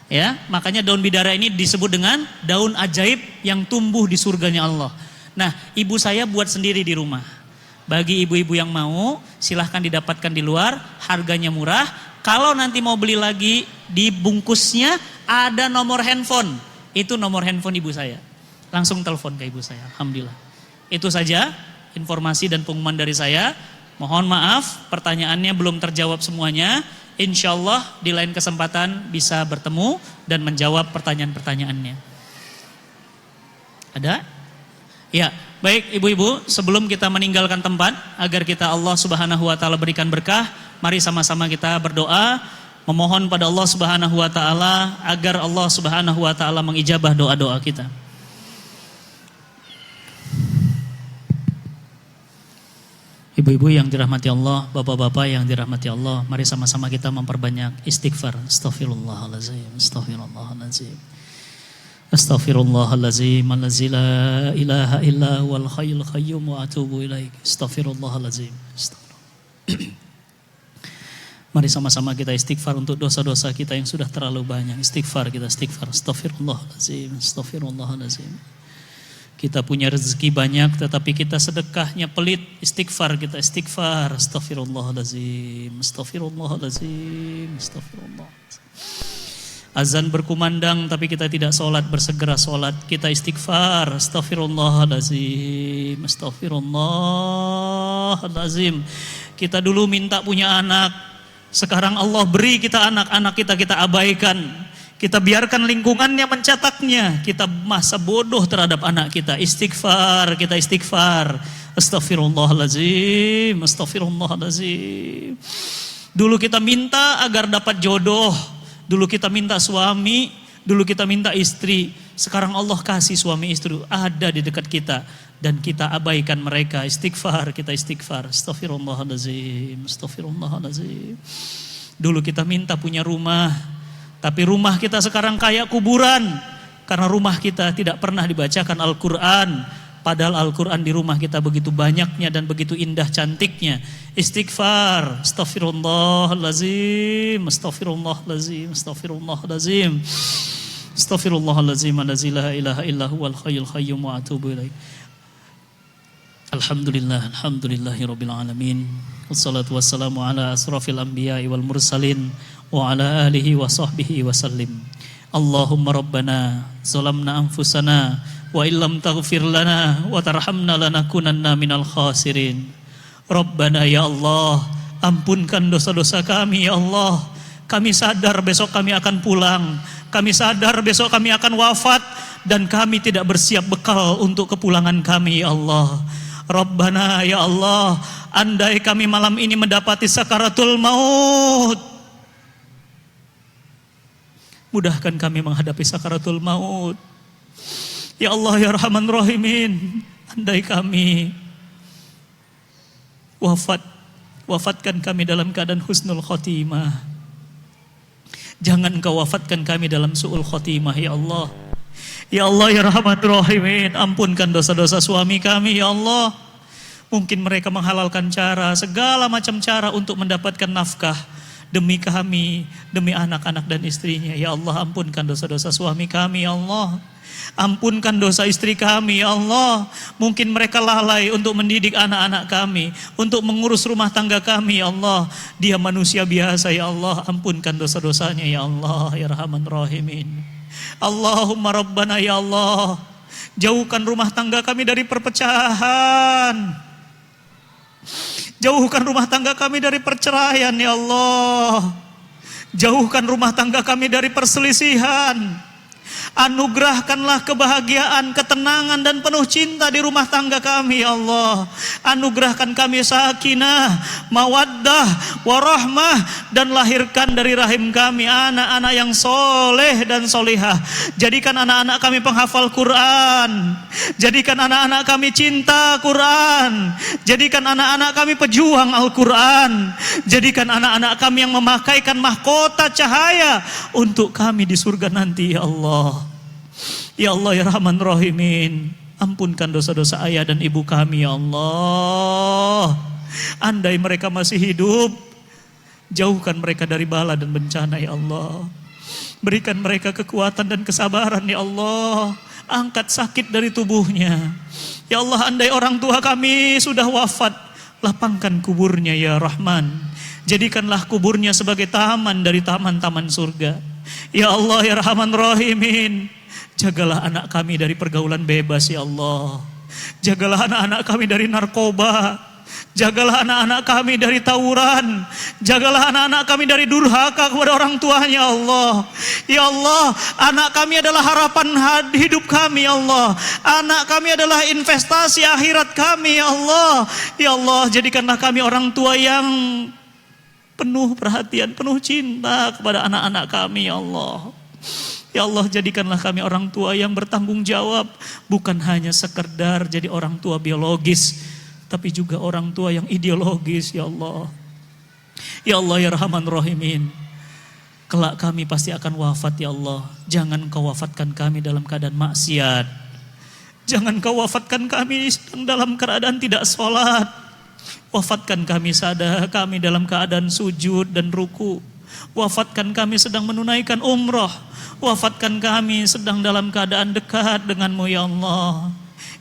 Ya, makanya daun bidara ini disebut dengan daun ajaib yang tumbuh di surganya Allah. Nah, ibu saya buat sendiri di rumah. Bagi ibu-ibu yang mau, silahkan didapatkan di luar, harganya murah. Kalau nanti mau beli lagi, di bungkusnya ada nomor handphone. Itu nomor handphone ibu saya. Langsung telepon ke ibu saya, alhamdulillah. Itu saja informasi dan pengumuman dari saya. Mohon maaf pertanyaannya belum terjawab semuanya. Insya Allah di lain kesempatan bisa bertemu dan menjawab pertanyaan-pertanyaannya. Ada? Ya, baik ibu-ibu, sebelum kita meninggalkan tempat agar kita Allah Subhanahu wa taala berikan berkah, mari sama-sama kita berdoa memohon pada Allah Subhanahu wa taala agar Allah Subhanahu wa taala mengijabah doa-doa kita. Ibu-ibu yang dirahmati Allah, bapak-bapak yang dirahmati Allah, mari sama-sama kita memperbanyak istighfar. Astaghfirullahalazim, astaghfirullahalazim. Astaghfirullahalazim, allazi la ilaha illa huwal hayyul qayyum wa atubu ilaik. Astaghfirullahalazim. Mari sama-sama kita istighfar untuk dosa-dosa kita yang sudah terlalu banyak. Istighfar kita, istighfar. Astaghfirullahalazim, astaghfirullahalazim. Kita punya rezeki banyak tetapi kita sedekahnya pelit. Istighfar kita, istighfar. Astaghfirullahalazim, astaghfirullahalazim, astaghfirullah. Azan berkumandang tapi kita tidak sholat, bersegera sholat. Kita istighfar. Astaghfirullahalazim, astaghfirullahalazim. Kita dulu minta punya anak, sekarang Allah beri kita anak-anak kita abaikan. Kita biarkan lingkungannya mencetaknya. Kita masa bodoh terhadap anak kita. Istighfar, kita istighfar. Astaghfirullahalazim, astaghfirullahalazim. Dulu kita minta agar dapat jodoh. Dulu kita minta suami. Dulu kita minta istri. Sekarang Allah kasih suami istri ada di dekat kita. Dan kita abaikan mereka. Istighfar, kita istighfar. Astaghfirullahalazim, astaghfirullahalazim. Dulu kita minta punya rumah. Tapi rumah kita sekarang kayak kuburan. Karena rumah kita tidak pernah dibacakan Al-Quran. Padahal Al-Quran di rumah kita begitu banyaknya dan begitu indah cantiknya. Istighfar. Astaghfirullahalazim. Astaghfirullahalazim. Astaghfirullahalazim. Astaghfirullahalazim. Allazi la ilaha illa huwal hayyul qayyum wa atubu ilaik. Alhamdulillah. Alhamdulillahi rabbil alamin. Wassalatu wassalamu ala asrafil anbiya'i wal mursalin. Wa ala alihi wa sahbihi wa sallim. Allahumma rabbana zalamna anfusana wa illam taghfir lana wa tarhamna lanakunanna minal khasirin. Rabbana ya Allah, ampunkan dosa-dosa kami ya Allah. Kami sadar besok kami akan pulang. Kami sadar besok kami akan wafat dan kami tidak bersiap bekal untuk kepulangan kami ya Allah. Rabbana ya Allah, andai kami malam ini mendapati sakaratul maut, mudahkan kami menghadapi sakaratul maut. Ya Allah ya Rahman Rahimin, andai kami wafatkan kami dalam keadaan husnul khotimah. Jangan Engkau wafatkan kami dalam su'ul khotimah ya Allah. Ya Allah ya Rahman Rahimin, ampunkan dosa-dosa suami kami ya Allah. Mungkin mereka menghalalkan cara, segala macam cara untuk mendapatkan nafkah demi kami, demi anak-anak dan istrinya. Ya Allah, ampunkan dosa-dosa suami kami ya Allah. Ampunkan dosa istri kami ya Allah. Mungkin mereka lalai untuk mendidik anak-anak kami, untuk mengurus rumah tangga kami ya Allah. Dia manusia biasa ya Allah. Ampunkan dosa-dosanya ya Allah ya Rahman Rahimin. Allahumma Rabbana ya Allah, jauhkan rumah tangga kami dari perpecahan. Jauhkan rumah tangga kami dari perceraian ya Allah. Jauhkan rumah tangga kami dari perselisihan. Anugerahkanlah kebahagiaan, ketenangan dan penuh cinta di rumah tangga kami ya Allah. Anugerahkan kami sakinah, mawaddah, warahmah, dan lahirkan dari rahim kami anak-anak yang soleh dan solihah. Jadikan anak-anak kami penghafal Quran. Jadikan anak-anak kami cinta Quran. Jadikan anak-anak kami pejuang Al-Quran. Jadikan anak-anak kami yang memakaikan mahkota cahaya untuk kami di surga nanti ya Allah. Ya Allah ya Rahman Rahimin, ampunkan dosa-dosa ayah dan ibu kami ya Allah. Andai mereka masih hidup, jauhkan mereka dari bala dan bencana ya Allah. Berikan mereka kekuatan dan kesabaran ya Allah. Angkat sakit dari tubuhnya ya Allah. Andai orang tua kami sudah wafat, lapangkan kuburnya ya Rahman. Jadikanlah kuburnya sebagai taman dari taman-taman surga ya Allah ya Rahman Rahimin. Jagalah anak kami dari pergaulan bebas ya Allah. Jagalah anak-anak kami dari narkoba. Jagalah anak-anak kami dari tawuran. Jagalah anak-anak kami dari durhaka kepada orang tuanya Allah. Ya Allah, anak kami adalah harapan hidup kami ya Allah. Anak kami adalah investasi akhirat kami ya Allah. Ya Allah, jadikanlah kami orang tua yang penuh perhatian, penuh cinta kepada anak-anak kami ya Allah. Ya Allah, jadikanlah kami orang tua yang bertanggung jawab. Bukan hanya sekedar jadi orang tua biologis, tapi juga orang tua yang ideologis ya Allah. Ya Allah ya Rahman Rahimin, kelak kami pasti akan wafat ya Allah. Jangan kau wafatkan kami dalam keadaan maksiat. Jangan kau wafatkan kami dalam keadaan tidak sholat. Wafatkan kami kami dalam keadaan sujud dan ruku. Wafatkan kami sedang menunaikan umrah. Wafatkan kami sedang dalam keadaan dekat denganmu ya Allah.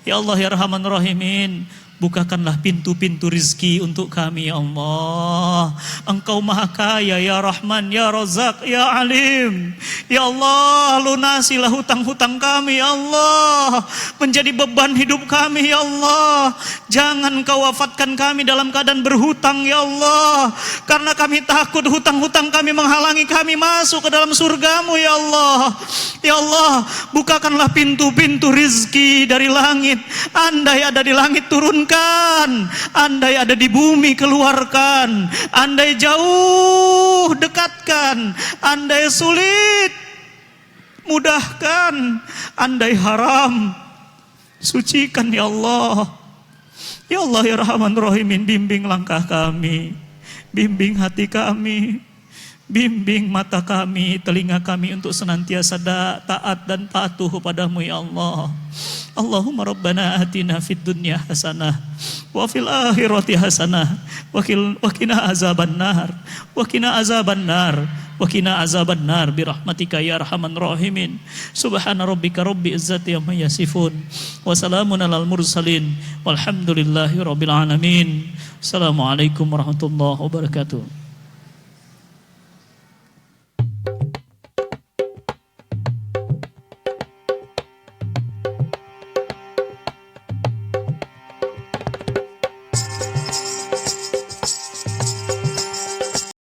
Ya Allah ya Rahman Rahimin, bukakanlah pintu-pintu rizki untuk kami ya Allah. Engkau maha kaya ya Rahman, ya Razak, ya Alim. Ya Allah, lunasilah hutang-hutang kami ya Allah. Menjadi beban hidup kami ya Allah. Jangan kau wafatkan kami dalam keadaan berhutang ya Allah. Karena kami takut hutang-hutang kami menghalangi kami masuk ke dalam surgamu ya Allah. Ya Allah, bukakanlah pintu-pintu rizki dari langit. Andai ada di langit turunkan, andai ada di bumi keluarkan, andai jauh dekatkan, andai sulit mudahkan, andai haram sucikan ya Allah. Ya Allah ya Rahman Rahimin, bimbing langkah kami, bimbing hati kami, bimbing mata kami, telinga kami untuk senantiasa taat dan patuh padamu ya Allah. Allahumma Rabbana atina fid dunya hasanah wa fil akhirati hasanah wa qina azaban nar wa qina azaban nar wa qina azaban nar bi rahmatika ya arhamar rahimin. Subhana rabbika rabbil izzati amma yasifun wa salamun alal mursalin walhamdulillahi rabbil alamin. Assalamualaikum warahmatullahi wabarakatuh.